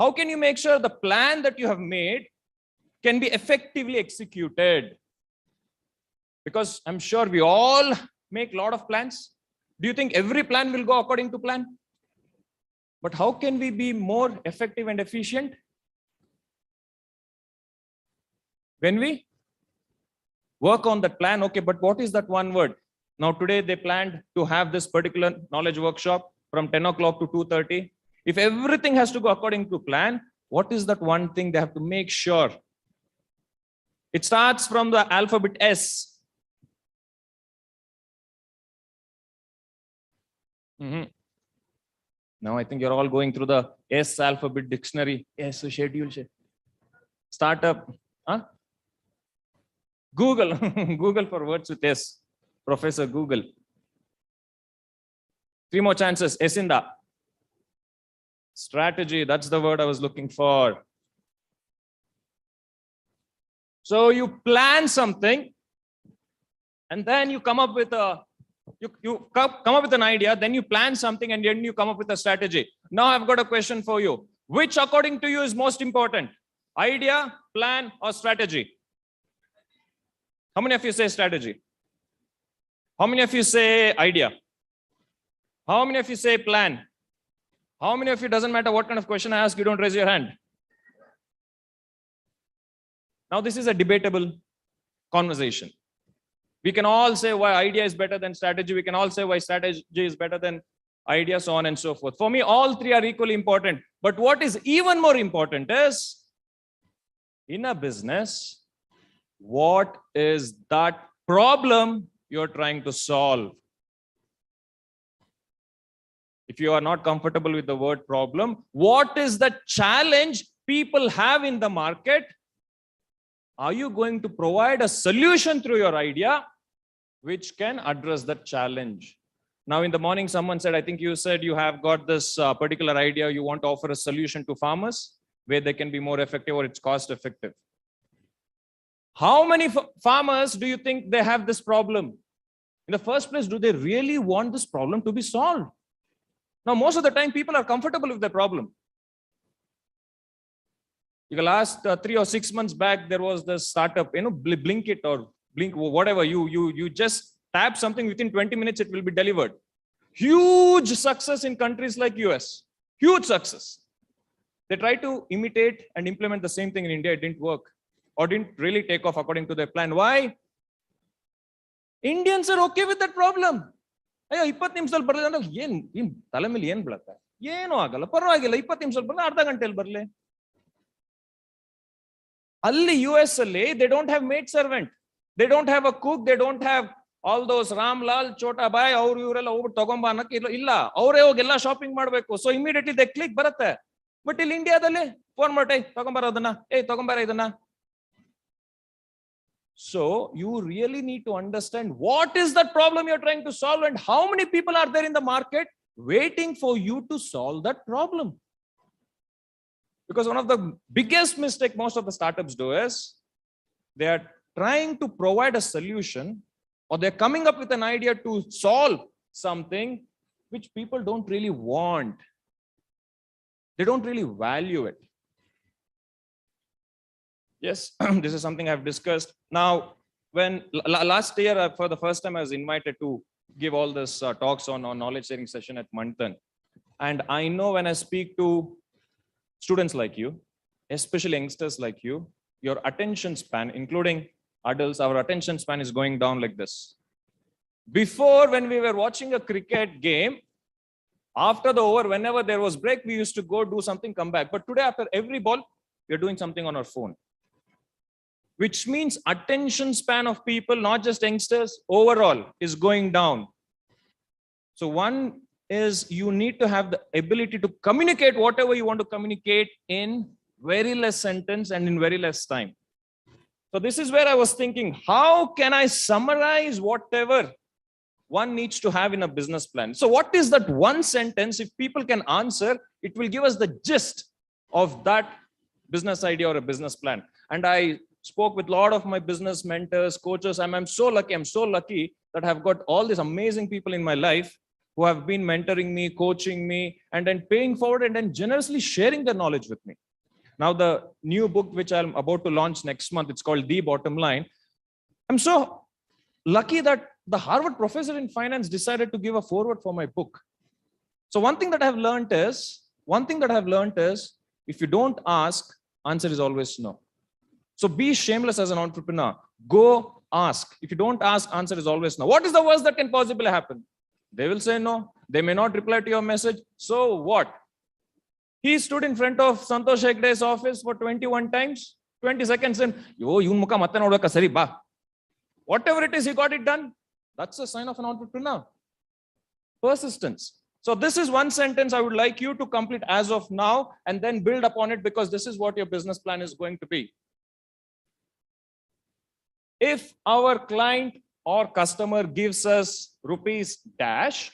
How can you make sure the plan that you have made can be effectively executed? Because I'm sure we all make a lot of plans. Do you think every plan will go according to plan? But how can we be more effective and efficient? When we work on that plan, okay, but what is that one word? Now today they planned to have this particular knowledge workshop from 10 o'clock to 2:30. If everything has to go according to plan, what is that one thing they have to make sure? It starts from the alphabet S. Now I think you're all going through the S alphabet dictionary. S schedule. Startup. Huh? Google. Google for words with S. Professor Google. 3 more chances. S in the strategy. That's the word I was looking for. So you plan something and then you come up with a you come up with an idea, then you plan something and then you come up with a strategy. Now I've got a question for you. Which according to you is most important? Idea, plan or strategy? How many of you say strategy? How many of you say idea? How many of you say plan? How many of you, doesn't matter what kind of question I ask, you don't raise your hand? Now this is a debatable conversation. We can all say why idea is better than strategy. We can all say why strategy is better than idea, so on and so forth. For me, all three are equally important. But what is even more important is, in a business, what is that problem you're trying to solve? If you are not comfortable with the word problem, what is the challenge people have in the market? Are you going to provide a solution through your idea which can address that challenge? Now in the morning, someone said, I think you said you have got this particular idea, you want to offer a solution to farmers where they can be more effective or it's cost effective. How many farmers do you think they have this problem? In the first place, do they really want this problem to be solved? Now, most of the time, people are comfortable with the problem. The last 3 or 6 months back, there was this startup, Blink It or Blink, whatever. You just tap something, within 20 minutes, it will be delivered. Huge success in countries like US. Huge success. They tried to imitate and implement the same thing in India. It didn't work or didn't really take off according to their plan. Why? Indians are okay with that problem. ಅಯ್ಯೋ 20 ನಿಮಿಷದಲ್ಲಿ ಬರಲಿ ಅಂದ್ರೆ ಏನ್ ತಲೆ ಮೇಲೆ ಏನ್ ಬೀಳುತ್ತೆ? ಏನೂ ಆಗಲ್ಲ, ಪರವಾಗಿಲ್ಲ, 20 ನಿಮಿಷದಲ್ಲಿ ಬರಲಿ, ಅರ್ಧ ಗಂಟೆಯಲ್ಲಿ ಬರಲಿ. ಅಲ್ಲಿ US ಅಲ್ಲಿ they don't have maid servant, they don't have a cook, they don't have all those Ramlal, Chota Bhai, ಅವ್ರು ಇವರೆಲ್ಲ ಹೋಗ್ಬಿಟ್ಟು ತಗೊಂಬ ಅನ್ನಕ್ಕೆ ಇಲ್ಲ, ಅವರೇ ಹೋಗಿ ಎಲ್ಲ ಶಾಪಿಂಗ್ ಮಾಡ್ಬೇಕು. ಸೊ ಇಮಿಡಿಯೇಟ್ಲಿ ದೇ ಕ್ಲಿಕ್ ಬರುತ್ತೆ. ಬಟ್ ಇಲ್ಲಿ ಇಂಡಿಯಾದಲ್ಲಿ ಫೋನ್ ಮಾಡಿ ತಗೊಂಬರೋದನ್ನ, ತಗೊಂಬಾರ ಇದನ್ನ. So you really need to understand what is that problem you're trying to solve and how many people are there in the market waiting for you to solve that problem. Because one of the biggest mistake most of the startups do is they are trying to provide a solution or they're coming up with an idea to solve something which people don't really want. They don't really value it. Yes, this is something I've discussed. Now, when last year, for the first time, I was invited to give all this talks on knowledge sharing session at Manthan. And I know when I speak to students like you, especially youngsters like you, your attention span, including adults, our attention span is going down like this. Before, when we were watching a cricket game, after the over, whenever there was break, we used to go do something, come back. But today, after every ball, we're doing something on our phone. Which means attention span of people, not just youngsters, overall is going down. So one is you need to have the ability to communicate whatever you want to communicate in very less sentence and in very less time. So this is where I was thinking, how can I summarize whatever one needs to have in a business plan? So what is that one sentence? If people can answer, it will give us the gist of that business idea or a business plan. And I spoke with a lot of my business mentors, coaches. I'm so lucky that I've got all these amazing people in my life who have been mentoring me, coaching me, and then paying forward and then generously sharing their knowledge with me. Now, the new book, which I'm about to launch next month, it's called The Bottom Line. I'm so lucky that the Harvard professor in finance decided to give a foreword for my book. So one thing that I've learned is, if you don't ask, answer is always no. So be shameless as an entrepreneur. Go ask. If you don't ask, answer is always no. What is the worst that can possibly happen? They will say no. They may not reply to your message. So what? He stood in front of Santosh Hegde's office for 21 times, 20 seconds, and whatever it is, he got it done. That's a sign of an entrepreneur. Persistence. So this is one sentence I would like you to complete as of now and then build upon it, because this is what your business plan is going to be. If our client or customer gives us rupees dash,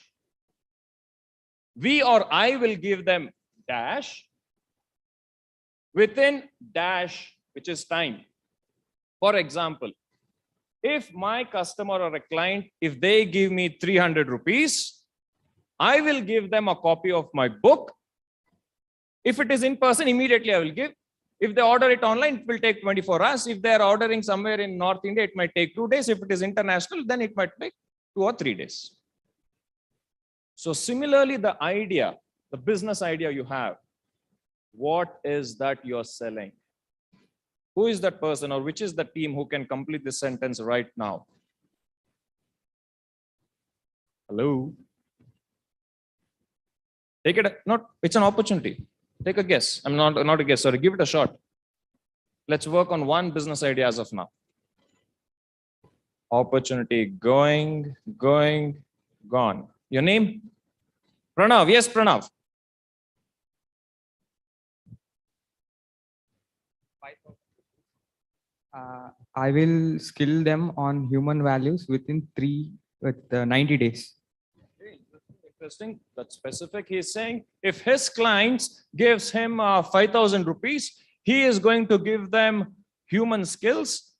we or I will give them dash within dash, which is time. For example, if my customer or a client, if they give me 300 rupees, I will give them a copy of my book. If it is in person, immediately I will give. If they order it online, it will take 24 hours. If they are ordering somewhere in North India, it might take 2 days. If it is international, then it might take 2 or 3 days. So similarly, the idea, the business idea you have, what is that you're selling? Who is that person, or which is the team who can complete this sentence right now? Hello? Take it, it's an opportunity. Take a guess. I'm not a guess, sorry, give it a shot. Let's work on one business idea as of now. Opportunity going, gone. Your name? Pranav. Yes, Pranav. I will skill them on human values within 90 days. Interesting. That's specific. He's saying if his clients gives him 5,000 rupees, he is going to give them human skills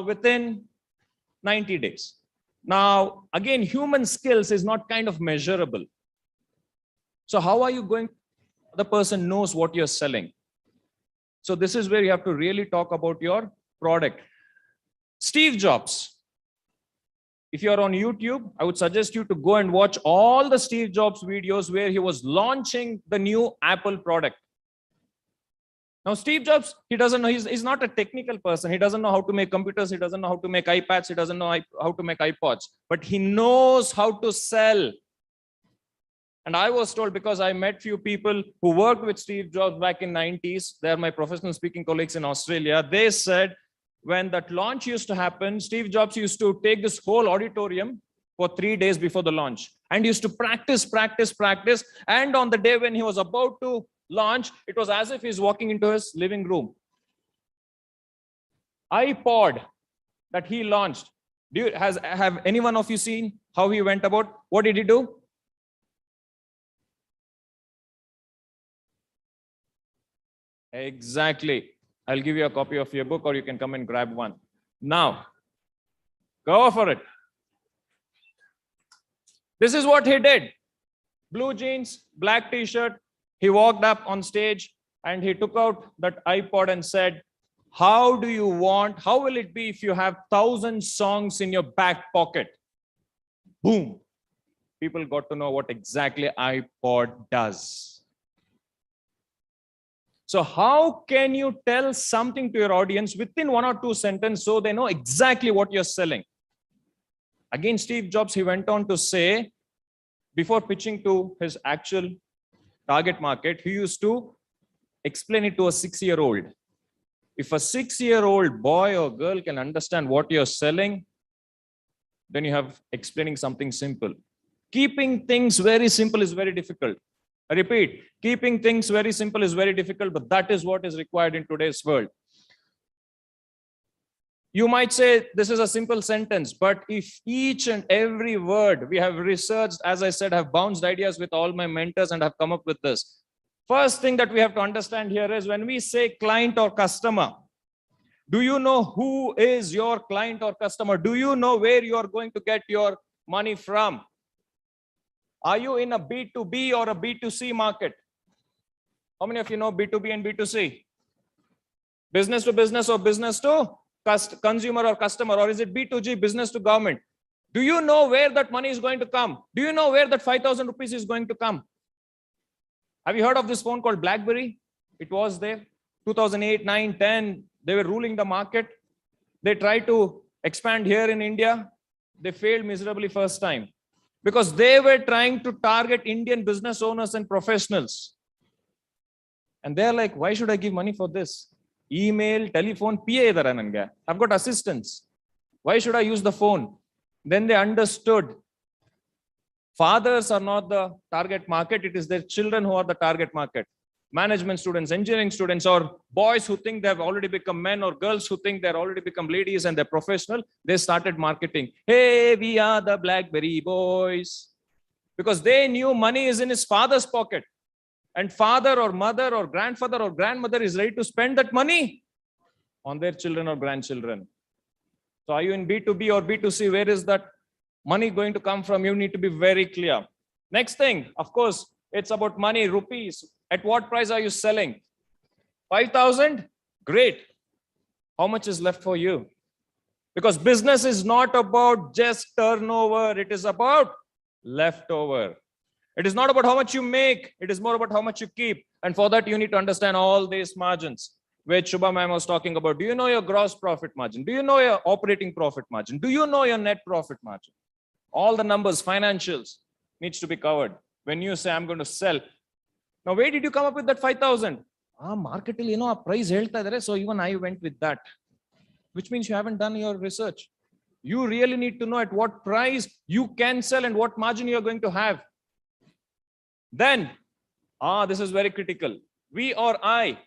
within 90 days. Now, again, human skills is not kind of measurable. So how are you going? The person knows what you're selling. So this is where you have to really talk about your product. Steve Jobs. If you're on YouTube, I would suggest you to go and watch all the Steve Jobs videos where he was launching the new Apple product. Now, Steve Jobs, he doesn't know, he's not a technical person. He doesn't know how to make computers. He doesn't know how to make iPads. He doesn't know how to make iPods, but he knows how to sell. And I was told, because I met few people who worked with Steve Jobs back in 90s, they're my professional speaking colleagues in Australia. They said, when that launch used to happen, Steve Jobs used to take this whole auditorium for 3 days before the launch and used to practice. And on the day when he was about to launch, it was as if he's walking into his living room. iPod that he launched. Have any one of you seen how he went about? What did he do? Exactly. I'll give you a copy of your book, or you can come and grab one. Now, go for it. This is what he did. Blue jeans, black t-shirt, He walked up on stage and he took out that iPod and said, how will it be if you have 1,000 songs in your back pocket? Boom. People got to know what exactly iPod does. So how can you tell something to your audience within 1 or 2 sentences so they know exactly what you're selling? Again, Steve Jobs, he went on to say, before pitching to his actual target market, he used to explain it to a 6-year-old. If a 6-year-old boy or girl can understand what you're selling, then you have explaining something simple. Keeping things very simple is very difficult. I repeat, keeping things very simple is very difficult, but that is what is required in today's world. You might say this is a simple sentence, but if each and every word we have researched, as I said, have bounced ideas with all my mentors and have come up with this. First thing that we have to understand here is when we say client or customer, do you know who is your client or customer? Do you know where you are going to get your money from? Are you in a B2B or a B2C market? How many of you know B2B and B2C? Business to business or business to consumer or customer, or is it B2G, business to government? Do you know where that money is going to come? Do you know where that 5,000 rupees is going to come? Have you heard of this phone called BlackBerry? It was there. 2008, 9, 10, they were ruling the market. They tried to expand here in India. They failed miserably first time because they were trying to target Indian business owners and professionals. And they're like, why should I give money for this? Email, telephone, PA, I've got assistants. Why should I use the phone? Then they understood fathers are not the target market. It is their children who are the target market. Management students, engineering students, or boys who think they have already become men, or girls who think they're already become ladies and they're professional. They started marketing. Hey, we are the BlackBerry boys. Because they knew money is in his father's pocket. And father or mother or grandfather or grandmother is ready to spend that money on their children or grandchildren. So are you in B2B or B2C? Where is that money going to come from? You need to be very clear. Next thing, of course, it's about money, rupees. At what price are you selling? 5,000? Great. How much is left for you? Because business is not about just turnover. It is about leftover. It is not about how much you make. It is more about how much you keep. And for that, you need to understand all these margins, which Shubha ma'am was talking about. Do you know your gross profit margin? Do you know your operating profit margin? Do you know your net profit margin? All the numbers, financials needs to be covered. When you say, I'm going to sell. Now, where did you come up with that 5,000? Market, a price. So even I went with that, which means you haven't done your research. You really need to know at what price you can sell and what margin you're going to have. Then, this is very critical. We or I.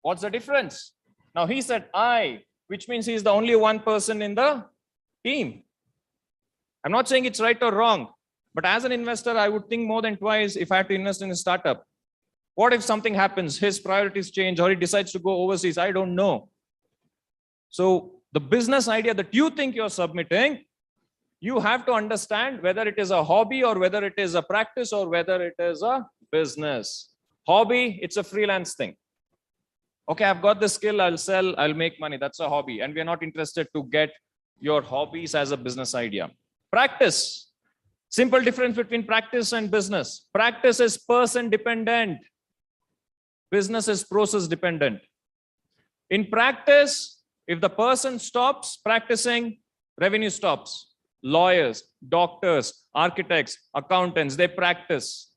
What's the difference? Now he said I, which means he's the only one person in the team. I'm not saying it's right or wrong, but as an investor, I would think more than twice if I had to invest in a startup. What if something happens, his priorities change, or he decides to go overseas? I don't know. So the business idea that you think you're submitting, you have to understand whether it is a hobby or whether it is a practice or whether it is a business. Hobby, it's a freelance thing. Okay, I've got the skill, I'll sell, I'll make money. That's a hobby. And we're not interested to get your hobbies as a business idea. Practice. Simple difference between practice and business. Practice is person dependent. Business is process dependent. In practice, if the person stops practicing, revenue stops. Lawyers, doctors, architects, accountants, they practice.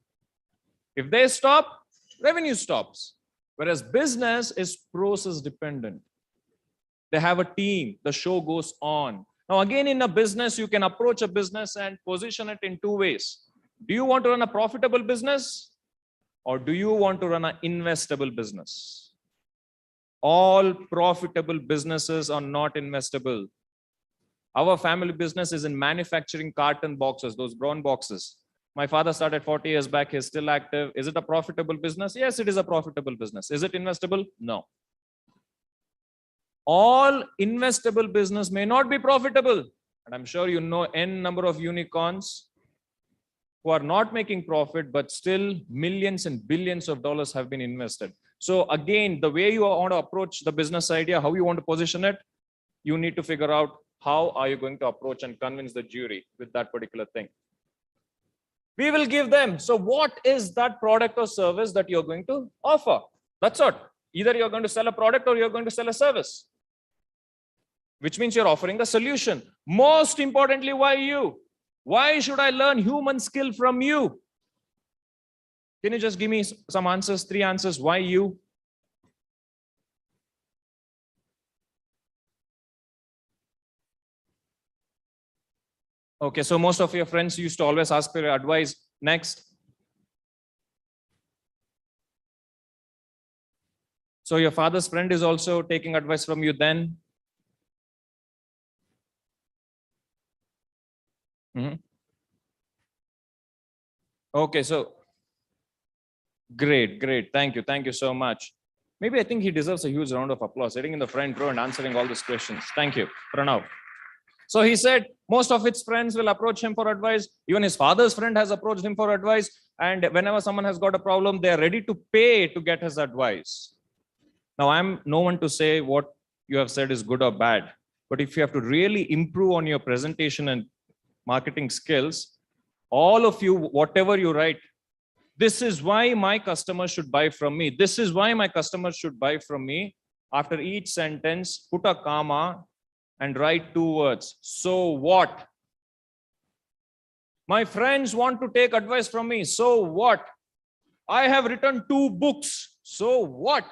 If they stop, revenue stops. Whereas business is process dependent. They have a team, the show goes on. Now again, in a business, you can approach a business and position it in two ways. Do you want to run a profitable business or do you want to run an investable business? All profitable businesses are not investable. Our family business is in manufacturing carton boxes, those brown boxes. My father started 40 years back. He's still active. Is it a profitable business? Yes, it is a profitable business. Is it investable? No. All investable business may not be profitable. And I'm sure you know N number of unicorns. who are not making profit, but still millions and billions of dollars have been invested. So again, the way you want to approach the business idea, how you want to position it, you need to figure out how are you going to approach and convince the jury with that particular thing. We will give them. So what is that product or service that you're going to offer? That's what. Either you're going to sell a product or you're going to sell a service, which means you're offering a solution. Most importantly, why you? Why should I learn human skill from you? Can you just give me some answers, 3 answers? Why you? Okay, so most of your friends used to always ask for your advice. Next. So your father's friend is also taking advice from you then? Okay, so great. Thank you so much. Maybe I think he deserves a huge round of applause, sitting in the front row and answering all these questions. Thank you, Pranav. So he said most of his friends will approach him for advice. Even his father's friend has approached him for advice. And whenever someone has got a problem, they are ready to pay to get his advice. Now, I'm no one to say what you have said is good or bad. But if you have to really improve on your presentation and marketing skills, all of you, whatever you write, this is why my customers should buy from me. This is why my customers should buy from me. After each sentence, put a comma and write 2 words. So what? My friends want to take advice from me. So what? I have written 2 books. So what?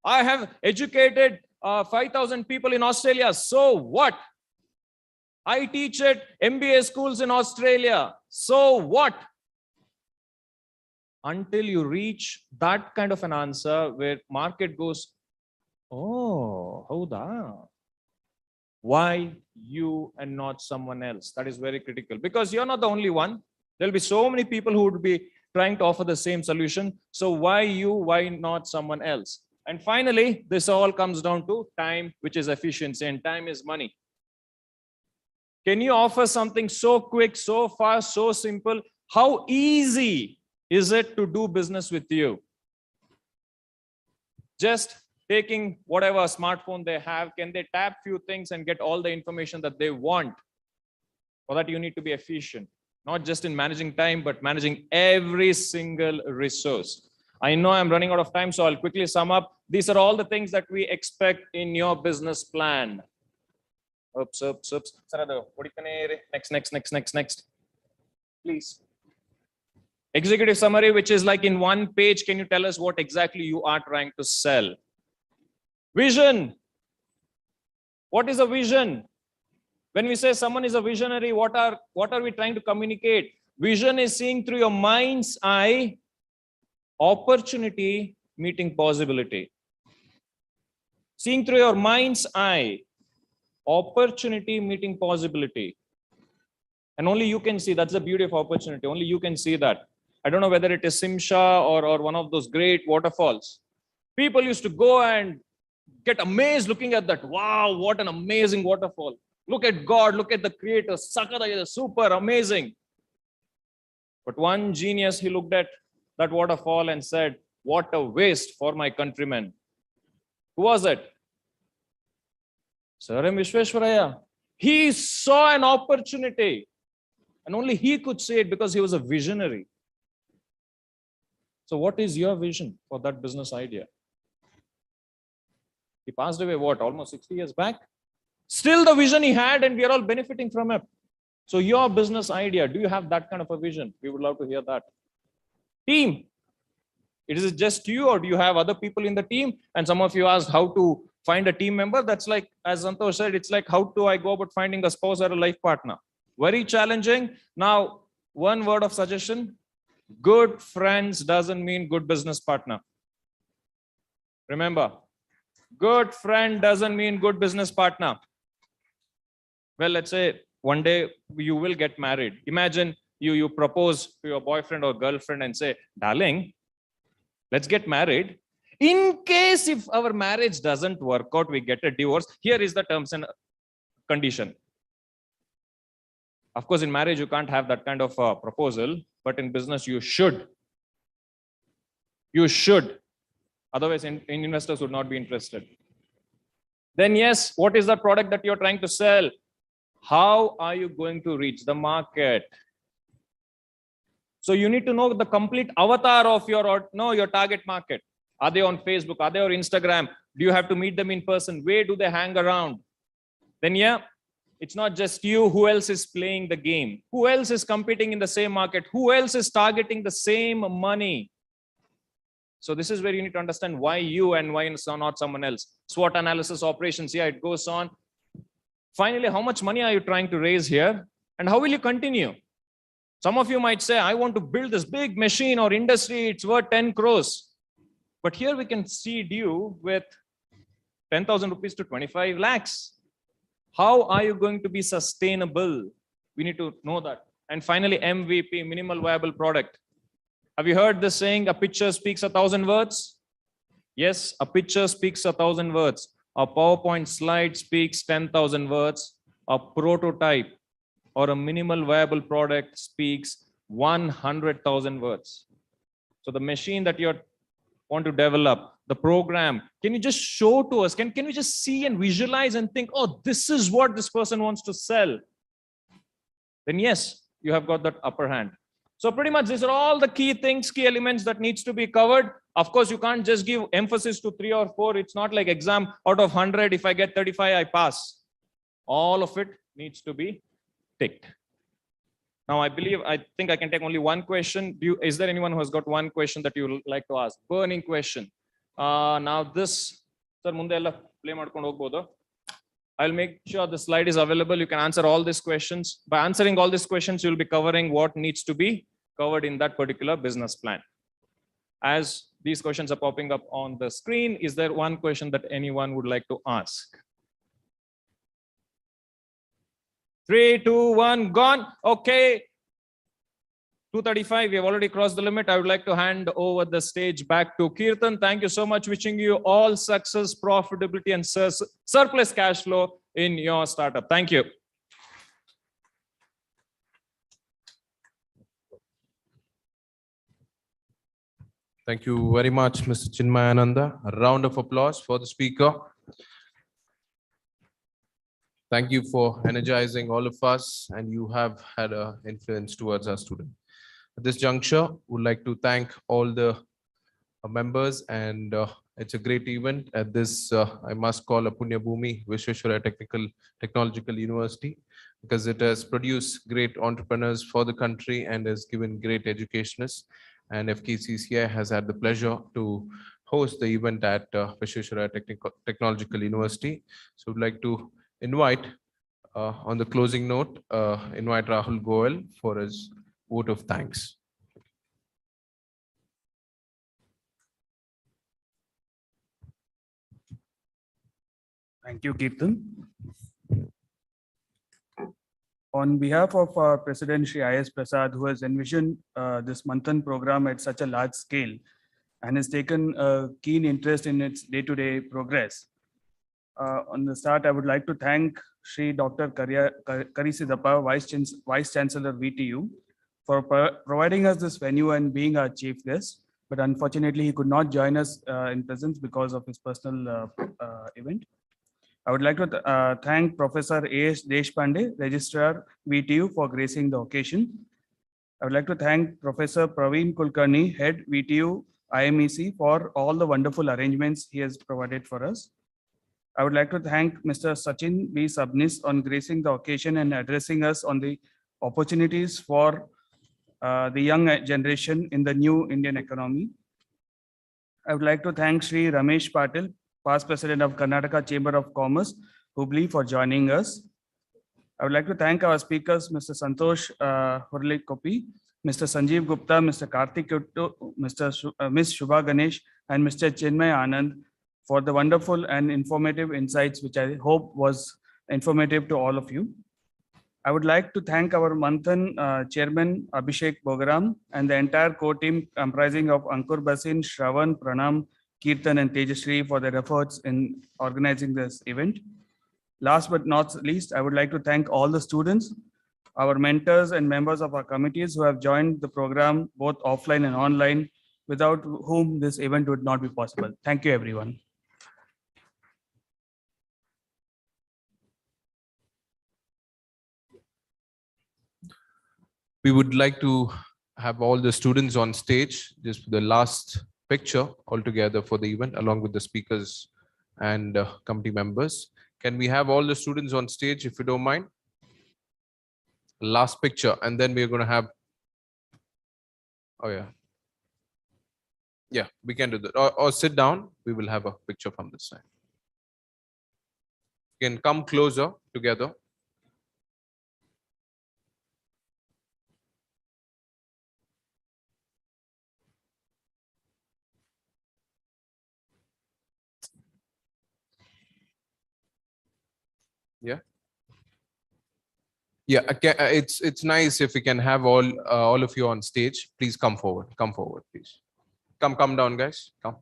I have educated 5,000 people in Australia. So what? I teach at MBA schools in Australia. So what? Until you reach that kind of an answer where market goes, oh, howda? Why you and not someone else? That is very critical, because you're not the only one. There'll be so many people who would be trying to offer the same solution. So why you? Why not someone else? And finally, this all comes down to time, which is efficiency, and time is money. Can you offer something so quick, so fast, so simple? How easy is it to do business with you? Just taking whatever smartphone they have, can they tap few things and get all the information that they want? For that, you need to be efficient, not just in managing time, but managing every single resource. I know I'm running out of time, so I'll quickly sum up. These are all the things that we expect in your business plan. Oops. Next. Please. Executive summary, which is like in 1 page. Can you tell us what exactly you are trying to sell? Vision. What is a vision? When we say someone is a visionary, what are we trying to communicate? Vision is seeing through your mind's eye, opportunity meeting possibility. Seeing through your mind's eye, opportunity meeting possibility. And only you can see. That's the beauty of opportunity. Only you can see that. I don't know whether it is Simsha or one of those great waterfalls. People used to go and get amazed looking at that. Wow, what an amazing waterfall. Look at God, look at the creator. Sakata is super amazing. But one genius, he looked at that waterfall and said, what a waste for my countrymen. Who was it? Sir M. Vishweshwaraya. He saw an opportunity. And only he could see it because he was a visionary. So what is your vision for that business idea? He passed away, what, almost 60 years back? Still the vision he had, and we are all benefiting from it. So your business idea, do you have that kind of a vision? We would love to hear that. Team. Is it just you, or do you have other people in the team? And some of you asked how to find a team member. That's like, as Santosh said, it's like, how do I go about finding a spouse or a life partner? Very challenging. Now, one word of suggestion. Good friends doesn't mean good business partner. Remember, good friend doesn't mean good business partner. Well, let's say one day you will get married. Imagine you propose to your boyfriend or girlfriend and say, darling, let's get married. In case if our marriage doesn't work out, we get a divorce. Here is the terms and condition. Of course, in marriage, you can't have that kind of proposal, but in business, you should. You should. Otherwise, investors would not be interested. Then yes, what is the product that you're trying to sell? How are you going to reach the market? So you need to know the complete avatar of your target market. Are they on Facebook? Are they on Instagram? Do you have to meet them in person? Where do they hang around? Then yeah, it's not just you. Who else is playing the game? Who else is competing in the same market? Who else is targeting the same money? So this is where you need to understand why you and why not someone else. SWOT analysis, operations, yeah, it goes on. Finally, how much money are you trying to raise here? And how will you continue? Some of you might say, I want to build this big machine or industry, it's worth 10 crores. But here we can seed you with 10,000 rupees to 25 lakhs. How are you going to be sustainable? We need to know that. And finally, MVP, minimal viable product. Have you heard this saying, a picture speaks 1,000 words? Yes, a picture speaks 1,000 words. A PowerPoint slide speaks 10,000 words. A prototype or a minimal viable product speaks 100,000 words. So the machine that you want to develop, the program, can you just show to us? Can we just see and visualize and think, oh, this is what this person wants to sell? Then yes, you have got that upper hand. So pretty much these are all the key things, key elements that needs to be covered. Of course, you can't just give emphasis to 3 or 4. It's not like exam out of 100. If I get 35, I pass. All of it needs to be ticked. Now, I think I can take only one question. Is there anyone who has got one question that you would like to ask? Burning question. Now this, sir, munde ella play madkondu hogbodu. I'll make sure the slide is available. You can answer all these questions. By answering all these questions, you'll be covering what needs to be covered in that particular business plan. As these questions are popping up on the screen, is there one question that anyone would like to ask? 3, 2, 1, gone. Okay. 2:35, we have already crossed the limit. I would like to hand over the stage back to Kirtan. Thank you so much. Wishing you all success, profitability, and surplus cash flow in your startup. Thank you. Thank you very much, Mr. Chinmayananda. A round of applause for the speaker. Thank you for energizing all of us, and you have had an influence towards our students. At this juncture, would like to thank all the members, and it's a great event at this, I must call a Punya Bhumi Vishweshwaraya Technological University, because it has produced great entrepreneurs for the country and has given great educationists. And FKCCI has had the pleasure to host the event at Vishweshwaraya Technological University. So would like to invite, on the closing note, invite Rahul Goel for his vote of thanks. Thank you, Kirtan. On behalf of our President Shri I.S. Prasad, who has envisioned this Manthan program at such a large scale and has taken a keen interest in its day-to-day progress. On the start, I would like to thank Shri Dr. Karisidappa, Vice Chancellor VTU, for providing us this venue and being our chief guest. But unfortunately, he could not join us in presence because of his personal event. I would like to thank Professor A.S. Deshpande, Registrar VTU, for gracing the occasion. I would like to thank Professor Praveen Kulkarni, Head VTU IMEC, for all the wonderful arrangements he has provided for us. I would like to thank Mr. Sachin B. Sabnis on gracing the occasion and addressing us on the opportunities for the young generation in the new Indian economy. I would like to thank Shri Ramesh Patil, past President of Karnataka Chamber of Commerce, Hubli, for joining us. I would like to thank our speakers, Mr. Santosh Hurlikopi, Mr. Sanjeev Gupta, Mr. Karthik Uttu, Ms. Shubha Ganesh, and Mr. Chinmay Anand for the wonderful and informative insights, which I hope was informative to all of you. I would like to thank our Manthan Chairman Abhishek Bogaram and the entire core team comprising of Ankur Basin, Shravan, Pranam, Kirtan, and Tejashree for their efforts in organizing this event. Last but not least, I would like to thank all the students our mentors and members of our committees who have joined the program both offline and online, without whom this event would not be possible. Thank you, everyone. We would like to have all the students on stage, just the last picture altogether for the event, along with the speakers and committee members. Can we have all the students on stage, if you don't mind? Last picture, and then we're going to have, oh yeah. Yeah, we can do that. Or sit down, we will have a picture from this side. You can come closer together. Yeah. Yeah, it's nice if we can have all of you on stage. Please come forward, please. Come down, guys, come.